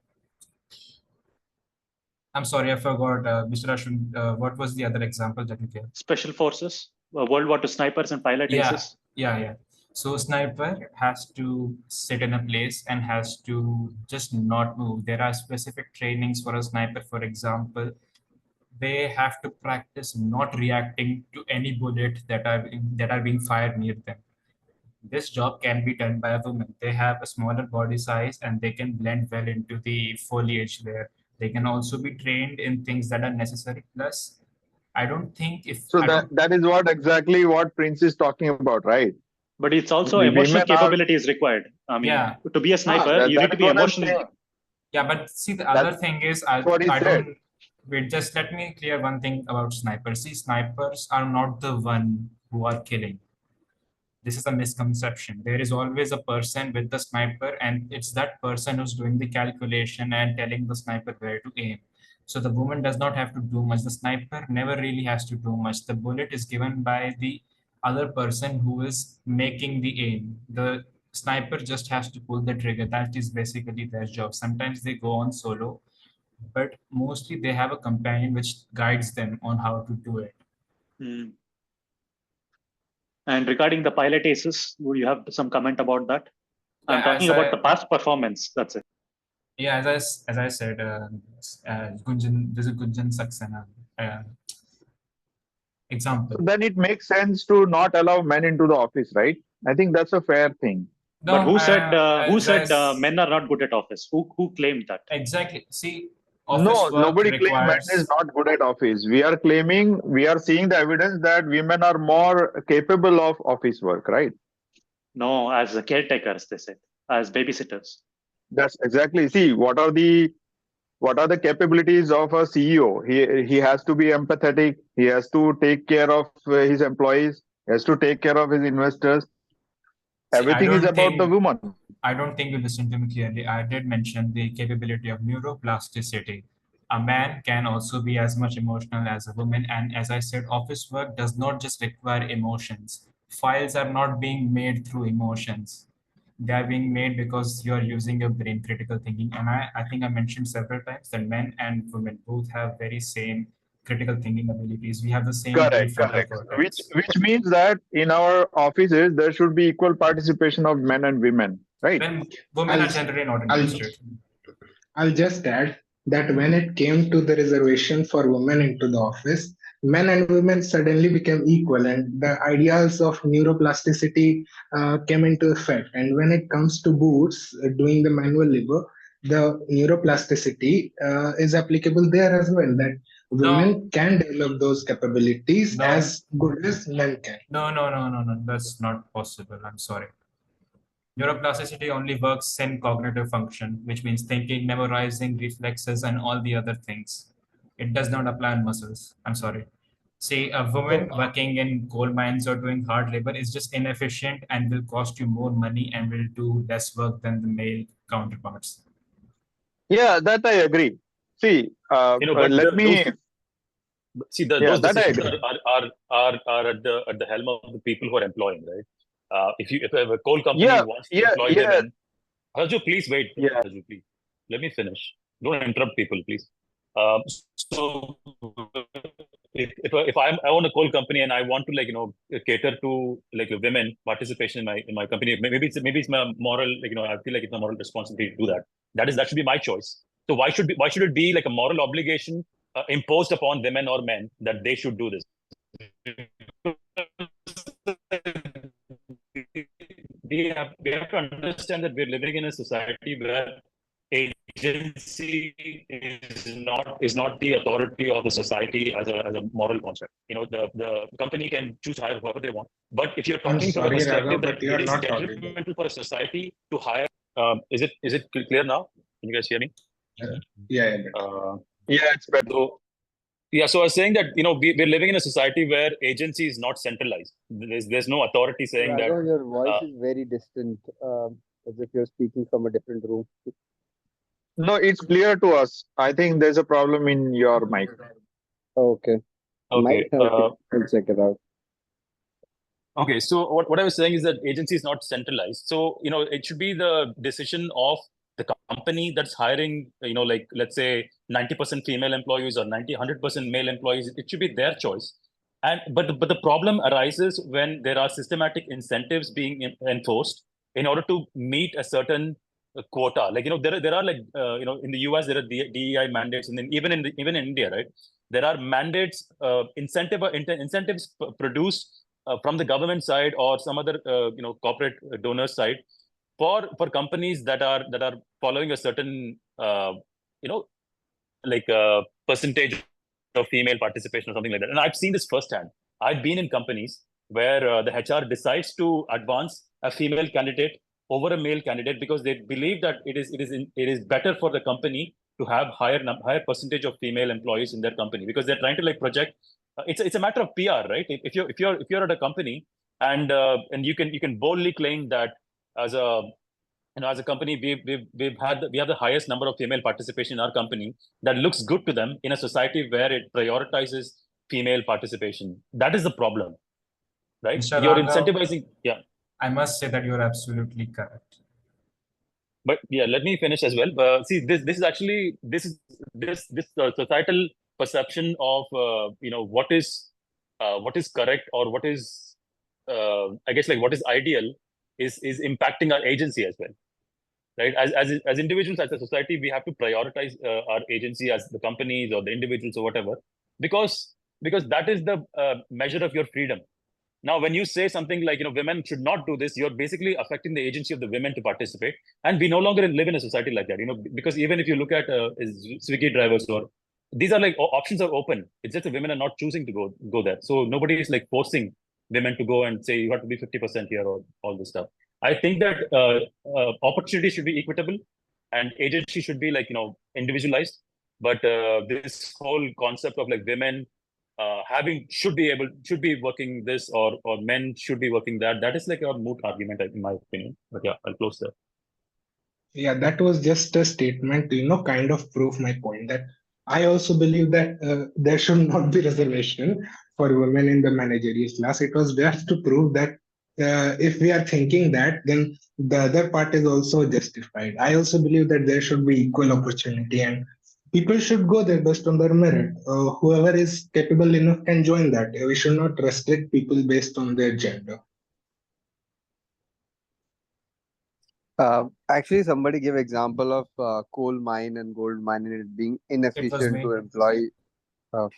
I'm sorry, I forgot, Mr. Ashwin, what was the other example that you gave? Special forces, World War II snipers and pilot aces. Yeah. So sniper has to sit in a place and has to just not move. There are specific trainings for a sniper. For example, they have to practice not reacting to any bullet that are being fired near them. This job can be done by a woman. They have a smaller body size and they can blend well into the foliage there. They can also be trained in things that are necessary. Plus, I don't think if so that is exactly what Prince is talking about, right? But it's also emotional capability is required. I mean, to be a sniper, you need to be emotional. Yeah, but see, the other thing is, I don't. Wait, just let me clear one thing about snipers. See, snipers are not the one who are killing. This is a misconception. There is always a person with the sniper, and it's that person who's doing the calculation and telling the sniper where to aim. So the woman does not have to do much. The sniper never really has to do much. The bullet is given by the other person who is making the aim. The sniper just has to pull the trigger. That is basically their job. Sometimes they go on solo, but mostly they have a companion which guides them on how to do it. And regarding the pilot aces, would you have some comment about that? I'm talking about the past performance. That's it. Yeah, as I said, Gunjan, this is Gunjan Saxena example. Then it makes sense to not allow men into the office, right? I think that's a fair thing. No, but who said men are not good at office? Who claimed that? Exactly. See, nobody claims men is not good at office. We are seeing the evidence that women are more capable of office work, right? No, as caretakers, they said, as babysitters. That's exactly. See, what are the capabilities of a CEO? He has to be empathetic. He has to take care of his employees. He has to take care of his investors. Everything is about the woman. I don't think you listened to me clearly. I did mention the capability of neuroplasticity. A man can also be as much emotional as a woman. And as I said, office work does not just require emotions. Files are not being made through emotions. They are being made because you are using your brain, critical thinking. And I think I mentioned several times that men and women both have very same critical thinking abilities. We have the same. Correct. Which means that in our offices, there should be equal participation of men and women, right? When women are generally not interested. I'll just add that when it came to the reservation for women into the office, men and women suddenly became equal, and the ideals of neuroplasticity came into effect. And when it comes to boots, doing the manual labor, the neuroplasticity is applicable there as well, that women can develop those capabilities as good as men can. No, that's not possible. I'm sorry. Neuroplasticity only works in cognitive function, which means thinking, memorizing, reflexes, and all the other things. It does not apply on muscles. I'm sorry. say a woman working in coal mines or doing hard labor is just inefficient and will cost you more money and will do less work than the male counterparts. Yeah, that I agree. See, but let me. Those decisions are at the helm of the people who are employing, right? If a coal company wants to employ women, Raju, please wait. Raju, please let me finish. Don't interrupt people, please. So if I own a coal company and I want to cater to women participation in my company, maybe it's my moral I feel like it's my moral responsibility to do that. That should be my choice. So why should it be like a moral obligation imposed upon women or men that they should do this? We have to understand that we're living in a society where agency is not the authority of the society as a moral concept. The company can choose to hire whoever they want. But if you're talking from a perspective that it is detrimental for a society to hire, is it clear now? Can you guys hear me? Yeah. It's better. So I was saying that we're living in a society where agency is not centralized. There's no authority saying that. Your voice is very distant, as if you're speaking from a different room. No, it's clear to us. I think there's a problem in your mic. Okay. Okay. I'll check it out. Okay. So what I was saying is that agency is not centralized. So it should be the decision of the company that's hiring, let's say 90% female employees or 100% male employees. It should be their choice. But the problem arises when there are systematic incentives being enforced in order to meet a certain quota. There are in the US there are DEI mandates, and then even in India, right? There are mandates, incentives produced from the government side or some other corporate donor side for companies that are following a certain percentage of female participation or something like that. And I've seen this firsthand. I've been in companies where the HR decides to advance a female candidate over a male candidate because they believe that it is better for the company to have higher percentage of female employees in their company, because they're trying to project. It's a matter of PR, right? If you're at a company and you can boldly claim that as a company we have the highest number of female participation in our company, that looks good to them in a society where it prioritizes female participation. That is the problem, right? Mr. You're Raghav, incentivizing. I must say that you're absolutely correct. But let me finish as well. See, this is actually this societal perception of what is correct or what is I guess what is ideal is impacting our agency as well, right? As individuals, as a society, we have to prioritize our agency as the companies or the individuals or whatever, because that is the measure of your freedom. Now, when you say something like, women should not do this, you're basically affecting the agency of the women to participate. And we no longer live in a society like that, because even if you look at Swiggy drivers, or these are options are open. It's just the women are not choosing to go there. So nobody is forcing women to go and say you have to be 50% here or all this stuff. I think that opportunity should be equitable and agency should be individualized. But this whole concept of women should be working this or men should be working that is a moot argument in my opinion. But yeah, I'll close there. Yeah, that was just a statement to kind of prove my point that I also believe that there should not be reservation for women in the managerial class. It was just to prove that if we are thinking that, then the other part is also justified. I also believe that there should be equal opportunity and people should go there based on their merit. Whoever is capable enough can join that. We should not restrict people based on their gender. Actually, somebody gave example of coal mine and gold mine and it being inefficient to employ.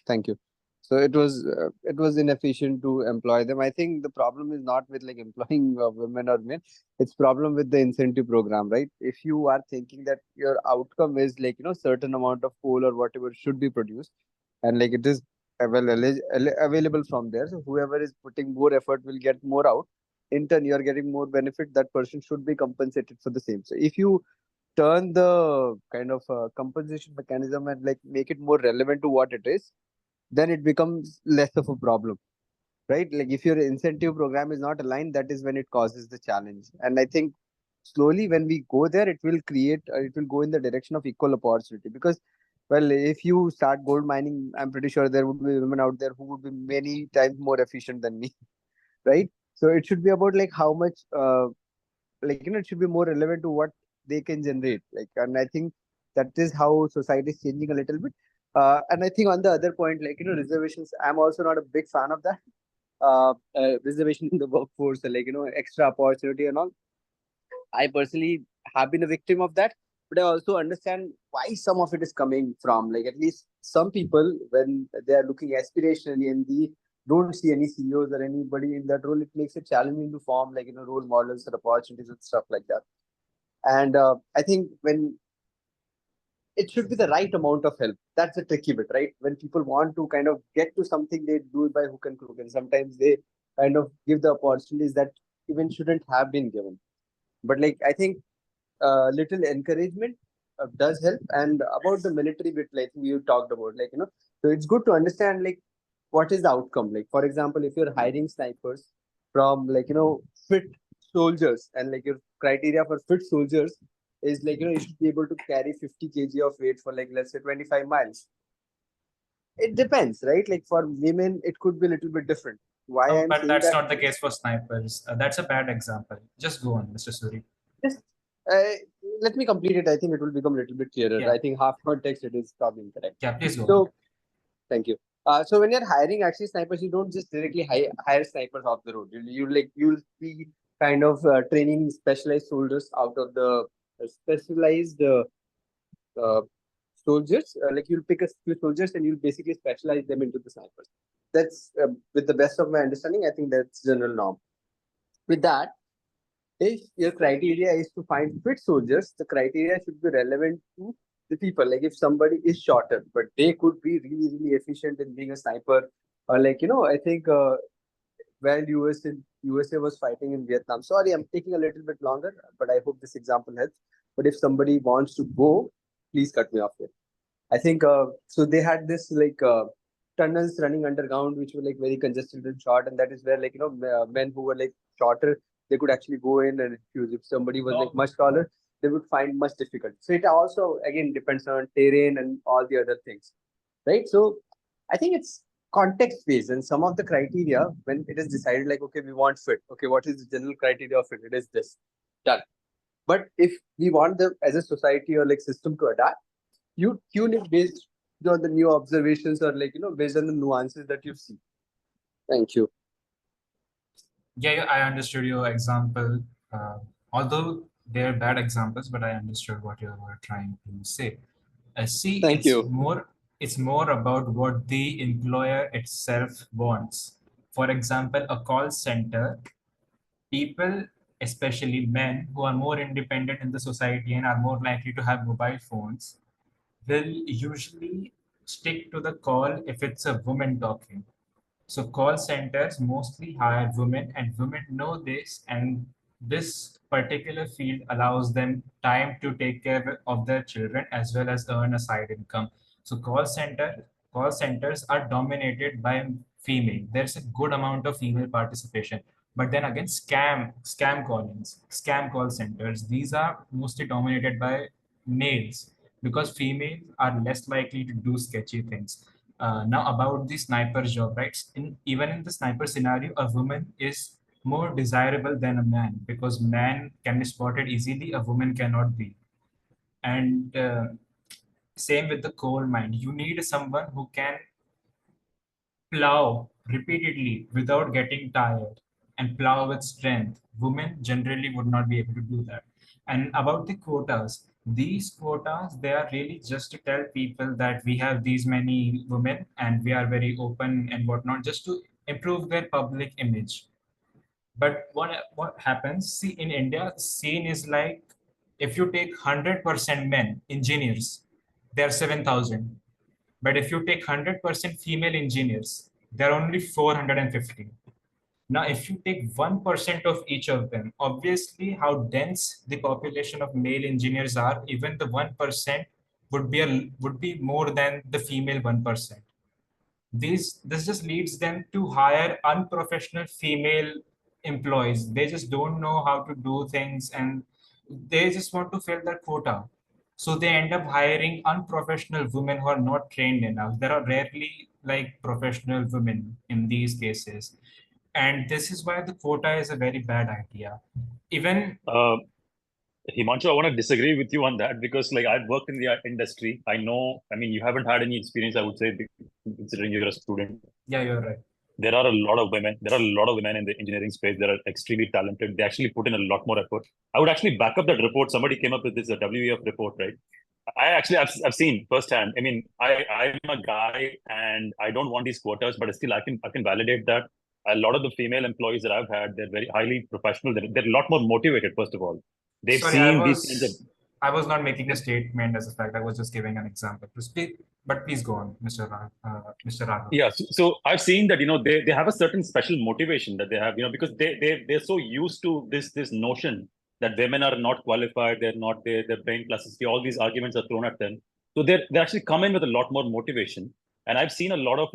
Thank you. So it was inefficient to employ them. I think the problem is not with employing women or men. It's problem with the incentive program, right? If you are thinking that your outcome is certain amount of coal or whatever should be produced, and it is available from there. So whoever is putting more effort will get more out. In turn, you are getting more benefit. That person should be compensated for the same. So if you turn the kind of compensation mechanism and make it more relevant to what it is, then it becomes less of a problem, right? Like if your incentive program is not aligned, that is when it causes the challenge. And I think slowly when we go there, it will it will go in the direction of equal opportunity. Because, well, if you start gold mining, I'm pretty sure there would be women out there who would be many times more efficient than me, right? So it should be about like how much, it should be more relevant to what they can generate. Like, and I think that is how society is changing a little bit. And I think on the other point, reservations, I'm also not a big fan of that. Reservation in the workforce, extra opportunity and all. I personally have been a victim of that, but I also understand why some of it is coming from. Like at least some people, when they are looking aspirationally and they don't see any CEOs or anybody in that role, it makes it challenging to form role models or opportunities and stuff like that. And I think when it should be the right amount of help. That's the tricky bit, right? When people want to kind of get to something, they do it by hook and crook, and sometimes they kind of give the opportunities that even shouldn't have been given. But like I think little encouragement does help. And about the military bit, like you talked about, so it's good to understand like what is the outcome. Like for example, if you're hiring snipers from fit soldiers, and like your criteria for fit soldiers is you should be able to carry 50 kg of weight for let's say 25 miles. It depends, right? Like for women, it could be a little bit different. Why I'm But saying that's that, not the case for snipers. That's a bad example. Just go on, Mr. Suri. just let me complete it. I think it will become a little bit clearer. Yeah. I think half context it is probably incorrect. Yeah, please go on. So thank you. So when you're hiring actually snipers, you don't just directly hire snipers off the road. You'll be kind of training specialized soldiers out of the specialized soldiers. Like you'll pick a few soldiers and you'll basically specialize them into the snipers. That's with the best of my understanding. I think that's general norm. With that, if your criteria is to find fit soldiers, the criteria should be relevant to the people. Like if somebody is shorter, but they could be really, really efficient in being a sniper, or I think while USA was fighting in Vietnam. Sorry, I'm taking a little bit longer, but I hope this example helps. But if somebody wants to go, please cut me off here. I think so. They had this tunnels running underground, which were very congested and short, and that is where men who were shorter, they could actually go in and refuse. If somebody was much taller, they would find much difficult. So it also again depends on terrain and all the other things, right? So I think it's context based, and some of the criteria when it is decided okay, we want fit. Okay, what is the general criteria of fit? It is this, done. But if we want them as a society or system to adapt, you tune it based on the new observations or based on the nuances that you see. Thank you. Yeah, I understood your example. Although they're bad examples, but I understood what you were trying to say. See, Thank you. It's more about what the employer itself wants. For example, a call center, people, especially men who are more independent in the society and are more likely to have mobile phones, will usually stick to the call if it's a woman talking. So call centers mostly hire women, and women know this, and this particular field allows them time to take care of their children as well as earn a side income. So call centers are dominated by female. There's a good amount of female participation. But then again, scam call centers, these are mostly dominated by males because females are less likely to do sketchy things. Now about the sniper job, right? Even in the sniper scenario, a woman is more desirable than a man because man can be spotted easily, a woman cannot be. And same with the coal mine. You need someone who can plow repeatedly without getting tired and plow with strength. Women generally would not be able to do that. And about the quotas, these quotas, they are really just to tell people that we have these many women and we are very open and whatnot, just to improve their public image. But what happens, see, in India, scene is like, if you take 100% men, engineers, they're 7,000. But if you take 100% female engineers, there are only 450. Now, if you take 1% of each of them, obviously how dense the population of male engineers are, even the 1% would be more than the female 1%. this just leads them to hire unprofessional female employees. They just don't know how to do things and they just want to fill that quota. So they end up hiring unprofessional women who are not trained enough. There are rarely like professional women in these cases. And this is why the quota is a very bad idea. Even Himanshu, I want to disagree with you on that because, like, I've worked in the industry. I know, I mean, you haven't had any experience, I would say, considering you're a student. yeah, you're right. There are a lot of women. There are a lot of women in the engineering space that are extremely talented. They actually put in a lot more effort. I would actually back up that report. Somebody came up with this WEF report, right? I've seen firsthand. I mean, I'm a guy and I don't want these quotas, but still I can validate that. A lot of the female employees that I've had, they're very highly professional. They're a lot more motivated, first of all. They've Sorry, seen these kinds of. I was not making a statement as a fact. I was just giving an example. But please go on, Mr. Raghav. Yeah, so I've seen that, they have a certain special motivation that they have, because they're so used to this notion that women are not qualified, they're not there, their brain plasticity, all these arguments are thrown at them. So they actually come in with a lot more motivation. And I've seen a lot of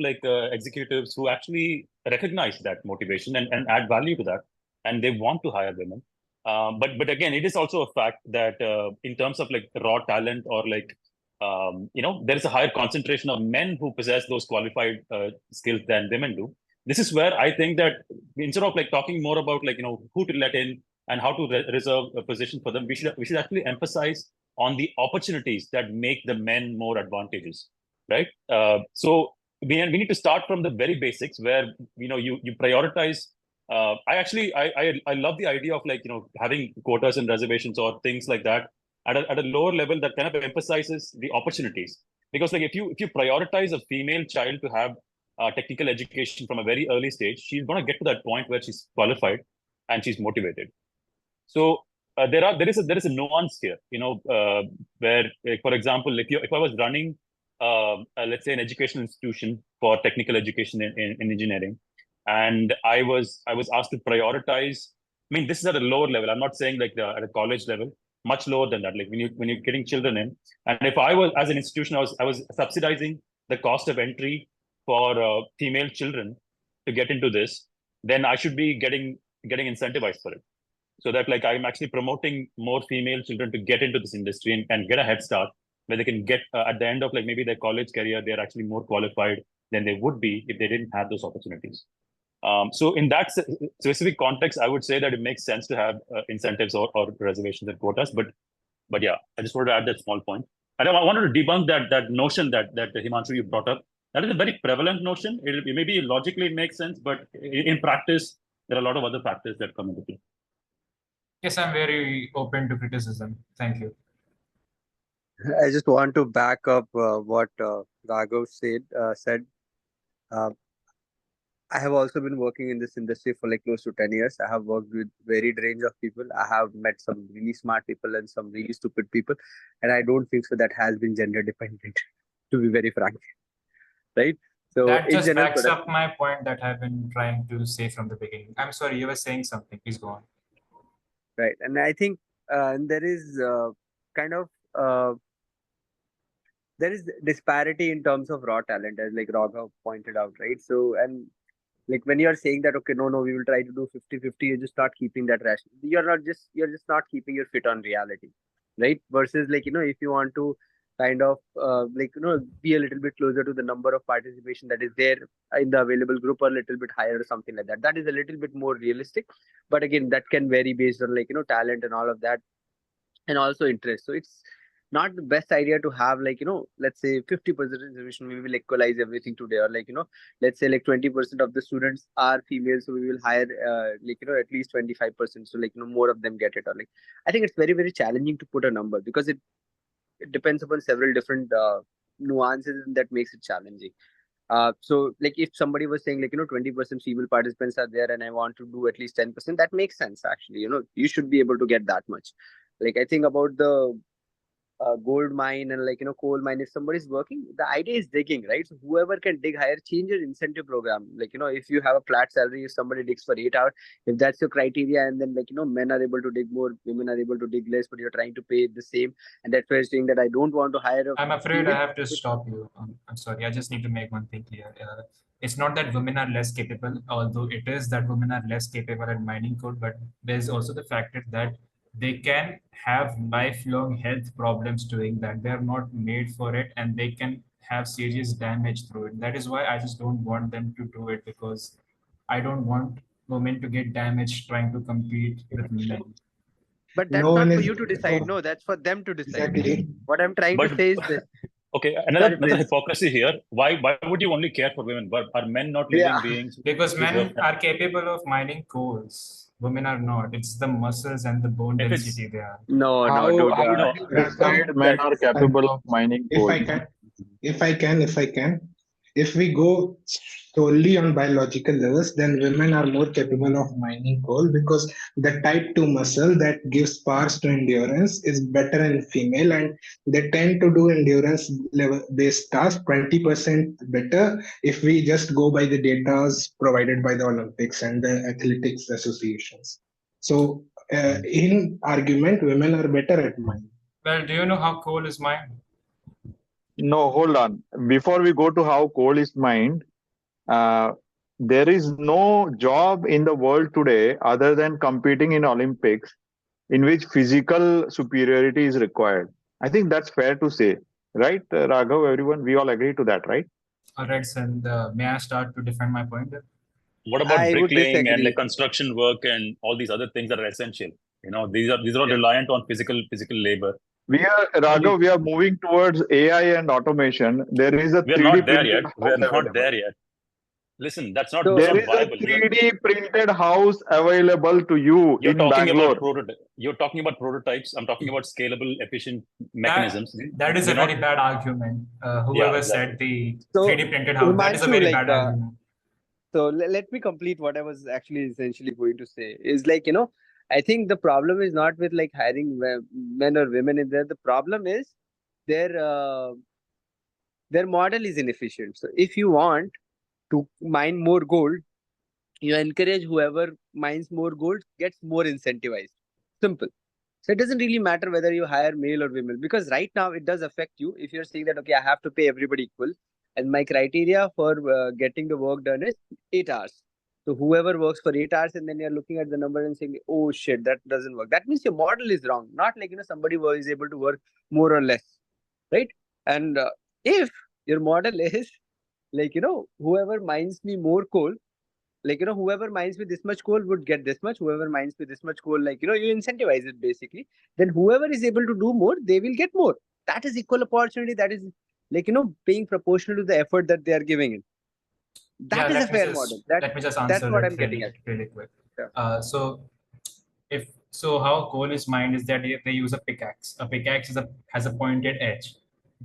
executives who actually recognize that motivation and add value to that, and they want to hire women. But again, it is also a fact that in terms of like raw talent or there is a higher concentration of men who possess those qualified skills than women do. This is where I think that instead of talking more about who to let in and how to reserve a position for them, we should actually emphasize on the opportunities that make the men more advantageous, right? So we need to start from the very basics where you prioritize. I love the idea of having quotas and reservations or things like that at a lower level that kind of emphasizes the opportunities. Because if you prioritize a female child to have technical education from a very early stage, she's going to get to that point where she's qualified and she's motivated. So there is a nuance here, where for example, if I was running let's say an educational institution for technical education in engineering, and I was asked to prioritize. I mean, this is at a lower level. I'm not saying at a college level, much lower than that. Like when you're getting children in, and if I was as an institution, I was subsidizing the cost of entry for female children to get into this, then I should be getting incentivized for it. So that I'm actually promoting more female children to get into this industry and get a head start where they can get at the end of maybe their college career, they're actually more qualified than they would be if they didn't have those opportunities. So in that specific context, I would say that it makes sense to have incentives or reservations and quotas. But yeah, I just wanted to add that small point. And I wanted to debunk that notion that Himanshu, you brought up. That is a very prevalent notion. Maybe logically it makes sense, but in practice, there are a lot of other factors that come into play. Yes, I'm very open to criticism. Thank you. I just want to back up what Raghav said. I have also been working in this industry for close to 10 years. I have worked with varied range of people. I have met some really smart people and some really stupid people. And I don't think so that has been gender dependent, to be very frank. Right? So that just backs up my point that I've been trying to say from the beginning. I'm sorry, you were saying something. Please go on. Right. And I think there is there is disparity in terms of raw talent, as Raghav pointed out, right? So, and when you're saying that, okay, no, we will try to do 50-50, you're just not keeping that rational. You're just not keeping your fit on reality, right? Versus if you want to kind of be a little bit closer to the number of participation that is there in the available group or a little bit higher or something like that. That is a little bit more realistic. But again, that can vary based on talent and all of that, and also interest. So it's not the best idea to have let's say 50% reservation, we will equalize everything today, or let's say 20% of the students are female, so we will hire at least 25%, so more of them get it, or I think it's very, very challenging to put a number because it depends upon several different nuances, and that makes it challenging. So if somebody was saying 20% female participants are there and I want to do at least 10%, that makes sense actually. You should be able to get that much. I think about the gold mine and like coal mine, if somebody is working, the idea is digging, right? So whoever can dig higher, change your incentive program. Like if you have a flat salary, if somebody digs for 8 hours, if that's your criteria, and then like men are able to dig more, women are able to dig less, but you're trying to pay the same, and that's why you're saying that I don't want to hire a I'm afraid female. I have to stop you. I'm sorry. I just need to make one thing clear. It's not that women are less capable, although it is that women are less capable at mining coal, but there's also the factor that they can have lifelong health problems doing that. They're not made for it, and they can have serious damage through it. That is why I just don't want them to do it, because I don't want women to get damaged trying to compete with men. But that's No not one for is- you to decide. No, that's for them to decide. Exactly. What I'm trying to But- say is this. Okay, another Sorry, Prince. hypocrisy here. Why would you only care for women? But are men not living Yeah. beings? Because who men deserve- are capable of mining coals. Women are not. It's the muscles and the bone If it's- density they are. No, How dude. do no. you decide men are capable of mining If coal? I can, if we go solely on biological levels, then women are more capable of mining coal because the type 2 muscle that gives powers to endurance is better in female, and they tend to do endurance level based tasks 20% better if we just go by the data provided by the Olympics and the athletics associations. So in argument, women are better at mining. Well, do you know how coal is mined? No, hold on. Before we go to how coal is mined, there is no job in the world today other than competing in Olympics in which physical superiority is required. I think that's fair to say, right, Raghav? Everyone, we all agree to that, right? All right, and may I start to defend my point? What about I would bricklaying and disagree. like construction work and all these other things that are essential? These are all reliant on physical labor. We are moving towards AI and automation. There is a We are 3D not there printed yet. We are house not available. there yet. Listen, that's not, So- that's There not is viable. a 3D printed house available to you You're in talking Bangalore. about you're talking about prototypes. I'm talking about scalable, efficient mechanisms. That is a very bad argument. Whoever said the So, 3D printed house, that is a Himanshu, very like, bad argument. So let me complete what I was actually essentially going to say. Is like, I think the problem is not with like hiring men or women in there. The problem is their model is inefficient. So if you want to mine more gold, you encourage whoever mines more gold gets more incentivized. Simple. So it doesn't really matter whether you hire male or female, because right now it does affect you. If you're saying that, okay, I have to pay everybody equal, and my criteria for getting the work done is 8 hours. So whoever works for 8 hours, and then you're looking at the number and saying, oh shit, that doesn't work. That means your model is wrong. Not like, somebody is able to work more or less, right? And if your model is like, whoever mines me more coal, like, whoever mines with this much coal would get this much, whoever mines with this much coal, like, you incentivize it basically, then whoever is able to do more, they will get more. That is equal opportunity. That is like, paying proportional to the effort that they are giving it. That is a fair model. Let me just answer That's what it I'm getting at. really quick. Yeah. So how coal is mined is that they use a pickaxe. A pickaxe has a pointed edge.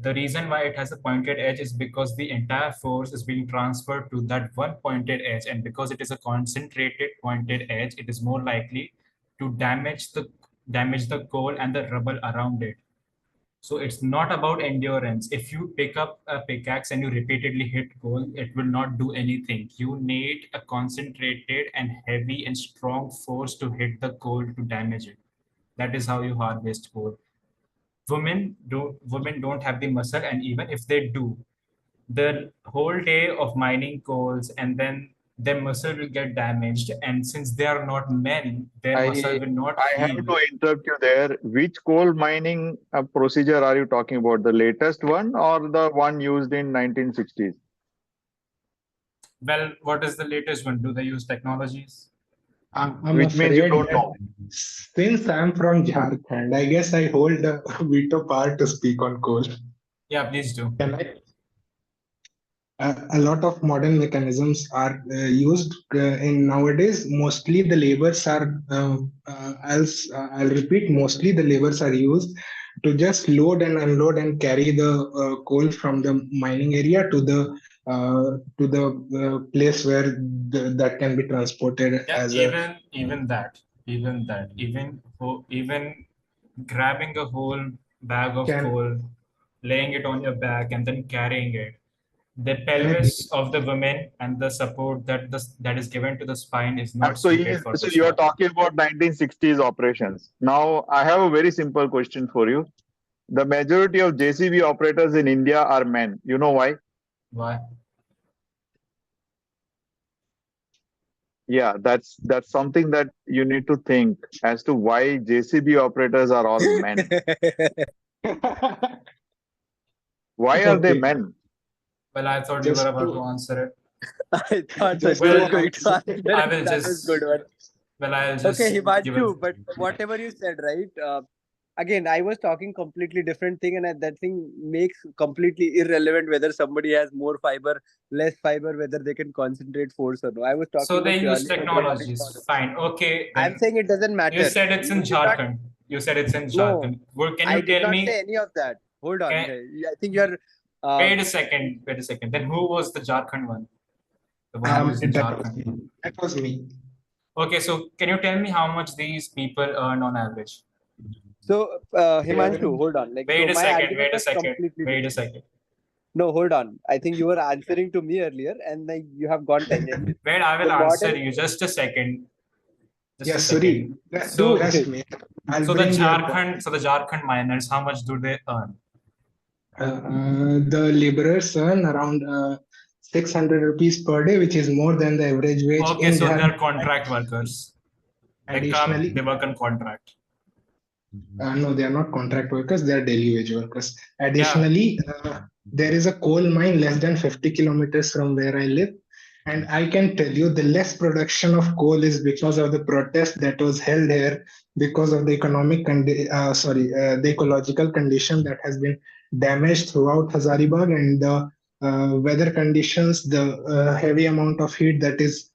The reason why it has a pointed edge is because the entire force is being transferred to that one pointed edge, and because it is a concentrated pointed edge, it is more likely to damage the coal and the rubble around it. So it's not about endurance. If you pick up a pickaxe and you repeatedly hit coal, it will not do anything. You need a concentrated and heavy and strong force to hit the coal to damage it. That is how you harvest coal. Women don't have the muscle, and even if they do, the whole day of mining coals, and then their muscle will get damaged, and since they are not men, their muscle will not I have heal. to interrupt you there. Which coal mining procedure are you talking about? The latest one or the one used in 1960s? Well, what is the latest one? Do they use technologies? I'm Which means you afraid don't that know. since I'm from Jharkhand, I guess I hold the veto power to speak on coal. Yeah, please do. Can I? A lot of modern mechanisms are used in nowadays. Mostly the labors are, I'll repeat, mostly the labors are used to just load and unload and carry the coal from the mining area to the place where that can be transported Yeah, as even grabbing a whole bag of Can- coal, laying it on your back and then carrying it. The I pelvis of the woman and the support that is given to the spine is not So, suited for so this you're work. talking about 1960s operations. Now, I have a very simple question for you. The majority of JCB operators in India are men. You know why? Why? Yeah, that's something that you need to think as to why JCB operators are all men. Why are they Okay. men? Well, I thought you Just were about to- to answer it. I thought Just Sanjay was Well, going to answer it. I will That was just, good one. well, I'll just Okay, give Himanshu, it. but whatever you said, right? Again, I was talking completely different thing, and that thing makes completely irrelevant whether somebody has more fiber, less fiber, whether they can concentrate force or no. I was talking So they about use purely economic technologies. model. Fine. Okay, I'm then saying it doesn't you matter. said it's in You did not. Jharkhand. You said it's in No, Jharkhand. Well, can I you did tell not say me? any of that. Hold on. Can, I think you're. wait a second. Wait a second. Then who was the Jharkhand one? The one who is in Jharkhand. that was me. Okay, so can you tell me how much these people earn on average? So, Himanshu, hold on. Like, Wait so a my second. argument Wait a was second. completely Wait a different. second. No, hold on. I think you were answering to me earlier, and like you have gone tangential. Wait, I will The answer model- you. Just a second. Just Yeah, a sorry. second. So, Trust me. I'll so the bring your Jharkhand, so the Jharkhand miners, how much do they earn? The laborers earn around 600 rupees per day, which is more than the average wage Okay, in so Jharkhand. they're contract workers. They come, Additionally, they work on contract. no, they are not contract workers, they are daily wage workers. Additionally, there is a coal mine less than 50 kilometers from where I live. And I can tell you the less production of coal is because of the protest that was held here because of the the ecological condition that has been damaged throughout Hazaribagh and the weather conditions, the heavy amount of heat that is,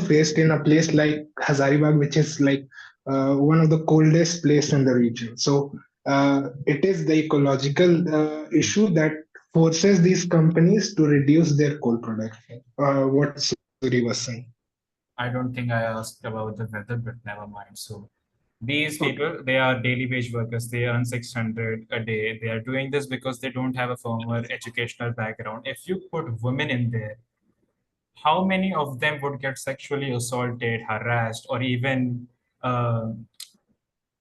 faced in a place like Hazaribagh, which is like one of the coldest place in the region. So it is the ecological issue that forces these companies to reduce their coal production. What Suri was saying. I don't think I asked about the weather, but never mind. So these people, they are daily wage workers. They earn 600 a day. They are doing this because they don't have a formal educational background. If you put women in there, how many of them would get sexually assaulted, harassed, or even,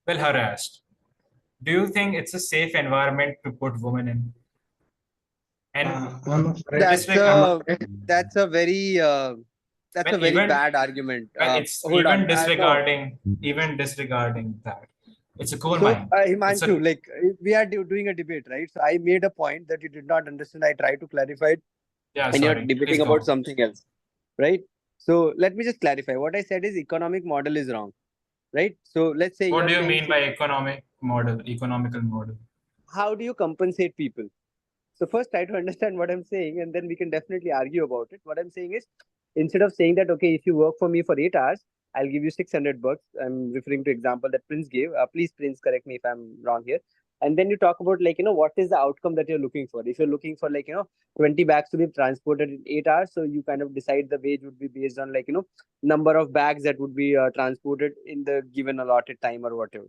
harassed? Do you think it's a safe environment to put women in? And that's a very bad argument. It's Hold on. even disregarding that. It's a coal So, mine. Himanshu, like we are doing a debate, right? So I made a point that you did not understand. I tried to clarify it. Yeah, and you're sorry. debating Please go about on. something else, right? So let me just clarify. What I said is economic model is wrong, right? So let's say What do you're you saying mean by economical model? how do you compensate people? So first try to understand what I'm saying, and then we can definitely argue about it. What I'm saying is, instead of saying that, okay, if you work for me for 8 hours, I'll give you 600 bucks. I'm referring to example that Prince gave. Please, Prince, correct me if I'm wrong here. And then you talk about like, what is the outcome that you're looking for? If you're looking for like, 20 bags to be transported in 8 hours, so you kind of decide the wage would be based on like, number of bags that would be transported in the given allotted time or whatever.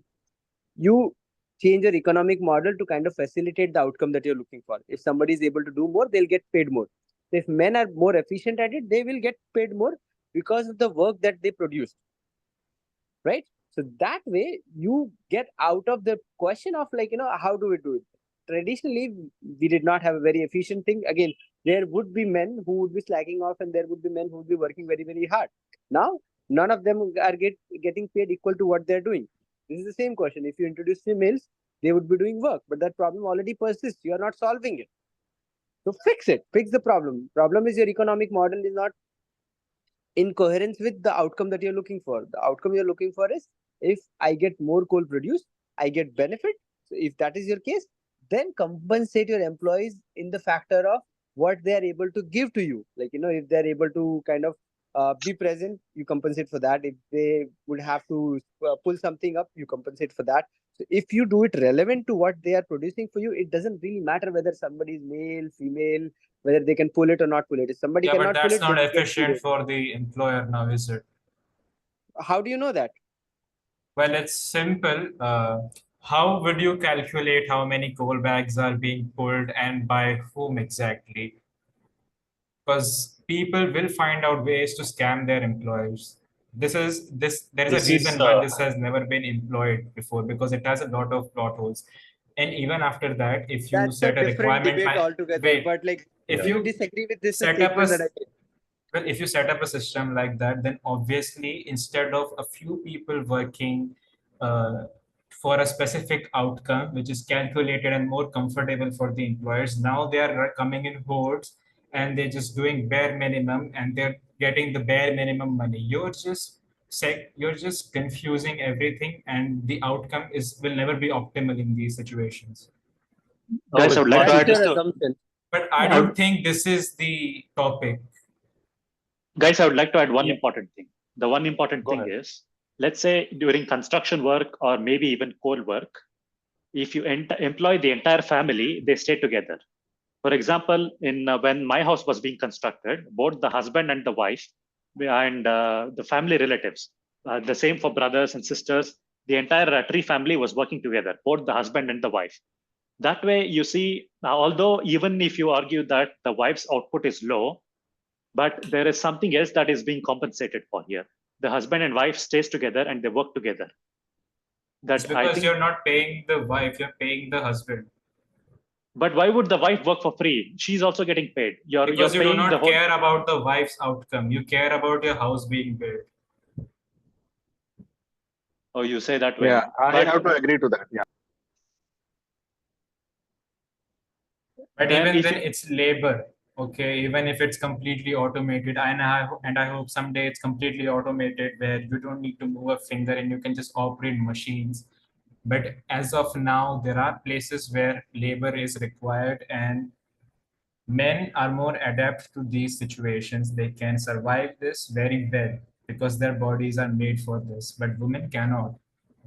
You change your economic model to kind of facilitate the outcome that you're looking for. If somebody is able to do more, they'll get paid more. If men are more efficient at it, they will get paid more because of the work that they produced. Right? So that way you get out of the question of like, how do we do it? Traditionally, we did not have a very efficient thing. Again, there would be men who would be slacking off and there would be men who would be working very, very hard. Now, none of them are getting paid equal to what they're doing. This is the same question. If you introduce females, they would be doing work, but that problem already persists. You are not solving it. So fix it. Fix the problem. Problem is your economic model is not in coherence with the outcome that you're looking for. The outcome you're looking for is if I get more coal produced, I get benefit. So if that is your case, then compensate your employees in the factor of what they are able to give to you. Like, if they're able to kind of be present, you compensate for that. If they would have to pull something up, you compensate for that. So if you do it relevant to what they are producing for you, it doesn't really matter whether somebody is male, female, whether they can pull it or not pull it. If somebody Yeah, cannot but pull that's it, not they get efficient paid. for the employer now, is it? How do you know that? Well, it's simple. how would you calculate how many coal bags are being pulled and by whom exactly? Because people will find out ways to scam their employers. There is a This is reason why this has never been employed before, because it has a lot of plot holes. And even after that, if you That's a set a different requirement debate like, altogether. wait, But like, if do you you disagree with this set up a statement that I made? well, if you set up a system like that, then obviously instead of a few people working uh, for a specific outcome, which is calculated and more comfortable for the employers, now they are coming in hordes and they're just doing bare minimum and they're getting the bare minimum money. You're just confusing everything, and the outcome will never be optimal in these situations. Guys, I would like to That's add your just assumption. But I don't think this is the topic. Guys, I would like to add one important thing. The one important Go thing ahead. is, let's say during construction work or maybe even coal work, if you employ the entire family, they stay together. For example, in when my house was being constructed, both the husband and the wife and the family relatives, the same for brothers and sisters, the entire tree family was working together, both the husband and the wife. That way, you see, although even if you argue that the wife's output is low, but there is something else that is being compensated for here. The husband and wife stays together and they work together. It's because you're not paying the wife, you're paying the husband. But why would the wife work for free? She's also getting paid. Because you're you do paying the not whole. care about the wife's outcome. You care about your house being built. Oh, you say that way. Yeah, I have to agree to that. Yeah. But Then even if then, you- it's labor. Okay, even if it's completely automated, and I hope someday it's completely automated where you don't need to move a finger and you can just operate machines. But as of now, there are places where labor is required, and men are more adept to these situations. They can survive this very well because their bodies are made for this, but women cannot.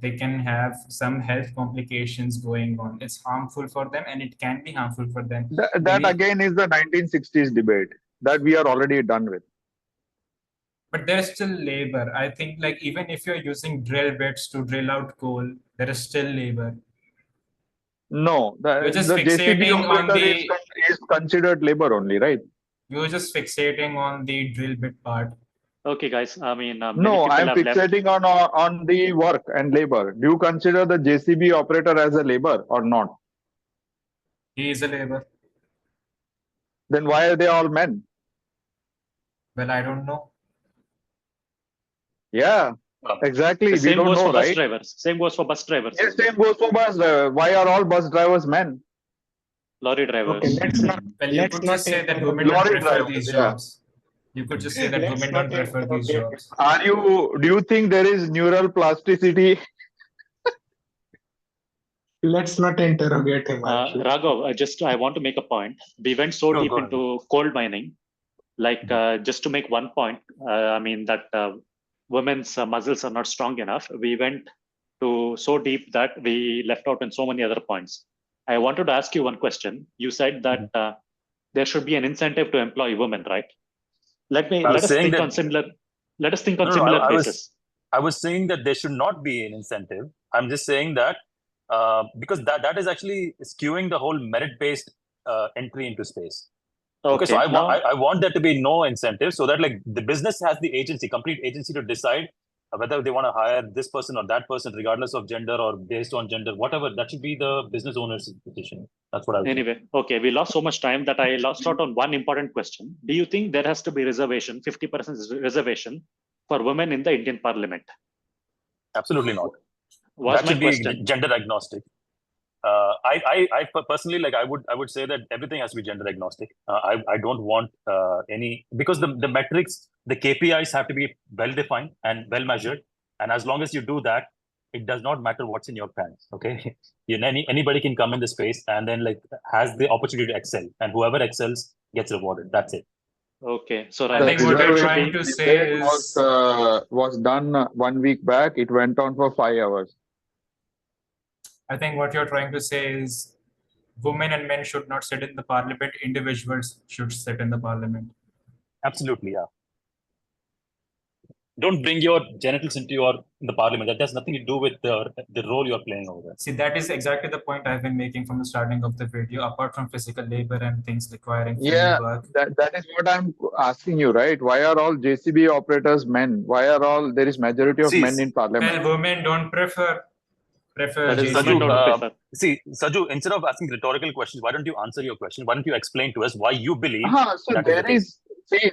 They can have some health complications going on. It's harmful for them, and it can be harmful for them. That again is the 1960s debate that we are already done with. But there's still labor. I think like even if you're using drill bits to drill out coal, there is still labor. No, You're just the JCB fixating on operator the is considered labor only, right? you're just fixating on the drill bit part. Okay, guys. I mean, many No, people I'm have left. fixating on the work and labor. Do you consider the JCB operator as a labor or not? He is a labor. Then why are they all men? Well, I don't know. Yeah, exactly. The We same don't goes know, for bus right? drivers. Same goes for bus drivers. Yes, same goes for bus driver. Why are all bus drivers men? Lorry drivers. Okay, let's not. Well, you Let's could not just say that interrogate. women don't Lorry prefer drivers, these yeah. jobs. You could just say that Let's women not don't prefer these interrogate. jobs. Do you think there is neural plasticity? Let's not interrogate him. Anshu. Raghav, I want to make a point. We went so Sure, deep go ahead. into coal mining, like just to make one point. I mean that women's muscles are not strong enough. We went to so deep that we left out in so many other points. I wanted to ask you one question. You said that there should be an incentive to employ women, right? Let us think on similar. Let us think on similar basis. I was saying that there should not be an incentive. I'm just saying that because that is actually skewing the whole merit-based entry into space. Okay, so I want there to be no incentive so that like the business has the agency, complete agency to decide whether they want to hire this person or that person, regardless of gender or based on gender, whatever. That should be the business owner's decision. That's what I was Anyway, okay, we lost so much time that I lost out on one important question. Do you think there has to be reservation, 50% reservation for women in the Indian Parliament? Absolutely not. Was that my should question. be gender agnostic. I personally like I would say that everything has to be gender agnostic. I don't want any because the metrics, the KPIs have to be well defined and well measured, and as long as you do that, it does not matter what's in your pants. Okay, anybody can come in the space and then like has the opportunity to excel, and whoever excels gets rewarded. That's it. Okay, so I think what you're trying to say is was done 1 week back. It went on for 5 hours. I think what you're trying to say is women and men should not sit in the parliament. Individuals should sit in the parliament. Absolutely, yeah. don't bring your genitals into the parliament. That has nothing to do with the role you're playing over there. See, that is exactly the point I've been making from the starting of the video. Apart from physical labor and things requiring Yeah, work, that is what I'm asking you, right? Why are all JCB operators men? Why are all there is majority of See, men in parliament? well, women don't prefer That is, JCB. women don't prefer. See, Saju, instead of asking rhetorical questions, why don't you answer your question? Why don't you explain to us why you believe So that is the case?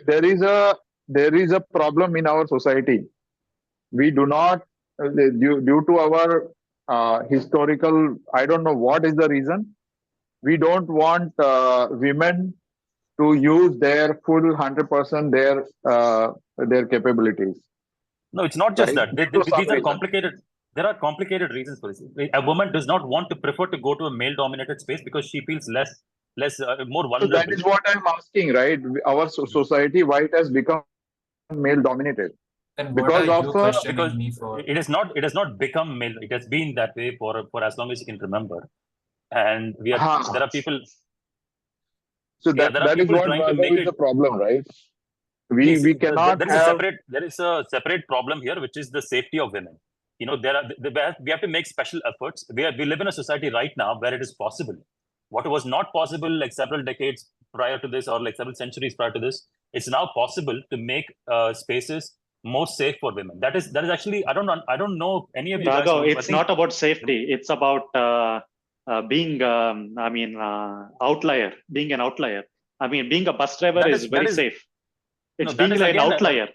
there is a problem in our society. We do not due to our historical, I don't know what is the reason. We don't want women to use their full 100% their capabilities. No, it's not just Right? that. Due to some These are reason. complicated. There are complicated reasons for this. A woman does not want to prefer to go to a male-dominated space because she feels more So vulnerable. that is what I'm asking, right? Our society, why it has become male-dominated? Then what Because are of you questioning me for? It has not become male. It has been that way for as long as you can remember. And there are people. So that is what is the problem, right? We cannot there is a separate problem here, which is the safety of women. You know, we have to make special efforts. We live in a society right now where it is possible. What was not possible like several decades prior to this, or like several centuries prior to this, it's now possible to make spaces more safe for women. That is actually, I don't know any of you guys. Raghav, it's not about safety. It's about being outlier, being an outlier. I mean, being a bus driver is very safe. It's being like an outlier.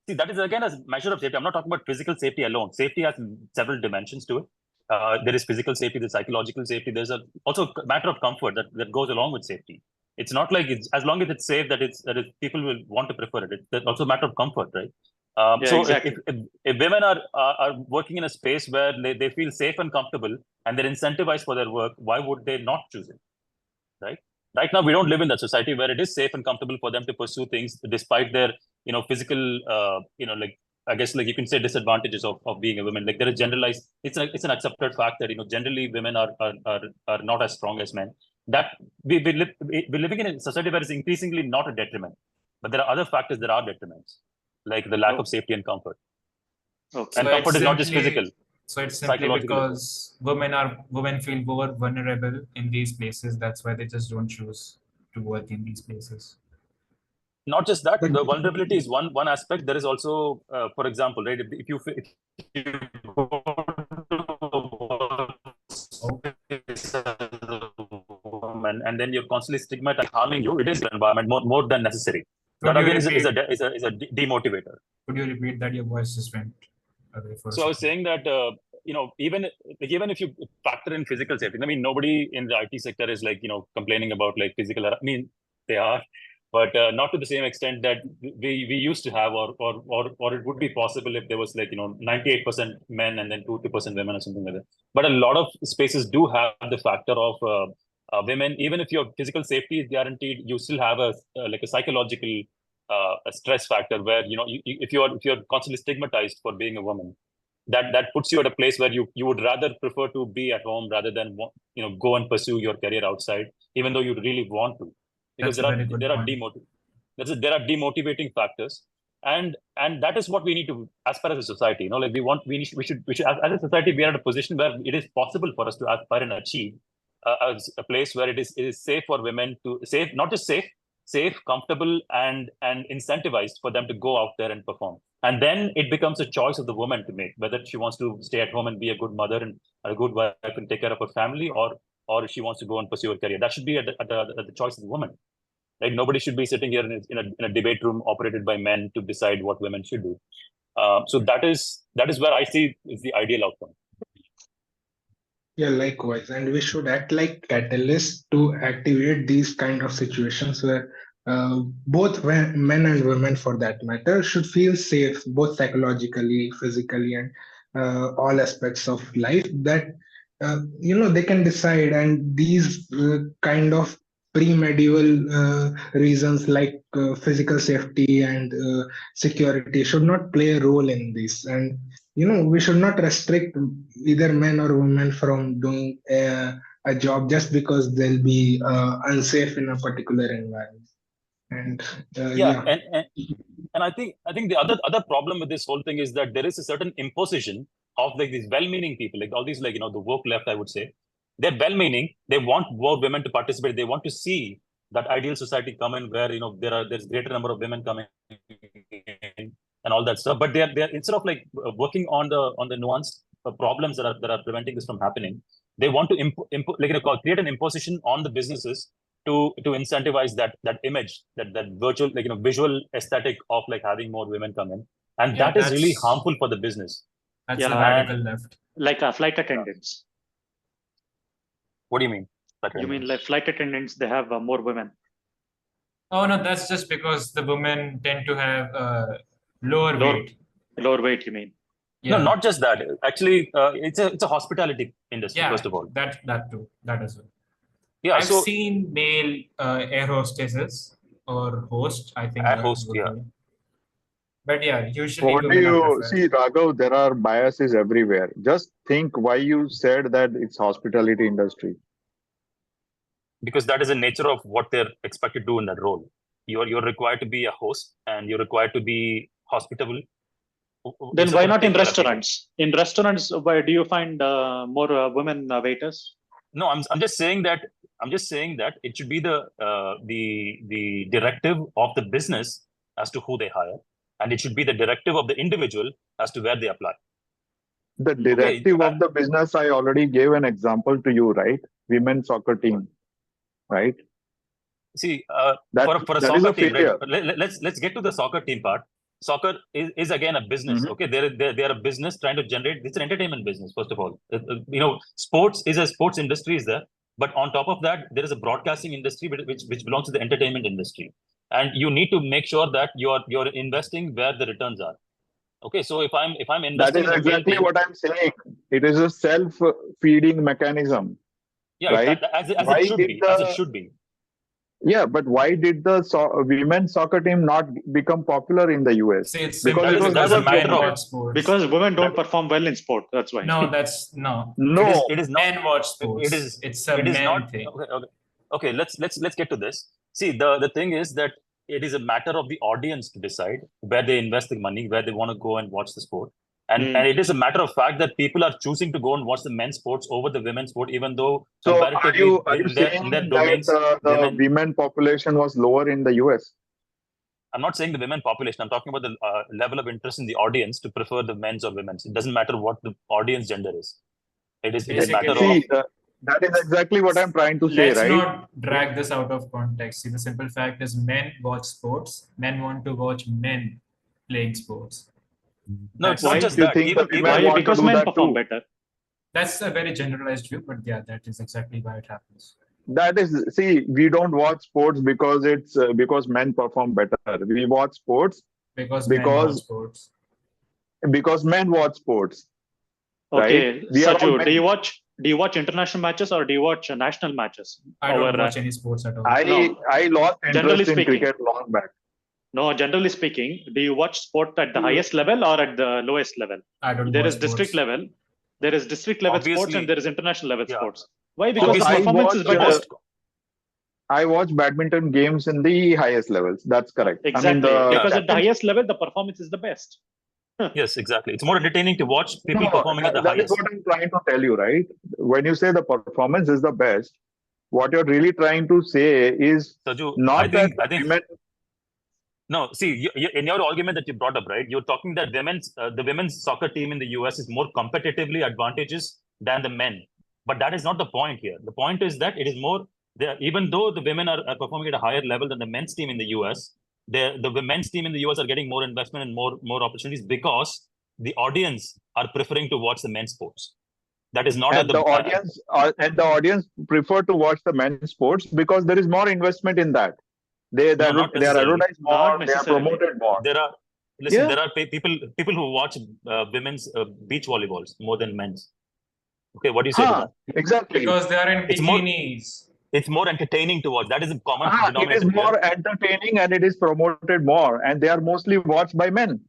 See, that is again a measure of safety. I'm not talking about physical safety alone. Safety has several dimensions to it. There is physical safety, there's psychological safety. There's also a matter of comfort that goes along with safety. It's not like as long as it's safe that people will want to prefer it. It's also a matter of comfort, right? So exactly. if women are working in a space where they feel safe and comfortable and they're incentivized for their work, why would they not choose it, right? Right now, we don't live in that society where it is safe and comfortable for them to pursue things despite their, physical, I guess, like you can say disadvantages of being a woman. Like there is generalized, it's an accepted fact that, generally women are not as strong as men. That we're living in a society where it's increasingly not a detriment, but there are other factors that are detriments, like the lack of safety and comfort. Okay. And comfort is not just physical. So it's simply because women feel more vulnerable in these places. That's why they just don't choose to work in these places. Not just that, the vulnerability is one aspect. There is also, for example, right? If you go woman and then you're constantly stigmatized, harming you, it is the environment more than necessary. That again is a demotivator. Could you repeat that? Your voice just went away for a second. I was saying that even if you factor in physical safety, I mean, nobody in the IT sector is like complaining about like physical. I mean, they are, but not to the same extent that we used to have, or it would be possible if there was like 98% men and then 2% women or something like that. But a lot of spaces do have the factor of women. Even if your physical safety is guaranteed, you still have a psychological a stress factor where if you're constantly stigmatized for being a woman, that puts you at a place where you would rather prefer to be at home rather than go and pursue your career outside, even though you really want to, because there are demotivating factors, and that is what we need to aspire as a society. We should as a society, we are at a position where it is possible for us to aspire and achieve a place where it is safe for women to not just safe, comfortable, and incentivized for them to go out there and perform. And then it becomes a choice of the woman to make, whether she wants to stay at home and be a good mother and a good wife and take care of her family, or if she wants to go and pursue her career. That should be at the choice of the woman. Right? Nobody should be sitting here in a debate room operated by men to decide what women should do. So that is where I see is the ideal outcome. Yeah, likewise. And we should act like catalysts to activate these kind of situations where both men and women, for that matter, should feel safe, both psychologically, physically, and all aspects of life, that they can decide. And these kind of pre-medieval reasons like physical safety and security should not play a role in this. And we should not restrict either men or women from doing a job just because they'll be unsafe in a particular environment. And Yeah, and I think the other problem with this whole thing is that there is a certain imposition of like these well-meaning people, like all these like the woke left, I would say. They're well-meaning. They want more women to participate. They want to see that ideal society come in where there's greater number of women coming in and all that stuff. But they're instead of like working on the nuanced problems that are preventing this from happening, they want to create an imposition on the businesses to incentivize that image, that virtual visual aesthetic of like having more women come in, and Yeah, that is really that's harmful for the business. that's Yeah, the radical left. like flight attendants. What do you mean? You mean like flight attendants? They have more women. Oh no, that's just because the women tend to have lower weight. Lower weight, you mean? Yeah. No, not just that. Actually, it's a hospitality industry, Yeah, first of all. that too, that as well. Yeah, I've so seen male air hostesses or host, I think. air host, yeah. But yeah, usually What do women are you preferred. see, Raghav? There are biases everywhere. Just think why you said that it's hospitality industry. Because that is the nature of what they're expected to do in that role. You're required to be a host and you're required to be hospitable. Then why not in restaurants? In restaurants, why do you find more women waiters? No, I'm just saying that it should be the directive of the business as to who they hire, and it should be the directive of the individual as to where they apply. The directive of the business, I already gave an example to you, right? Women's soccer team, right? See, for a soccer team, right? Let's get to the soccer team part. Soccer is again a business. Okay, they're a business trying to generate. It's an entertainment business, first of all. Sports is a sports industry is there, but on top of that, there is a broadcasting industry which belongs to the entertainment industry, and you need to make sure that you're investing where the returns are. Okay, so if I'm investing, that is exactly what I'm saying. It is a self-feeding mechanism. Yeah, right? As it should be. Yeah, but why did the women's soccer team not become popular in the US? See, it's because it was never men watch sports. Because women don't perform well in sport. That's why. No, no. It is not. Men watch sports. It's a men thing. Okay. Let's get to this. See, the thing is that it is a matter of the audience to decide where they invest the money, where they want to go and watch the sport. And it is a matter of fact that people are choosing to go and watch the men's sports over the women's sport, even though comparatively are you saying in their domains, that the women population was lower in the US? I'm not saying the women population. I'm talking about the level of interest in the audience to prefer the men's or women's. It doesn't matter what the audience gender is. It is a matter of... That is exactly what I'm trying to say, right? Let's not drag this out of context. See, the simple fact is men watch sports. Men want to watch men playing sports. No, it's not just that. Because men perform better. That's a very generalized view, but yeah, that is exactly why it happens. That is, see, we don't watch sports because it's because men perform better. We watch sports because men watch sports. Because men watch sports. Okay, right? Saju, do you watch international matches or do you watch national matches? I don't watch any sports at all. I lost interest in cricket long back. No, generally speaking, do you watch sport at the highest level or at the lowest level? I don't. There is district level. There is district level sports and there is international level sports. Why? Because the performance is better. I watch badminton games in the highest levels. That's correct. Exactly. Because at the highest level, the performance is the best. Yes, exactly. It's more entertaining to watch people performing at the highest. That is what I'm trying to tell you, right? When you say the performance is the best, what you're really trying to say is Saju, not that women... No, see, in your argument that you brought up, right, you're talking that the women's soccer team in the US is more competitively advantageous than the men. But that is not the point here. The point is that it is more, even though the women are performing at a higher level than the men's team in the US, the men's team in the US are getting more investment and more opportunities because the audience are preferring to watch the men's sports. That is not the audience prefer to watch the men's sports because there is more investment in that. They are advertised more, they are promoted more. There are people who watch women's beach volleyballs more than men's. Okay, what do you say to that? Exactly. Because they are in bikinis. It's more entertaining to watch. That is a common denominator. It is more entertaining and it is promoted more, and they are mostly watched by men.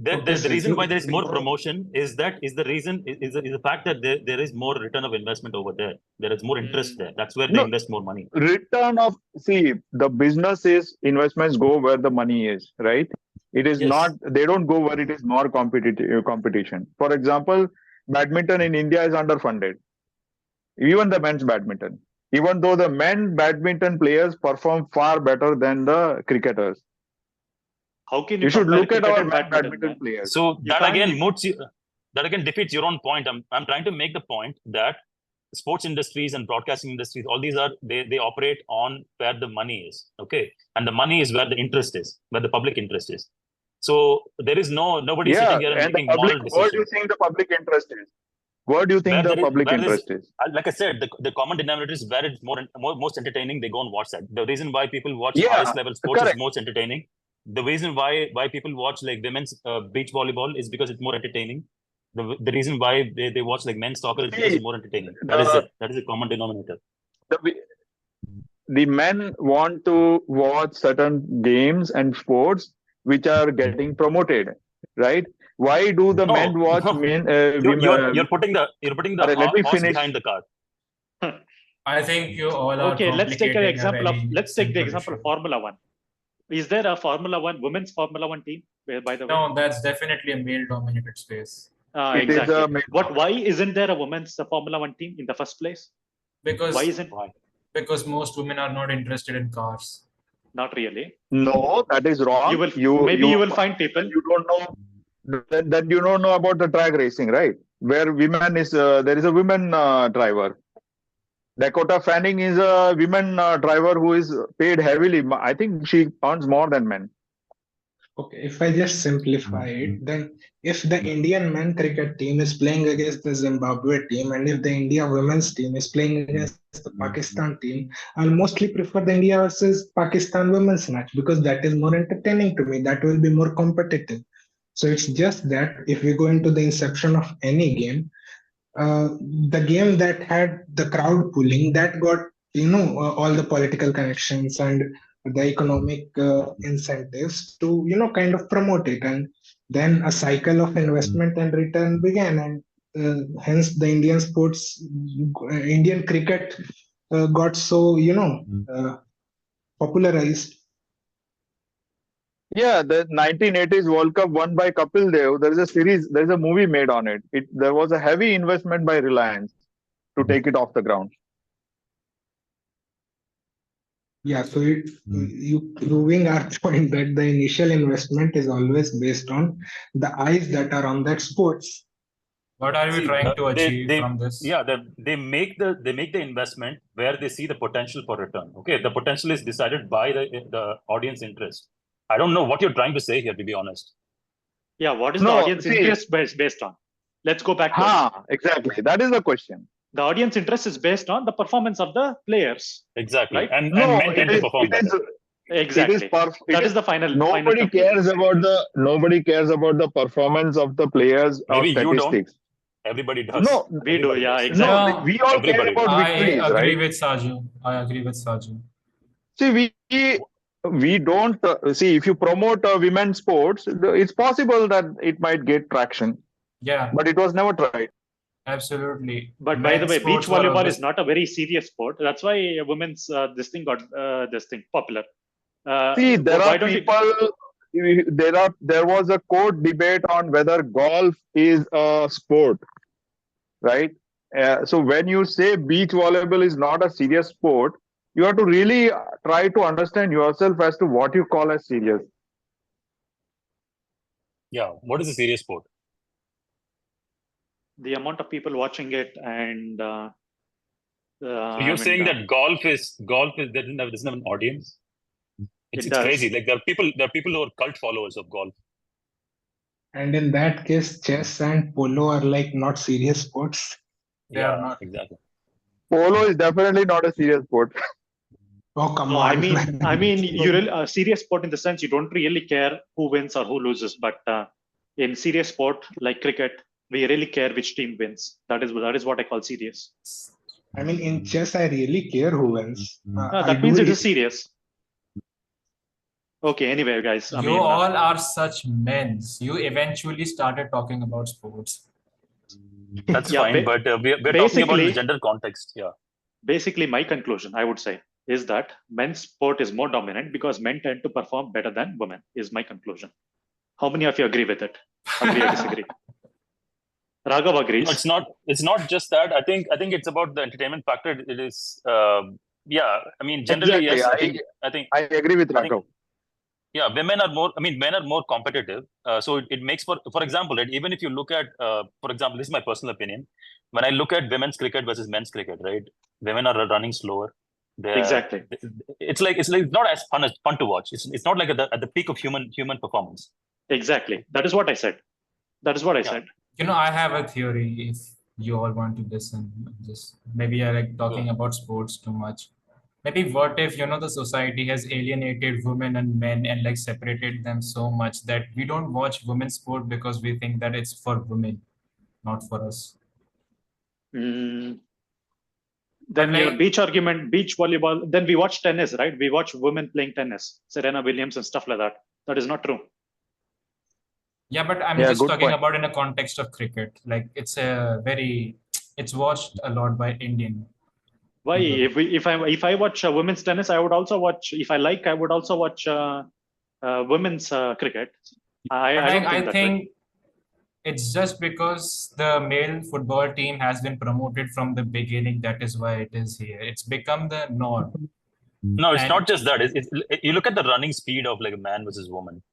The reason why there is more promotion is the fact that there is more return of investment over there. There is more interest there. That's where they No. invest more money. Return of, see, the business is investments go where the money is, right? It is Yes. not, they don't go where it is more competition. For example, badminton in India is underfunded. Even the men's badminton. Even though the men badminton players perform far better than the cricketers. How can You should compare look at cricket our and men badminton, badminton man? players. So You that can't again be- that again defeats your own point. I'm trying to make the point that sports industries and broadcasting industries, all these are they operate on where the money is. Okay. And the money is where the interest is, where the public interest is. So there is nobody Yeah, sitting here and and the making moral public, what do you decisions. think the public interest is? What do you think the public interest is? Like I said, the common denominator is where it's most entertaining. They go and watch that. The reason why people watch Yeah, highest level sports correct. is most entertaining. The reason why people watch like women's beach volleyball is because it's more entertaining. The reason why they watch like men's soccer is because it's more entertaining. That is it. That is a common denominator. The men want to watch certain games and sports which are getting promoted, right? Why do the men watch men? You're putting the let me horse finish. behind the cart. I think you all are Okay, let's take an complicating a example of very let's take the simple example of issue. Formula One. Is there a Formula One women's Formula One team? By the way, No, that's definitely a male-dominated space. It is a exactly. male- Why isn't there a women's Formula One team in the first place? Because Why isn't? because most women are not interested in cars. Not really. No, that is wrong. You will find people. You don't know. Then you don't know about the drag racing, right? Where women is there is a women driver. Dakota Fanning is a women driver who is paid heavily. I think she earns more than men. Okay, if I just simplify it, then if the Indian men cricket team is playing against the Zimbabwe team, and if the India women's team is playing against the Pakistan team, I'll mostly prefer the India versus Pakistan women's match because that is more entertaining to me. That will be more competitive. So it's just that if we go into the inception of any game, the game that had the crowd pulling, that got all the political connections and the economic incentives to kind of promote it, and then a cycle of investment and return began, and hence the Indian cricket got so popularized. Yeah, the 1980s World Cup won by Kapil Dev. There is a series, there is a movie made on it. There was a heavy investment by Reliance to take it off the ground. Yeah, so you proving our point that the initial investment is always based on the eyes that are on that sports. What are we trying to achieve from this? Yeah, they make the investment where they see the potential for return. Okay, the potential is decided by the audience interest. I don't know what you're trying to say here, to be honest. Yeah, what is the audience interest based on? Let's go back to exactly. That is the question. The audience interest is based on the performance of the players. Exactly. Right? And men tend to perform better. Exactly. That is the final. Nobody cares about the performance of the players or Maybe you statistics. don't. Everybody does. No, we do. Yeah, exactly. No, we all care about victories, I agree right? with Saju. I agree with Saju. See, we don't see if you promote women's sports, it's possible that it might get traction. Yeah, but it was never tried. Absolutely. But by the way, beach volleyball is not a very serious sport. That's why women's this thing got popular. See, there are people. There was a court debate on whether golf is a sport, right? So when you say beach volleyball is not a serious sport, you have to really try to understand yourself as to what you call as serious. Yeah, what is a serious sport? The amount of people watching it, and so you're saying that golf doesn't have an audience? It's crazy. Like there are people who are cult followers of golf. And in that case, chess and polo are like not serious sports. They are not exactly. Polo is definitely not a serious sport. Oh come on! I mean, you're a serious sport in the sense you don't really care who wins or who loses, but in serious sport like cricket, we really care which team wins. That is what I call serious. I mean, in chess, I really care who wins. That means it is serious. Okay, anyway, guys, I You mean, all are such men. You eventually started talking about sports. That's yeah, fine, but we're talking about in the gender context. Yeah. Basically, my conclusion, I would say, is that men's sport is more dominant because men tend to perform better than women, is my conclusion. How many of you agree with it? Agree or disagree? Raghav agrees. No, it's not just that. I think it's about the entertainment factor. It is yeah. I mean, generally, Exactly. yes. I think I agree with I think Raghav. yeah, women are more. I mean, men are more competitive. So it makes for example, right? Even if you look at, for example, this is my personal opinion. When I look at women's cricket versus men's cricket, right? Women are running slower. Exactly. It's like it's not as fun to watch. It's not like at the peak of human performance. Exactly. That is what I said. That is what I said. You know, I have a theory. If you all want to listen, just maybe I like talking about sports too much. Maybe what if, you know, the society has alienated women and men and like separated them so much that we don't watch women's sport because we think that it's for women, not for us. Then But your like- beach argument, beach volleyball, then we watch tennis, right? We watch women playing tennis, Serena Williams and stuff like that. That is not true. Yeah, but I'm Yeah, just good talking point. about in a context of cricket. Like it's watched a lot by Indian. Why? people. If I watch women's tennis, I would also watch. If I like, I would also watch women's cricket. I But don't like, think I that way. think it's just because the male football team has been promoted from the beginning. That is why it is here. It's become the norm. No, it's And- not just that. You look at the running speed of like a man versus woman.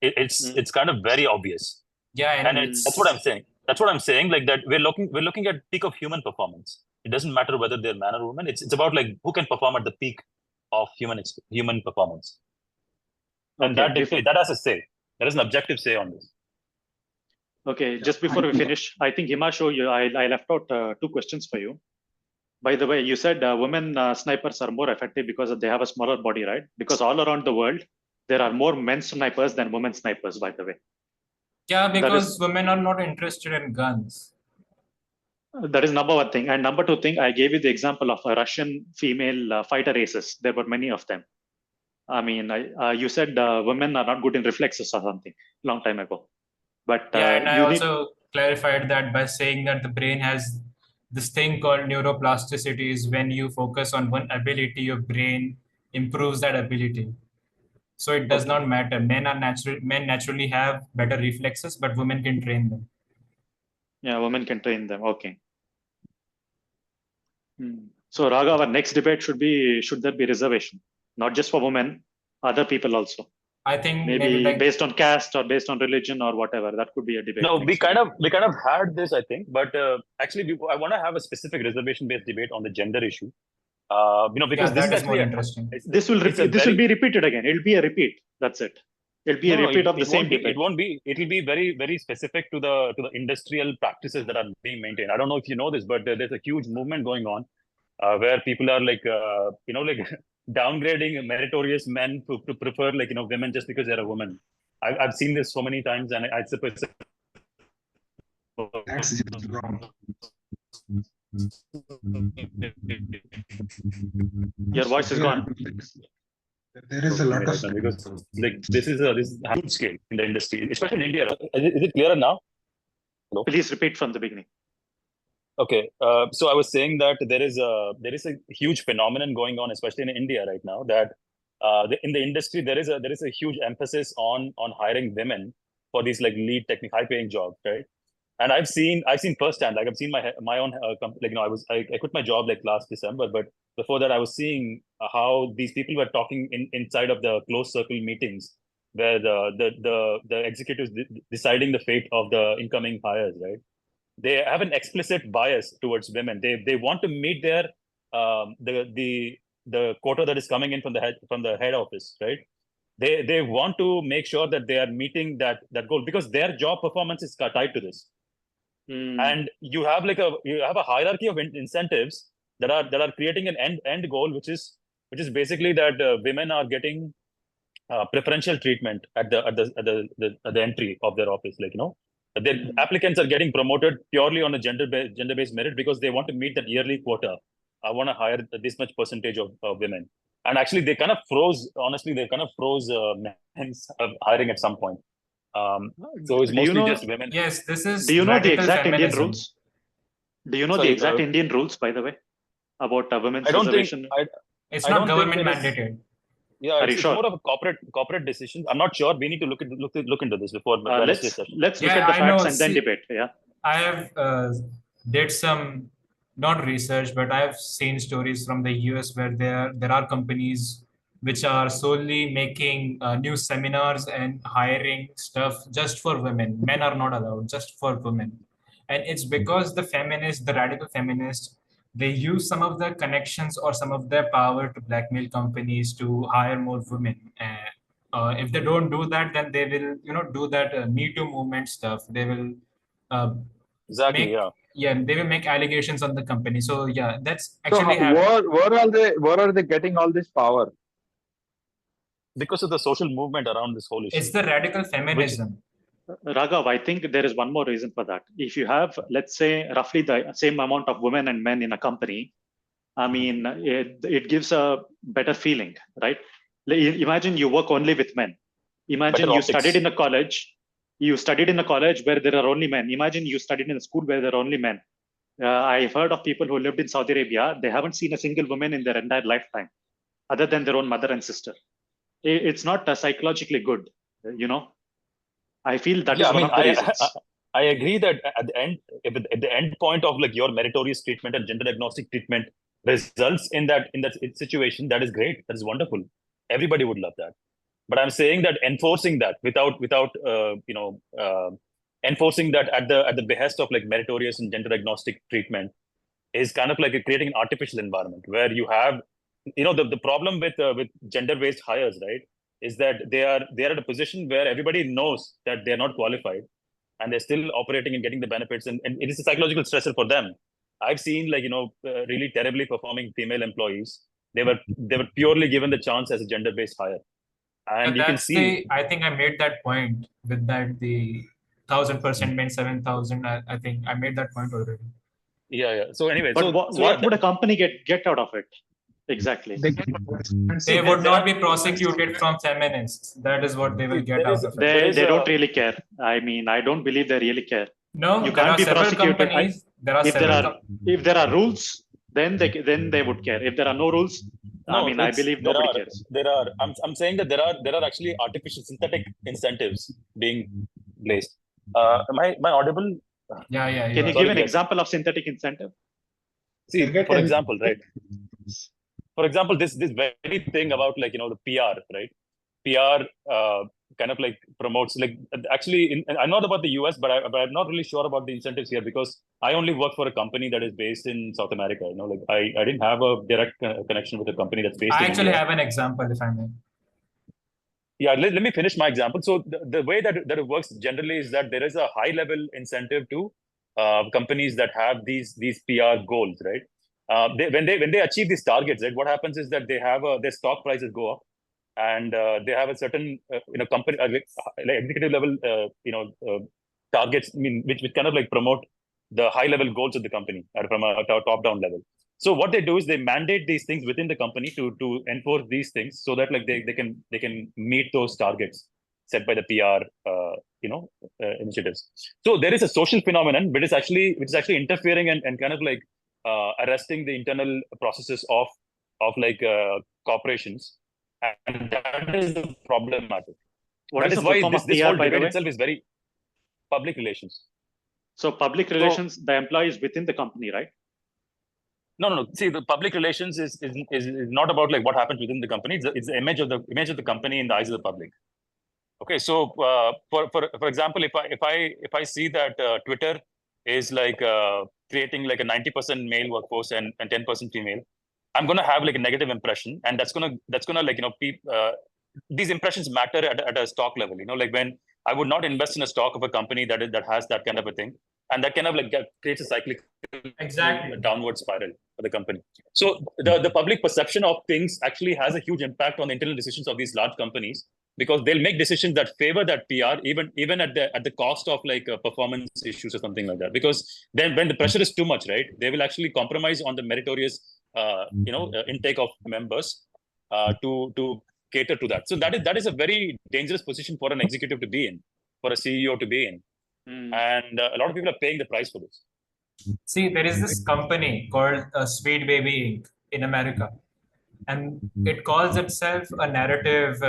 It's kind of very obvious. Yeah, And that's what I'm saying. That's what I'm saying. Like that, we're looking at peak of human performance. It doesn't matter whether they're man or woman. It's about like who can perform at the peak of human performance. And Okay, that has a say. There is an objective say on this. Okay, just before we finish, I think Himashu, I left out 2 questions for you. By the way, you said women snipers are more effective because they have a smaller body, right? Because all around the world, there are more men snipers than women snipers, by the way. yeah, That because is- women are not interested in guns. That is number 1 thing. And number 2 thing, I gave you the example of a Russian female fighter races. There were many of them. I mean, you said women are not good in reflexes or something long time ago. But Yeah, and I you also clarified that by saying that the brain has this thing called neuroplasticity. Is when you focus on one ability, your brain improves that ability. So it does not matter. Men naturally have better reflexes, but women can train them. Yeah, women can train them. Okay. So Raga, our next debate should there be reservation, not just for women, other people also. I think Maybe like, based on caste or based on religion or whatever. That could be a debate. No, next we kind week. of had this, I think, but actually, I want to have a specific reservation-based debate on the gender issue. Because this that is is more actually interesting. This will be repeated again. It'll be a repeat. That's it. It'll be a repeat of the same debate. It won't be. It will be very, very specific to the industrial practices that are being maintained. I don't know if you know this, but there's a huge movement going on where people are like, like downgrading meritorious men to prefer like women just because they're a woman. I've seen this so many times, and I suppose That's just wrong. Your voice is gone. There is a lot of because like this is a huge scale in the industry, especially in India. Is it clearer now? Hello? Please repeat from the beginning. Okay, so I was saying that there is a huge phenomenon going on, especially in India right now. That in the industry there is a huge emphasis on hiring women for these like lead technical high paying jobs, right? And I've seen firsthand, like I've seen my own I quit my job like last December, but before that I was seeing how these people were talking inside of the closed circle meetings where the executives deciding the fate of the incoming hires, right? They have an explicit bias towards women. They want to meet their the quota that is coming in from the head office, right? They want to make sure that they are meeting that goal because their job performance is tied to this. And you have a hierarchy of incentives that are creating an end goal, which is basically that women are getting preferential treatment at the entry of their office, their applicants are getting promoted purely on a gender-based merit because they want to meet that yearly quota. I want to hire this much percentage of women. And actually, they kind of froze. Honestly, they kind of froze men's hiring at some point. So it's Do you mostly know? just women. Yes, this is Do you know the radical exact Indian feminism. rules? Do you know Sorry, the exact Indian rules, by the way, about women's I don't think reservation? It's I not don't think government it is. mandated. Yeah, Are it's, you it's sure? more of a corporate decision. I'm not sure. We need to look into this before Wednesday Let's session. look Yeah, at the I facts know. and then See, debate. Yeah. I have did some not research, but I have seen stories from the US where there are companies which are solely making new seminars and hiring stuff just for women. Men are not allowed, just for women. And it's because the feminists, the radical feminists, they use some of their connections or some of their power to blackmail companies to hire more women. If they don't do that, then they will, do that Me Too movement stuff. They will Exactly. make, Yeah. they will make allegations on the company. So yeah, that's So actually happening. where are they getting all this power? Because of the social movement around this whole issue. It's the radical feminism. Raghav, I think there is one more reason for that. If you have, let's say, roughly the same amount of women and men in a company, I mean, it gives a better feeling, right? Imagine you work only with men. Imagine Better you optics. studied in a college. You studied in a college where there are only men. Imagine you studied in a school where there are only men. I've heard of people who lived in Saudi Arabia. They haven't seen a single woman in their entire lifetime, other than their own mother and sister. It's not psychologically good, you know. I feel that is one of the reasons. I agree that at the end point of like your meritorious treatment and gender agnostic treatment results in that situation, that is great. That is wonderful. Everybody would love that. But I'm saying that enforcing that without enforcing that at the behest of like meritorious and gender agnostic treatment is kind of like creating an artificial environment where you have, the problem with gender based hires, right, is that they are at a position where everybody knows that they're not qualified and they're still operating and getting the benefits, and it is a psychological stressor for them. I've seen really terribly performing female employees. They were purely given the chance as a gender based hire, and you can see. I think I made that point with that the 1,000% men 7,000. I think I made that point already. Yeah. So anyway, but what would a company get out of it? Exactly. They would not be prosecuted from feminists. That is what they will get out of it. They don't really care. I mean, I don't believe they really care. No, you there can't are be several prosecuted. companies. If there are rules, then they would care. If there are no ruls, I mean, I believe nobody cares. I'm saying that there are actually artificial synthetic incentives being placed. Am I audible? Yeah. Can you give an example of synthetic incentive? See, for example, right? For example, this very thing about the PR, right? PR kind of like promotes actually I'm not about the US, but I'm not really sure about the incentives here because I only work for a company that is based in South America. I didn't have a direct connection with a company that's based. I in actually India. have an example, if I may. Yeah, let me finish my example. So the way that it works generally is that there is a high level incentive to companies that have these PR goals, right? When they achieve these targets, right, what happens is that they have their stock prices go up, and they have a certain company executive level targets, which kind of like promote the high level goals of the company from a top down level. So what they do is they mandate these things within the company to enforce these things so that they can meet those targets set by the PR initiatives. So there is a social phenomenon, which is actually interfering and kind of like arresting the internal processes of corporations, and that is the problematic. That is why this whole debate itself is very public relations. So public relations, the employees within the company, right? No. See, the public relations is not about like what happens within the company. It's the image of the company in the eyes of the public. Okay, so for example, if I see that Twitter is like creating like a 90% male workforce and 10% female, I'm gonna have like a negative impression, and that's gonna like these impressions matter at a stock level. Like when I would not invest in a stock of a company that has that kind of a thing, and that kind of like creates a cyclical downward spiral for the company. So the public perception of things actually has a huge impact on the internal decisions of these large companies, because they'll make decisions that favor that PR even at the cost of like performance issues or something like that. Because then when the pressure is too much, right, they will actually compromise on the meritorious intake of members to cater to that. So that is a very dangerous position for an executive to be in, for a CEO to be in, and a lot of people are paying the price for this. See, there is this company called Sweet Baby Inc. in America, and it calls itself a narrative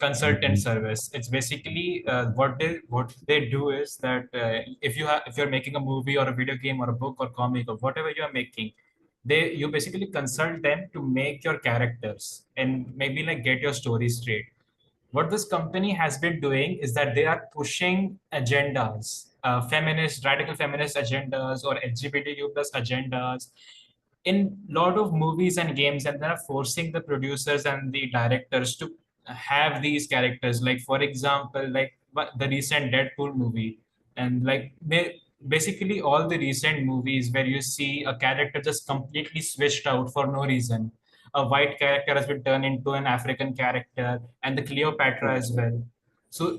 consultant service. It's basically what they do is that if you're making a movie or a video game or a book or comic or whatever you are making, you basically consult them to make your characters and maybe like get your story straight. What this company has been doing is that they are pushing agendas, radical feminist agendas or LGBTQ plus agendas in a lot of movies and games, and they're forcing the producers and the directors to have these characters. Like, for example, like the recent Deadpool movie, and like basically all the recent movies where you see a character just completely switched out for no reason. A white character has been turned into an African character, and the Cleopatra as well. So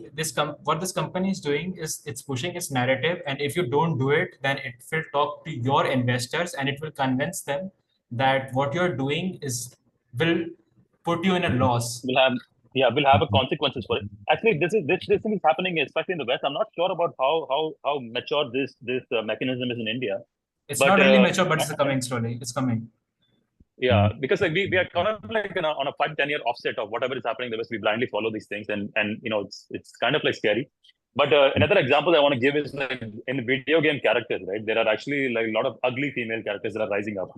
what this company is doing is it's pushing its narrative, and if you don't do it, then it will talk to your investors and it will convince them that what you're doing will put you in a loss. Will have a consequences for it. Actually, this thing is happening, especially in the West. I'm not sure about how mature this mechanism is in India. It's not really mature, but it's coming slowly. It's coming. Yeah, because like we are kind of like on a 5-10 year offset of whatever is happening in the West. We blindly follow these things, and it's kind of like scary. But another example I want to give is like in video game characters, right? There are actually like a lot of ugly female characters that are rising up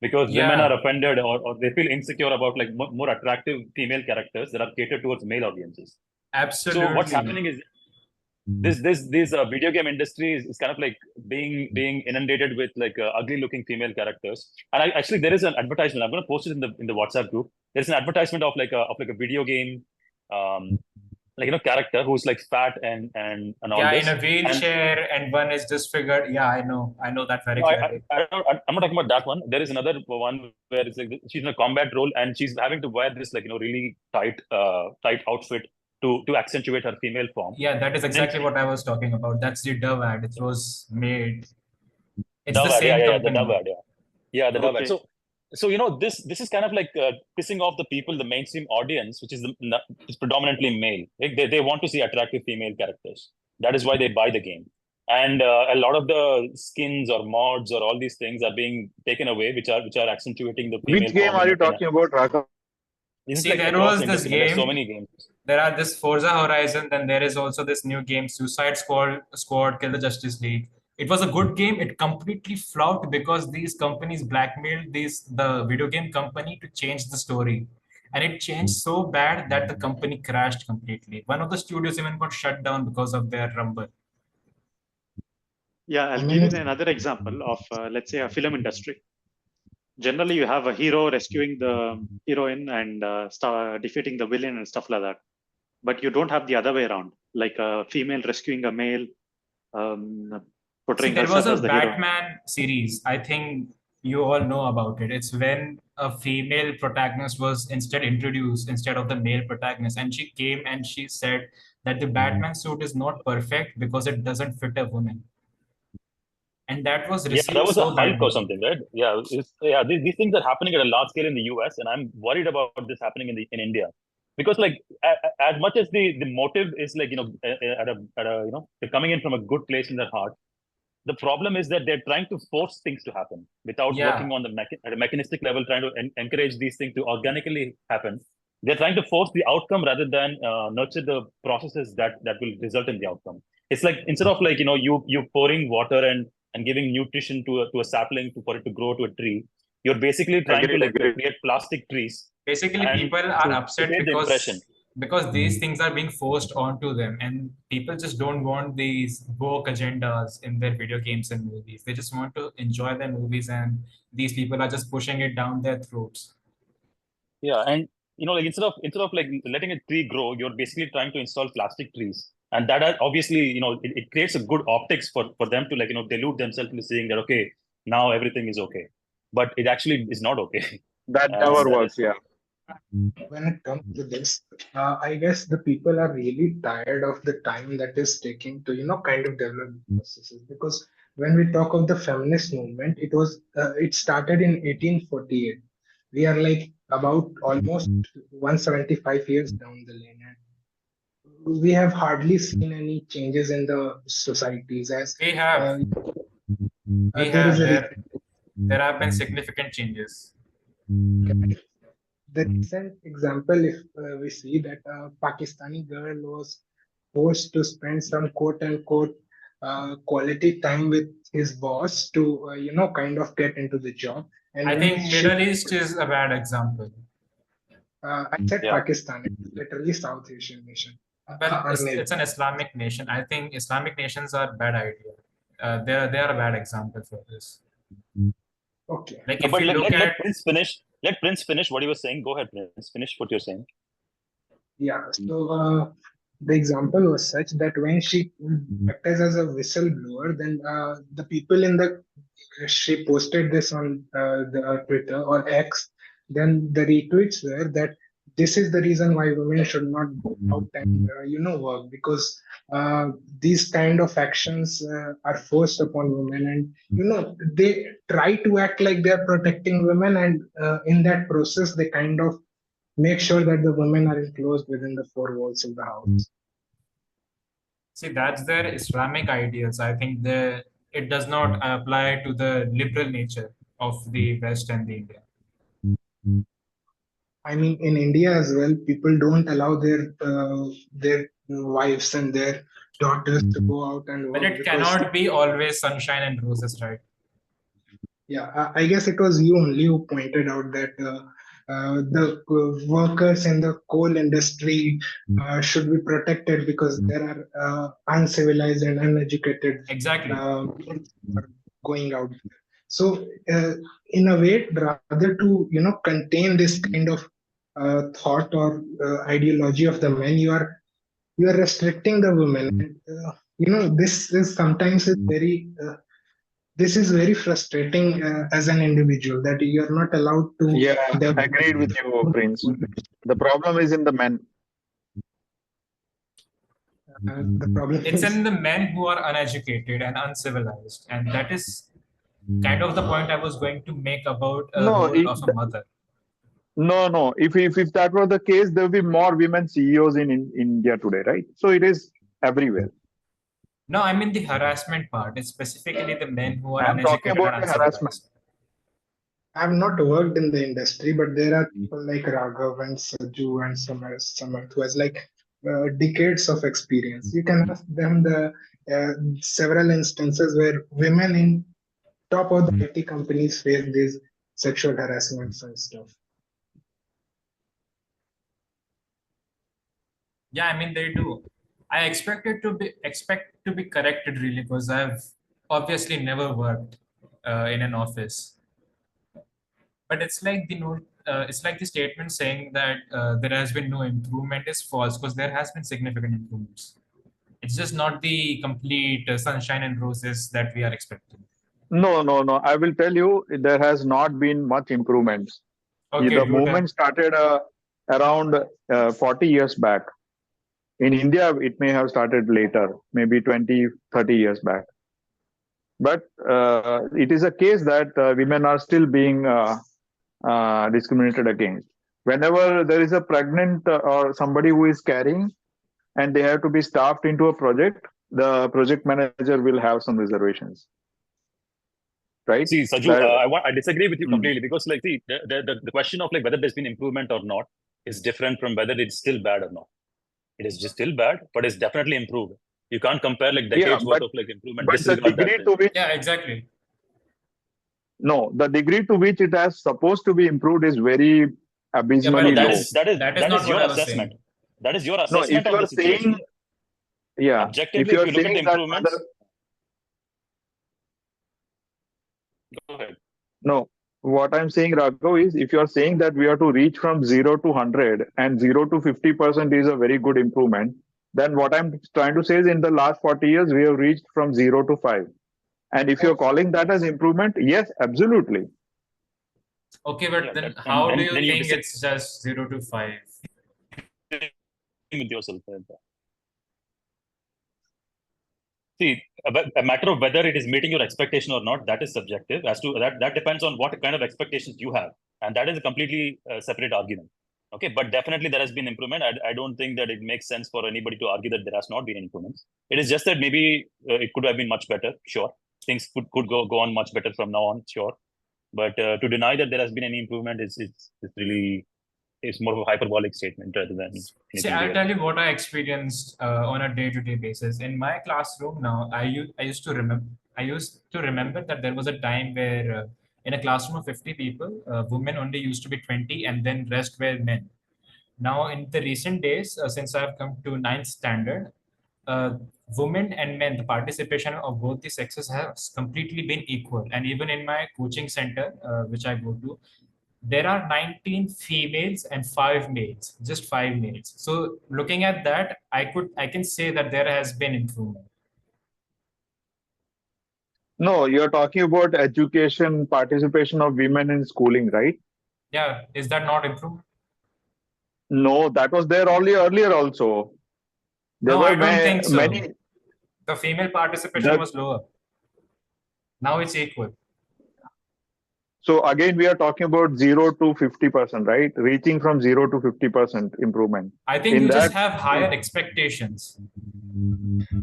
because women are offended or they feel insecure about like more attractive female characters that are catered towards male audiences. Absolutely. So what's happening is this video game industry is kind of like being inundated with like ugly looking female characters. And actually there is an advertisement. I'm going to post it in the WhatsApp group. There's an advertisement of like a video game character who's like fat and all this. In a wheelchair, and one is disfigured. Yeah, I know that very clearly. I'm not talking about that one. There is another one where it's like she's in a combat role and she's having to wear this like really tight outfit to accentuate her female form. Yeah, that is exactly what I was talking about. That's the Dove ad. It was made. It's Dove the ad, same the Dove company. ad, yeah, the Dove ad. Okay. So this is kind of like pissing off the people, the mainstream audience, which is predominantly male. Like they want to see attractive female characters. That is why they buy the game. And a lot of the skins or mods or all these things are being taken away, which are accentuating the female. Which game are you talking about, Raghav? See, there was this game. There's so many games. There are this Forza Horizon, then there is also this new game, Suicide Squad, Kill the Justice League. It was a good game. It completely flopped because these companies blackmailed the video game company to change the story. And it changed so bad that the company crashed completely. One of the studios even got shut down because of their rumble. Yeah, I'll give you another example of, let's say, a film industry. Generally, you have a hero rescuing the heroine and defeating the villain and stuff like that. But you don't have the other way around, like a female rescuing a male, portraying there herself was a as the hero. Batman series. I think you all know about it. It's when a female protagonist was instead introduced instead of the male protagonist. And she came and she said that the Batman suit is not perfect because it doesn't fit a woman. And that was received that was so a Hulk badly. or something, right? These things are happening at a large scale in the US, and I'm worried about this happening in India, because like as much as the motive is like they're coming in from a good place in their heart, the problem is that they're trying to force things to happen without working on at a mechanistic level, trying to encourage these things to organically happen. They're trying to force the outcome rather than nurture the processes that will result in the outcome. It's like instead of like you pouring water and giving nutrition to a sapling for it to grow to a tree, you're basically trying to like create plastic trees. Basically, people are upset because these things are being forced onto them, and people just don't want these woke agendas in their video games and movies. They just want to enjoy their movies, and these people are just pushing it down their throats. Yeah, and like instead of like letting a tree grow, you're basically trying to install plastic trees. And that obviously, it creates a good optics for them to like, delude themselves into saying that, okay, now everything is okay. But it actually is not okay. That never works, yeah. When it comes to this, I guess the people are really tired of the time that is taking to, kind of develop processes. Because when we talk of the feminist movement, it started in 1848. We are like about almost 175 years down the lane. And we have hardly seen any changes in the societies as We have. We there is have. a There have been significant changes. the recent example, if we see that a Pakistani girl was forced to spend some quote unquote quality time with his boss to kind of get into the job. And I when think she, Middle East is a bad example. I said Yeah. Pakistan, it's literally South Asian nation. Well, Or maybe. it's an Islamic nation. I think Islamic nations are a bad idea. They are a bad example for this. Okay. Like No, if but you look let at Prince finish. Let Prince finish what he was saying. Go ahead, Prince. Finish what you're saying. Yeah, so the example was such that when she acted as a whistleblower, then the people in the she posted this on the Twitter or X. Then the retweets were that this is the reason why women should not go out and work, because these kind of actions are forced upon women, and they try to act like they are protecting women, and in that process they kind of make sure that the women are enclosed within the four walls of the house. See, that's their Islamic ideals. I think it does not apply to the liberal nature of the West and the India. I mean, in India as well, people don't allow their wives and their daughters to go out and work. But it cannot be always sunshine and roses, right? Yeah, I guess it was you only who pointed out that the workers in the coal industry should be protected because there are uncivilized and uneducated Exactly. going out there. So, in a way, rather to contain this kind of thought or ideology of the men, you are restricting the women. And, this is sometimes this is very frustrating as an individual that you are not allowed to. Yeah, I agreed with you, Prince. The problem is in the men. The problem It's is in the men who are uneducated and uncivilized, and that is kind of the point I was going to make about a role of a mother. No. If that were the case, there would be more women CEOs in India today, right? So it is everywhere. No, I mean the harassment part. It's specifically the men who are I'm talking uneducated about and the harassment. uncivilized. I've not worked in the industry, but there are people like Raghav and Saju and Samarth who has like decades of experience. You can ask them the several instances where women in top of the IT companies face these sexual harassments and stuff. Yeah, I mean they do. I expect to be corrected really because I've obviously never worked in an office. But it's like the statement saying that there has been no improvement is false because there has been significant improvements. It's just not the complete sunshine and roses that we are expecting. No. I will tell you, there has not been much improvements. Okay, the movement started around 40 years back. In India, it may have started later, maybe 20, 30 years back. But it is a case that women are still being discriminated against. Whenever there is a pregnant or somebody who is carrying and they have to be staffed into a project, the project manager will have some reservations. Right? See, Saju, I disagree with you completely because, like, see, the question of like whether there's been improvement or not is different from whether it's still bad or not. It is just still bad, but it's definitely improved. You can't compare like decades worth of like improvement. But the degree to which, yeah, exactly. No, the degree to which it has supposed to be improved is very abysmally low. That is your assessment. That is your assessment. No, if you are saying, yeah, objectively, if you are look at saying the that improvements. Go ahead. No, what I'm saying, Raghav, is if you are saying that we have to reach from 0 to 100 and 0 to 50% is a very good improvement, then what I'm trying to say is in the last 40 years, we have reached from 0 to 5. And if you're calling that as improvement, yes, absolutely. Okay, but then how do you think it's just 0 to 5? With yourself. See, a matter of whether it is meeting your expectation or not, that is subjective. As to that depends on what kind of expectations you have And that is a completely separate argument. Okay, but definitely there has been improvement. I don't think that it makes sense for anybody to argue that there has not been improvements. It is just that maybe it could have been much better. Sure, things could go on much better from now on. Sure, but to deny that there has been any improvement is really, it's more of a hyperbolic statement rather than See, anything I'll real. tell you what I experienced on a day-to-day basis. In my classroom now, I used to remember that there was a time where in a classroom of 50 people, women only used to be 20 and then rest were men. Now, in the recent days, since I've come to ninth standard, women and men, the participation of both the sexes has completely been equal. And even in my coaching center, which I go to, there are 19 females and 5 males, just 5 males. So looking at that, I can say that there has been improvement. No, you're talking about education, participation of women in schooling, right? Yeah, is that not improved? No, that was there earlier also. There No, were I don't think so. many. The female participation was lower. Now it's equal. So again, we are talking about 0 to 50%, right? Reaching from 0 to 50% improvement. I think you just have higher expectations.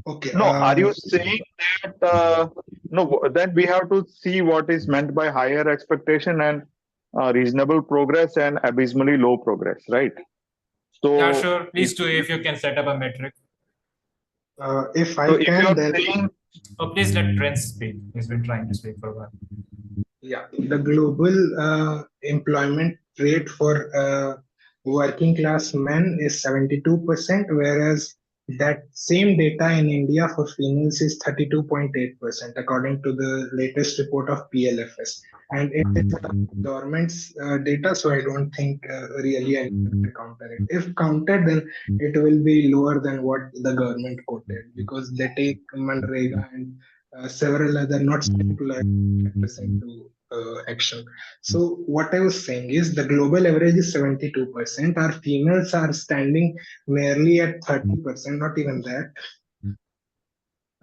Okay. No, are you saying that no? Then we have to see what is meant by higher expectation and reasonable progress and abysmally low progress, right? So Yeah, sure. Please do if you can set up a metric. If I can, then please let Prince speak. He's been trying to speak for a while. yeah, the global employment rate for working class men is 72%, whereas that same data in India for females is 32.8%, according to the latest report of PLFS. And it is government's data, so I don't think really I need to counter it. If counted, then it will be lower than what the government quoted, because they take Manrega and several other not percent to action. So what I was saying is the global average is 72%. Our females are standing merely at 30%, not even that,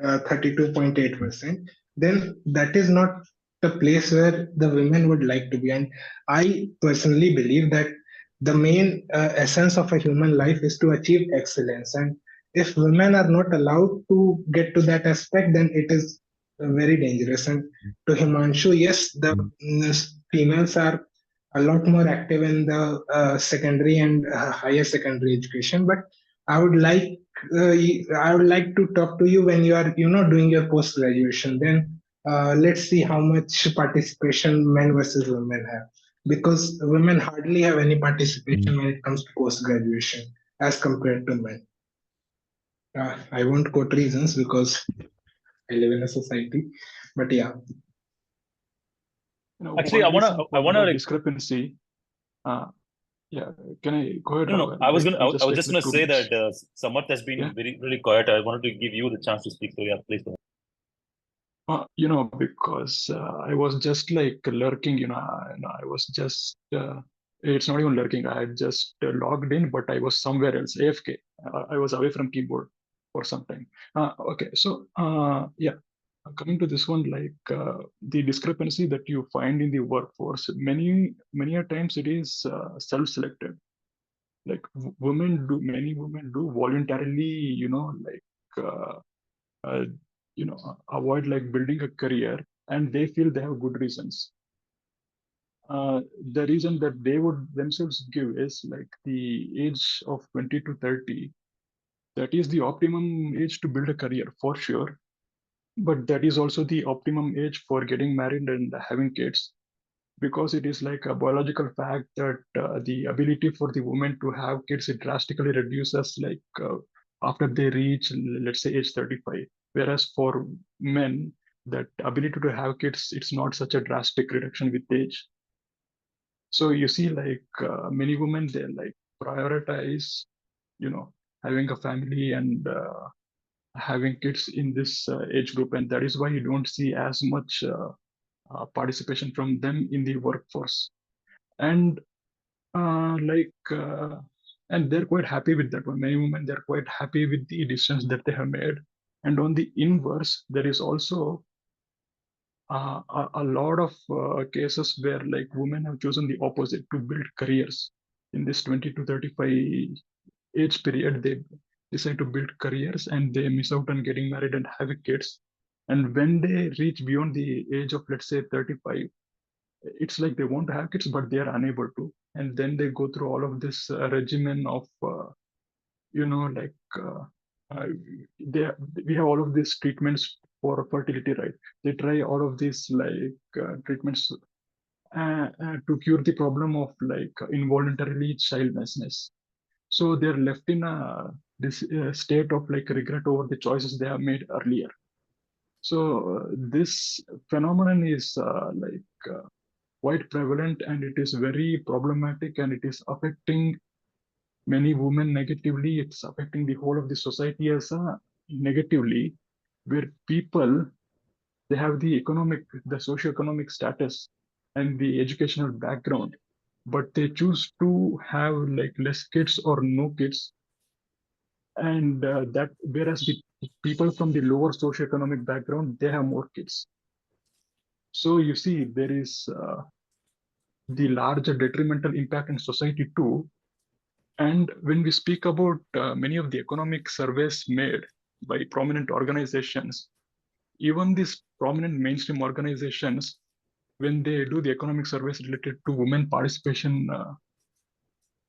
32.8%. Then that is not the place where the women would like to be. And I personally believe that the main essence of a human life is to achieve excellence. And if women are not allowed to get to that aspect, then it is very dangerous. And to Himanshu, yes, the females are a lot more active in the secondary and higher secondary education. But I would like to talk to you when you are doing your post graduation. Then let's see how much participation men versus women have, because women hardly have any participation when it comes to post graduation as compared to men. I won't quote reasons because I live in a society, but yeah. Actually, I wanna discrepancy. Yeah, can I go ahead? No, I was just gonna say that Samarth has been really quiet. I wanted to give you the chance to speak. So yeah, please go ahead. Because I was just like lurking. I was just. It's not even lurking. I had just logged in, but I was somewhere else, AFK. I was away from keyboard for some time. Okay, so yeah. Coming to this one, like the discrepancy that you find in the workforce, many a times it is self-selected. Like many women do voluntarily, avoid like building a career, and they feel they have good reasons. The reason that they would themselves give is like the age of 20 to 30. That is the optimum age to build a career for sure. But that is also the optimum age for getting married and having kids, because it is like a biological fact that the ability for the woman to have kids, it drastically reduces like after they reach, let's say, age 35. Whereas for men, that ability to have kids, it's not such a drastic reduction with age. So you see, like many women, they like prioritize, having a family and having kids in this age group, and that is why you don't see as much participation from them in the workforce. And and they're quite happy with that one. Many women, they're quite happy with the decisions that they have made. And on the inverse, there is also a lot of cases where like women have chosen the opposite to build careers in this 20 to 35 age period. They decide to build careers and they miss out on getting married and having kids. And when they reach beyond the age of, let's say, 35, it's like they want to have kids, but they are unable to. And then they go through all of this regimen of, like we have all of these treatments for fertility, right? They try all of these treatments to cure the problem of like involuntarily childlessness. So they're left in this state of like regret over the choices they have made earlier. So this phenomenon is quite prevalent, and it is very problematic, and it is affecting many women negatively. It's affecting the whole of the society as negatively, where people, they have the socioeconomic status and the educational background, but they choose to have like less kids or no kids. And that whereas the people from the lower socioeconomic background, they have more kids. So you see, there is the larger detrimental impact in society too. And when we speak about many of the economic surveys made by prominent organizations, even these prominent mainstream organizations, when they do the economic surveys related to women participation,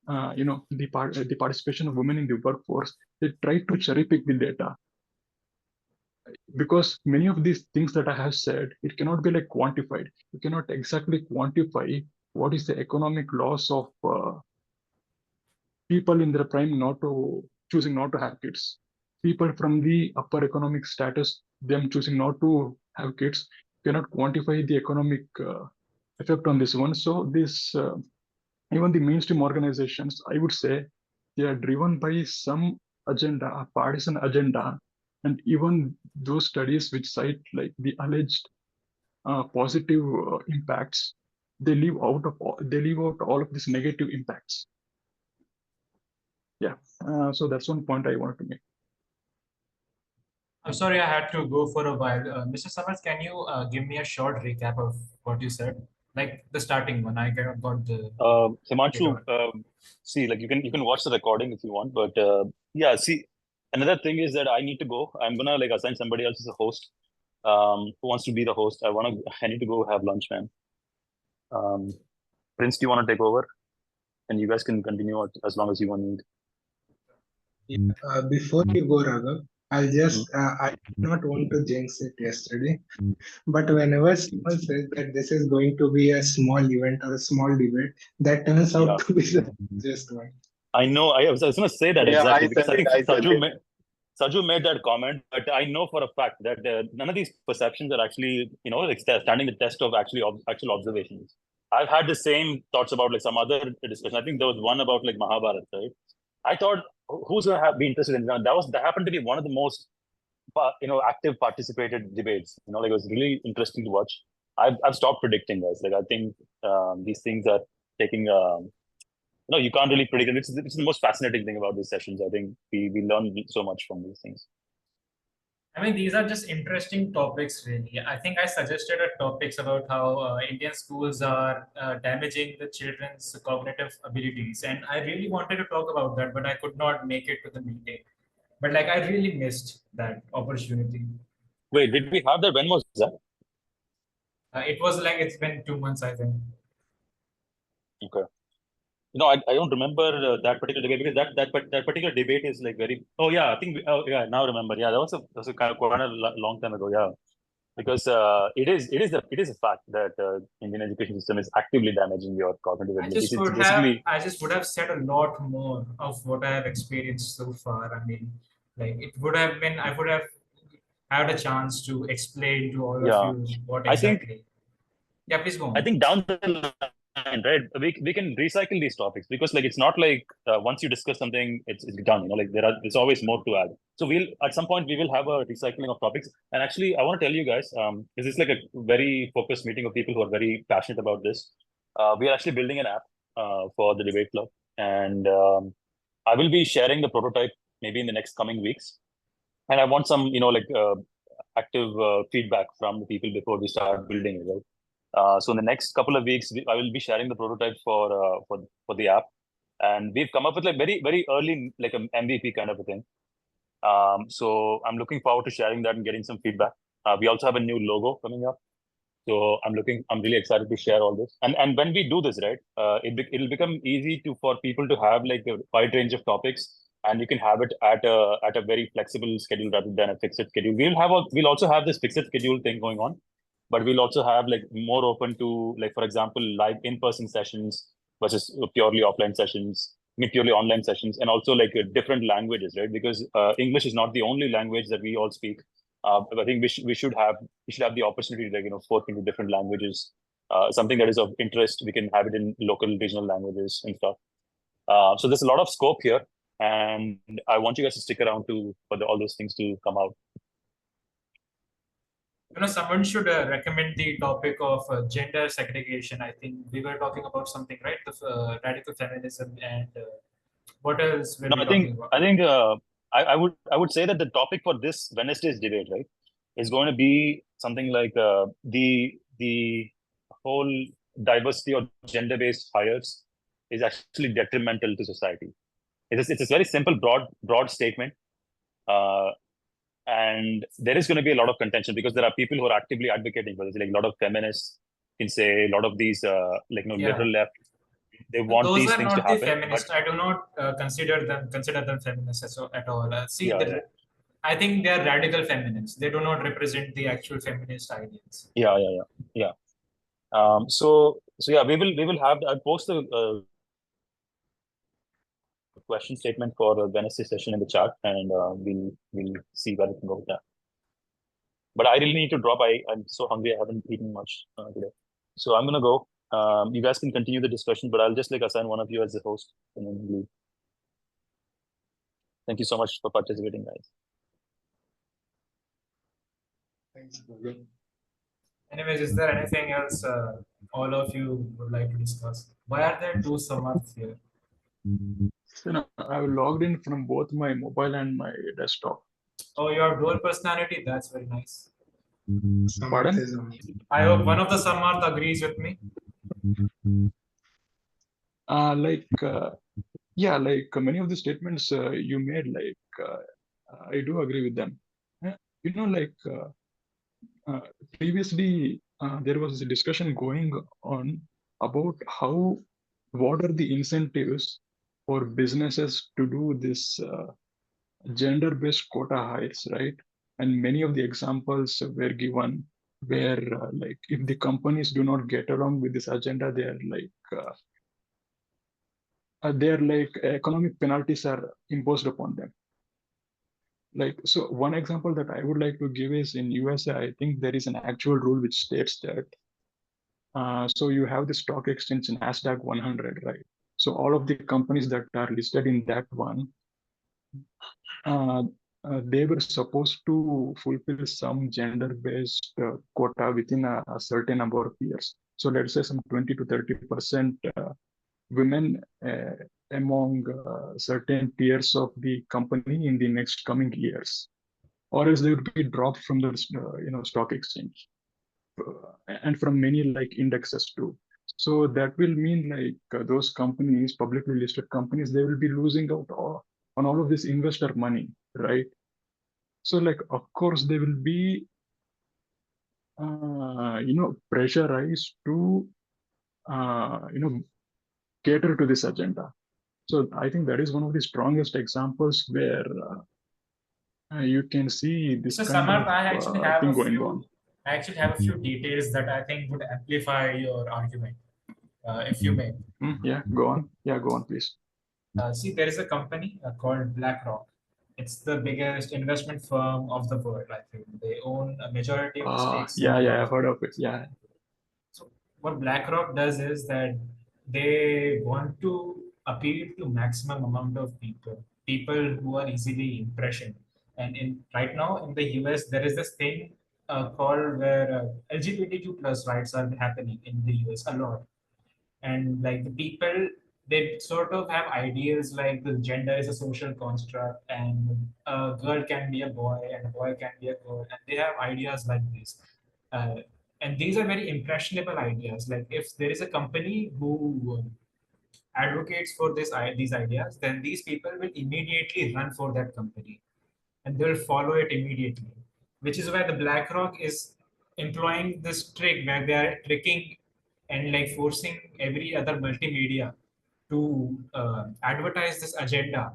the participation of women in the workforce, they try to cherry pick the data. Because many of these things that I have said, it cannot be like quantified. You cannot exactly quantify what is the economic loss of people in their prime choosing not to have kids. People from the upper economic status, them choosing not to have kids, cannot quantify the economic effect on this one. So this, even the mainstream organizations, I would say, they are driven by some agenda, a partisan agenda, and even those studies which cite like the alleged positive impacts, they leave out all of these negative impacts. Yeah, so that's one point I wanted to make. I'm sorry, I had to go for a while. Mr. Summers, can you give me a short recap of what you said? Like the starting one, I got the. Himanshu, see, like you can watch the recording if you want, but yeah, see, another thing is that I need to go. I'm gonna like assign somebody else as a host, who wants to be the host. I need to go have lunch, man. Prince, do you want to take over? And you guys can continue as long as you want need. Before you go, Raghav, I did not want to jinx it yesterday, but whenever someone says that this is going to be a small event or a small debate, that turns out to be the just one. I know. I was going to say that Yeah, exactly I because said I think it. Saju made that comment, but I know for a fact that none of these perceptions are actually, like standing the test of actual observations. I've had the same thoughts about like some other discussion. I think there was one about like Mahabharata, right? I thought, who's going to be interested in that? That happened to be one of the most, active participated debates. Like it was really interesting to watch. I've stopped predicting, guys. Like I think these things are taking. You can't really predict it. It's the most fascinating thing about these sessions. I think we learn so much from these things. I mean, these are just interesting topics, really. I think I suggested topics about how Indian schools are damaging the children's cognitive abilities. And I really wanted to talk about that, but I could not make it to the meeting. But like, I really missed that opportunity. Wait, did we have that? When was that? It was like, it's been 2 months, I think. Okay. I don't remember that particular debate because that particular debate is like very. Oh yeah, I think. Oh yeah, now I remember. Yeah, that was a kind of quite a long time ago. Yeah, because it is a fact that Indian education system is actively damaging your cognitive abilities. I just would have said a lot more of what I have experienced so far. I mean, like it would have been. I would have had a chance to explain to all of you what exactly. Yeah, please go on. I think down the line, right, we can recycle these topics because like it's not like once you discuss something, it's done. Like there's always more to add. So at some point we will have a recycling of topics. And actually, I want to tell you guys, this is like a very focused meeting of people who are very passionate about this. We are actually building an app for the debate club, and I will be sharing the prototype maybe in the next coming weeks. And I want some, active feedback from the people before we start building it, right? So in the next couple of weeks, I will be sharing the prototype for the app, and we've come up with like very early like an MVP kind of a thing. So I'm looking forward to sharing that and getting some feedback. We also have a new logo coming up, so I'm really excited to share all this. And when we do this, right, it'll become easy for people to have like a wide range of topics, and you can have it at a very flexible schedule rather than a fixed schedule. We'll also have this fixed schedule thing going on, but we'll also have like more open to, like, for example, live in-person sessions versus purely offline sessions, purely online sessions, and also like different languages, right? Because English is not the only language that we all speak. I think we should have the opportunity to, like, fork into different languages. Something that is of interest, we can have it in local regional languages and stuff. So there's a lot of scope here, and I want you guys to stick around for all those things to come out. Someone should recommend the topic of gender segregation. I think we were talking about something, right? The radical feminism, and what else were we talking about? I think I would say that the topic for this Wednesday's debate, right, is going to be something like the whole diversity or gender-based hires is actually detrimental to society. It's a very simple, broad statement. And there is going to be a lot of contention because there are people who are actively advocating for this. Like a lot of feminists can say, a lot of these liberal left, they want Those these are things to not the happen. feminists. I do not consider them feminists at all. Yeah. I think they are radical feminists. They do not represent the actual feminist ideals. Yeah. So yeah, we will have. I'll post the question statement for the Wednesday session in the chat, and we'll see where we can go with that. But I really need to drop. I'm so hungry. I haven't eaten much today, so I'm gonna go. You guys can continue the discussion, but I'll just assign one of you as the host and then leave. Thank you so much for participating, guys. Thanks. Anyways, is there anything else all of you would like to discuss? Why are there two Samarths here? So I've logged in from both my mobile and my desktop. Oh, you have dual personality. That's very nice. Pardon? I hope one of the Samarth agrees with me. Yeah, like many of the statements you made, I do agree with them. Previously there was a discussion going on about what are the incentives for businesses to do this gender-based quota hires, right? And many of the examples were given where if the companies do not get along with this agenda, economic penalties are imposed upon them. So one example that I would like to give is in USA, I think there is an actual rule which states that so you have the stock exchange in NASDAQ 100, right? So all of the companies that are listed in that one, they were supposed to fulfill some gender-based quota within a certain number of years. So let's say some 20 to 30% women among certain tiers of the company in the next coming years, or else they would be dropped from the stock exchange and from many indexes too. So that will mean those companies, publicly listed companies, they will be losing out on all of this investor money, right? So of course there will be pressurized to cater to this agenda. So I think that is one of the strongest examples where you can see this So kind Samarth, of thing going on. I actually have a few details that I think would amplify your argument, if you may. Yeah, go on. Yeah, go on, please. See, there is a company called BlackRock. It's the biggest investment firm of the world, I think. They own a majority of the stakes. Yeah, I've heard of it. Yeah. So what BlackRock does is that they want to appeal to maximum amount of people who are easily impressioned. And right now in the US, there is this thing called where LGBTQ plus rights are happening in the US a lot. And the people they sort of have ideas like the gender is a social construct and a girl can be a boy and a boy can be a girl, and they have ideas like this. Uh, and these are very impressionable ideas. Like if there is a company who advocates for these ideas, then these people will immediately run for that company and they'll follow it immediately. Which is why the BlackRock is employing this trick where they are tricking and like forcing every other multimedia to advertise this agenda.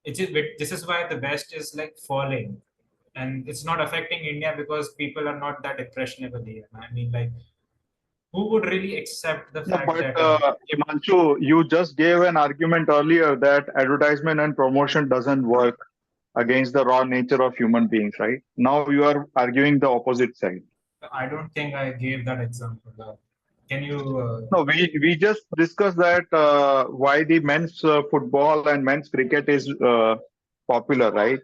This is why the West is like falling, and it's not affecting India because people are not that impressionable here. I mean, like, who would really accept the Yeah, fact but that? Himanshu, you just gave an argument earlier that advertisement and promotion doesn't work against the raw nature of human beings, right? Now you are arguing the opposite side. I don't think I gave that example. Can you? No, we just discussed that why the men's football and men's cricket is popular, right?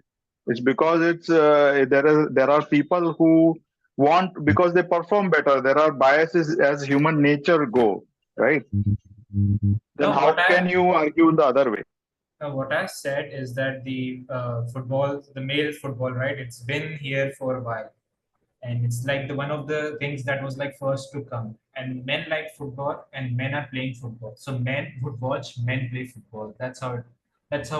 It's because there are people who want because they perform better. There are biases as human nature go, right? Then No, how can you argue in the other way? What I said is that the football, the male football, right? It's been here for a while, and it's like the one of the things that was like first to come. And men like football, and men are playing football. So men would watch men play football. That's how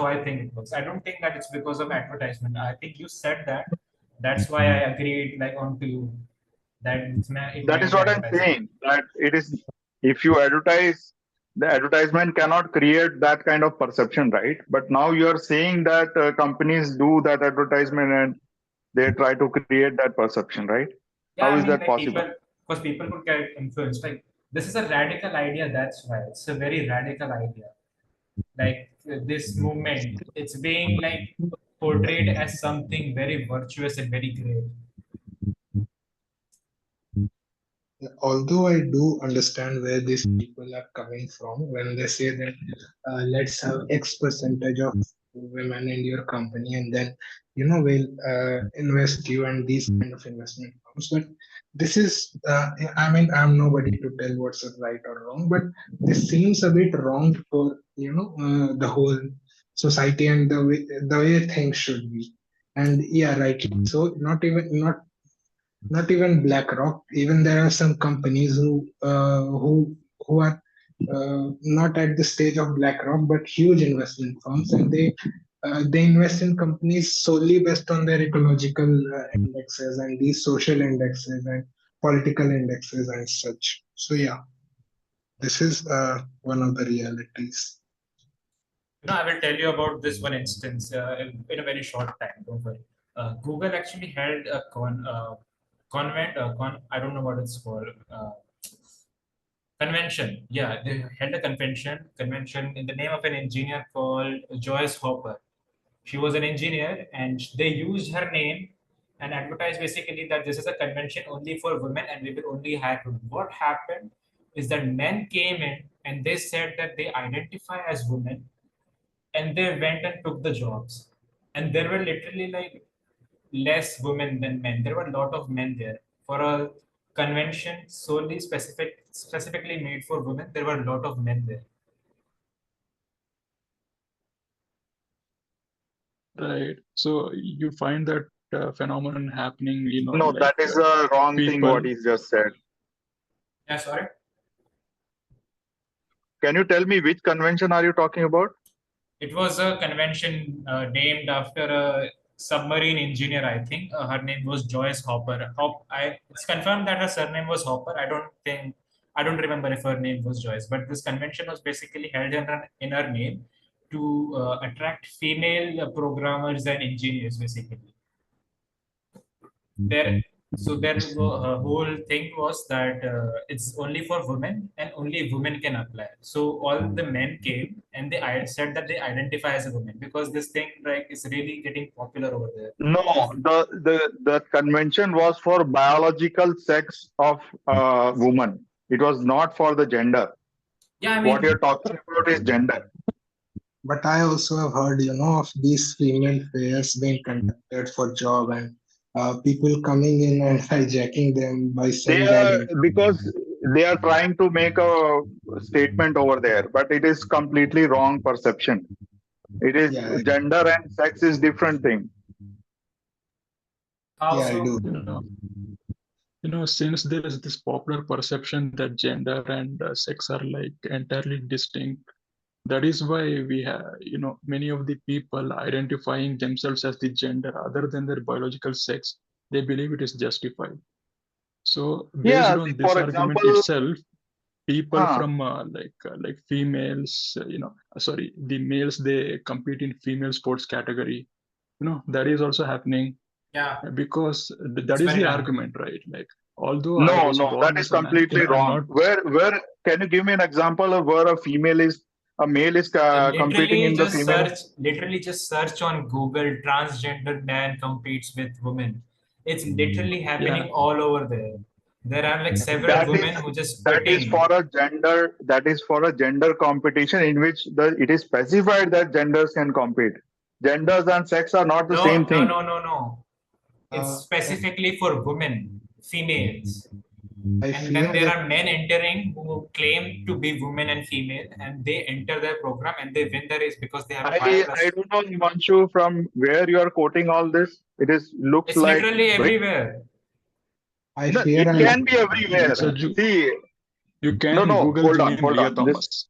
I think it works. I don't think that it's because of advertisement. I think you said that. That's why I agreed like on to you that it That might is be what I'm advertisement. saying. That it is if you advertise, the advertisement cannot create that kind of perception, right? But now you are saying that companies do that advertisement and they try to create that perception, right? Yeah, How I is mean, that like possible? because people could get influenced. Like this is a radical idea. That's why it's a very radical idea. Like this movement, it's being like portrayed as something very virtuous and very great. Although I do understand where these people are coming from when they say that let's have X percentage of women in your company and then we'll invest you and these kind of investment firms. But this is I mean I'm nobody to tell what's right or wrong, but this seems a bit wrong for the whole society and the way things should be. And yeah, right. So not even BlackRock. Even there are some companies who are not at the stage of BlackRock, but huge investment firms, and they invest in companies solely based on their ecological indexes and these social indexes and political indexes and such. So yeah, this is one of the realities. I will tell you about this one instance in a very short time. Don't worry. Google actually held a convent. I don't know what it's called. Convention. Yeah, they held a convention in the name of an engineer called Joyce Hopper. She was an engineer, and they used her name and advertised basically that this is a convention only for women, and we will only hire women. What happened is that men came in and they said that they identify as women, and they went and took the jobs, and there were literally like less women than men. There were a lot of men there for a convention solely specifically made for women. There were a lot of men there. Right. So you find that phenomenon happening, No, like that is a wrong thing people. what he's just said. Yeah, sorry. Can you tell me which convention are you talking about? It was a convention named after a submarine engineer, I think. Her name was Joyce Hopper. It's confirmed that her surname was Hopper. I don't remember if her name was Joyce, but this convention was basically held in her name to attract female programmers and engineers, basically. Their whole thing was that it's only for women and only women can apply. So all the men came and they said that they identify as a woman because this thing like is really getting popular over there. No, the convention was for biological sex of woman. It was not for the gender. Yeah, I mean, what you're talking about is gender. But I also have heard, of these female fairs being conducted for job and people coming in and hijacking them by saying that. Because they are trying to make a statement over there, but it is completely wrong perception. It is Yeah, gender and sex is different thing. How yeah, I so? do. Since there is this popular perception that gender and sex are like entirely distinct, that is why we have, many of the people identifying themselves as the gender other than their biological sex, they believe it is justified. So based Yeah, on this for argument example, itself, people huh, from like females, sorry, the males, they compete in female sports category. That is also happening Yeah, because that it's is very the happening. argument, right? Like, although I no, was no, that born is as a man, completely I'm wrong. not. Where can you give me an example of where a male is competing in the female? Literally just search on Google, transgender man competes with women. It's literally Yeah, happening all over there. There are like several That women is who just that is quitting. for a gender. That is for a gender competition in which it is specified that genders can compete. Genders and sex are not the same thing. No. It's specifically for women, females. I And fear then there that are men entering who claim to be women and female, and they enter their program and they win the race because they have a I don't know, Himanshu, from where you are quoting all this. It looks It's like literally brick. everywhere. I No, fear it can be everywhere. so See, you can no, Google hold the on, name Leah Thomas.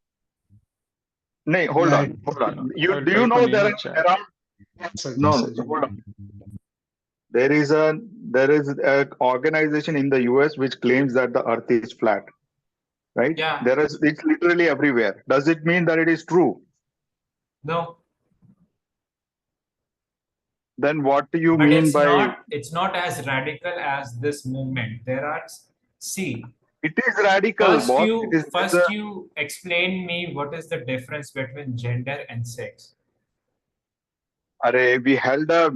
No, hold Yeah, on, hold on. I'll Do you type know a name there in are chat. around? No, hold on. There is an organization in the US which claims that the Earth is flat, right? Yeah. It's literally everywhere. Does it mean that it is true? No. Then what do you But mean by? it's not as radical as this movement. It is radical, boss. First you explain me what is the difference between gender and sex. We held a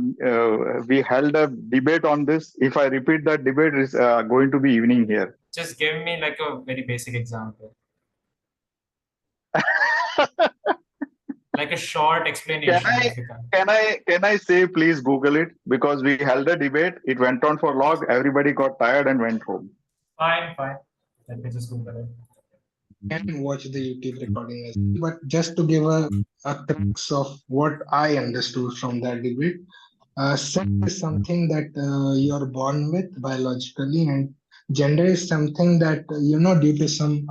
debate on this. If I repeat that debate, is going to be evening here. Just give me like a very basic example. Like a short explanation. Can I say please Google it, because we held a debate. It went on for long. Everybody got tired and went home. Fine. Let me just Google it. can watch the YouTube recording as well. But just to give a crux of what I understood from that debate, sex is something that you are born with biologically, and gender is something that due to some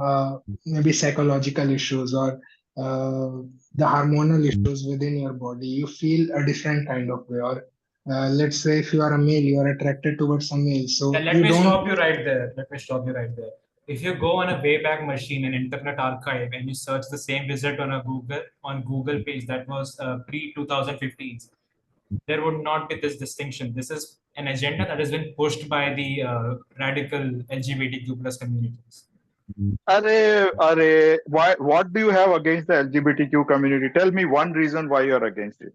maybe psychological issues or the hormonal issues within your body, you feel a different kind of way. Or let's say if you are a male, you are attracted towards a male. So Let me stop you right there. If you go on a Wayback Machine, an internet archive, and you search the same result on Google page that was pre-2015, there would not be this distinction. This is an agenda that has been pushed by the radical LGBTQ plus communities. What do you have against the LGBTQ community? Tell me one reason why you're against it.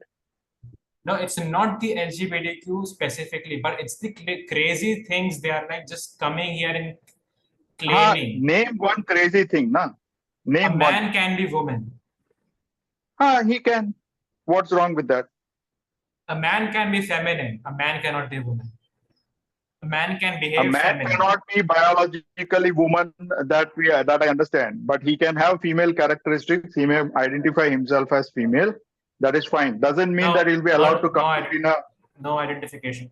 No, it's not the LGBTQ specifically, but it's the crazy things they are like just coming here and claiming. Name one crazy thing, na? Name a man can be woman. He can. What's wrong with that? A man can be feminine. A man cannot be woman. A man can behave A man feminine. cannot be biologically woman, that I understand, but he can have female characteristics. He may identify himself as female. That is fine. Doesn't mean that he'll be allowed to compete in a... No identification.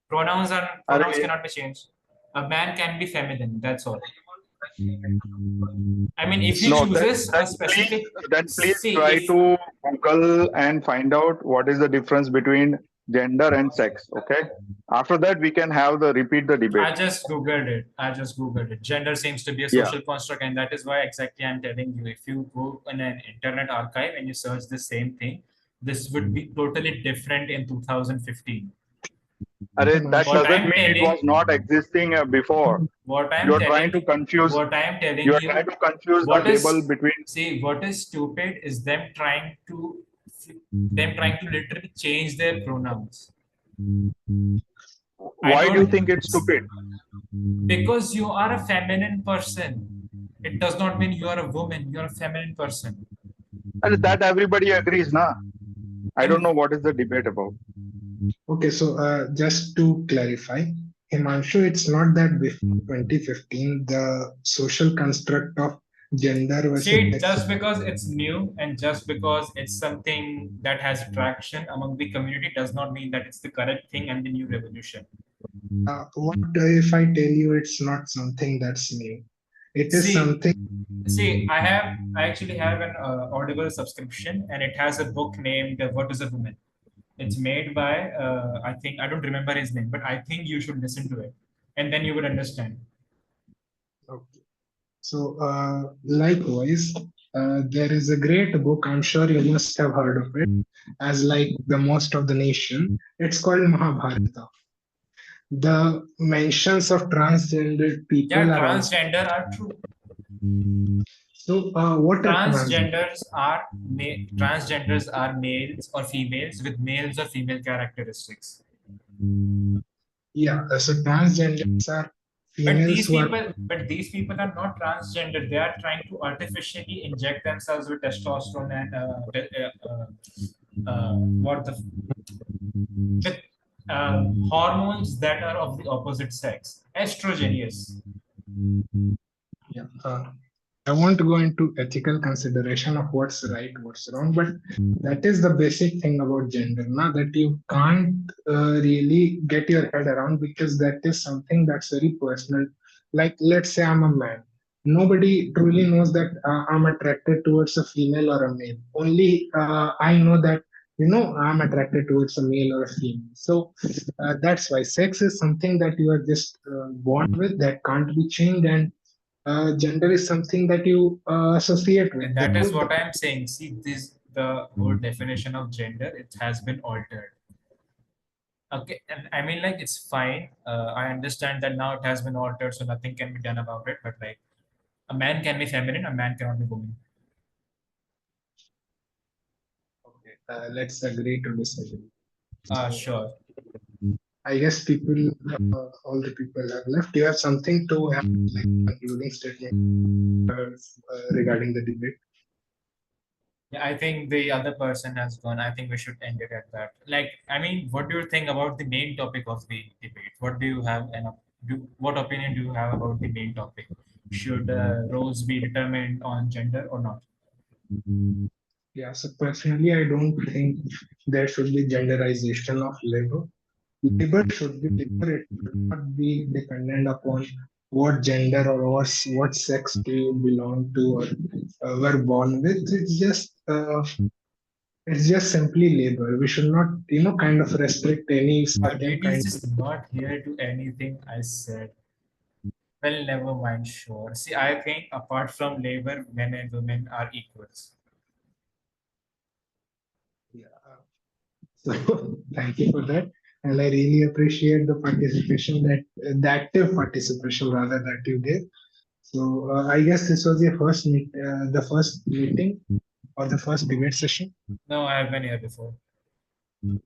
Pronouns cannot be changed. A man can be feminine. That's all. I mean, if he chooses a specific... Then please try to Google and find out what is the difference between gender and sex. Okay. After that, we can repeat the debate. I just Googled it. Gender seems to be a social construct, and that is why exactly I'm telling you. If you go in an internet archive and you search the same thing, this would be totally different in 2015. That doesn't mean it was not existing before. You're trying to confuse. What I'm telling you are trying to confuse the label between. See, what is stupid is them trying to literally change their pronouns. Why do you think it's stupid? Because you are a feminine person. It does not mean you are a woman. You are a feminine person. And that everybody agrees, na? I don't know what is the debate about. Okay, so just to clarify, Himanshu, it's not that before 2015, the social construct of gender versus See, sex. just because it's new and just because it's something that has traction among the community does not mean that it's the correct thing and the new revolution. What if I tell you it's not something that's new? It is something. See, I actually have an Audible subscription, and it has a book named "What Is a Woman." It's made by I don't remember his name, but I think you should listen to it, and then you would understand. Okay. So, likewise, there is a great book. I'm sure you must have heard of it, as like the most of the nation. It's called Mahabharata. The mentions of transgendered people Yeah, are also. transgender are true. So, what are transgenders are transgenders are males or females with males or female characteristics. Yeah, so transgenders are females who are. But these people are not transgender. They are trying to artificially inject themselves with testosterone and what the with hormones that are of the opposite sex, estrogenous. Yeah. I won't go into ethical consideration of what's right, what's wrong, but that is the basic thing about gender, now that you can't really get your head around, because that is something that's very personal. Like, let's say I'm a man. Nobody truly knows that I'm attracted towards a female or a male. Only I know that, I'm attracted towards a male or a female. So that's why sex is something that you are just born with, that can't be changed, and gender is something that you associate with. And that is what I'm saying. See, the whole definition of gender, it has been altered. Okay, and I mean, like, it's fine. I understand that now it has been altered, so nothing can be done about it. But like, a man can be feminine, a man cannot be woman. Okay, let's agree to disagree. Sure. I guess all the people have left. You have something to add, like concluding statement regarding the debate? Yeah, I think the other person has gone. I think we should end it at that. Like, I mean, what do you think about the main topic of the debate? What do you have and what opinion do you have about the main topic? Should roles be determined on gender or not? Yeah, so personally, I don't think there should be genderization of labor. Labor should be labor. It should not be dependent upon what gender or what sex do you belong to or were born with. It's just simply labor. We should not, kind of restrict any certain It kind. is just not here to anything I said. Well, never mind. Sure. See, I think apart from labor, men and women are equals. Yeah. So thank you for that, and I really appreciate the participation, the active participation rather, that you did. So I guess this was your the first meeting or the first debate session. No, I have been here before.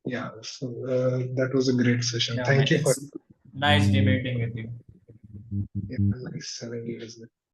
Yeah, so that was a great session. Yeah, Thank you for nice debating with you. nice having you as well.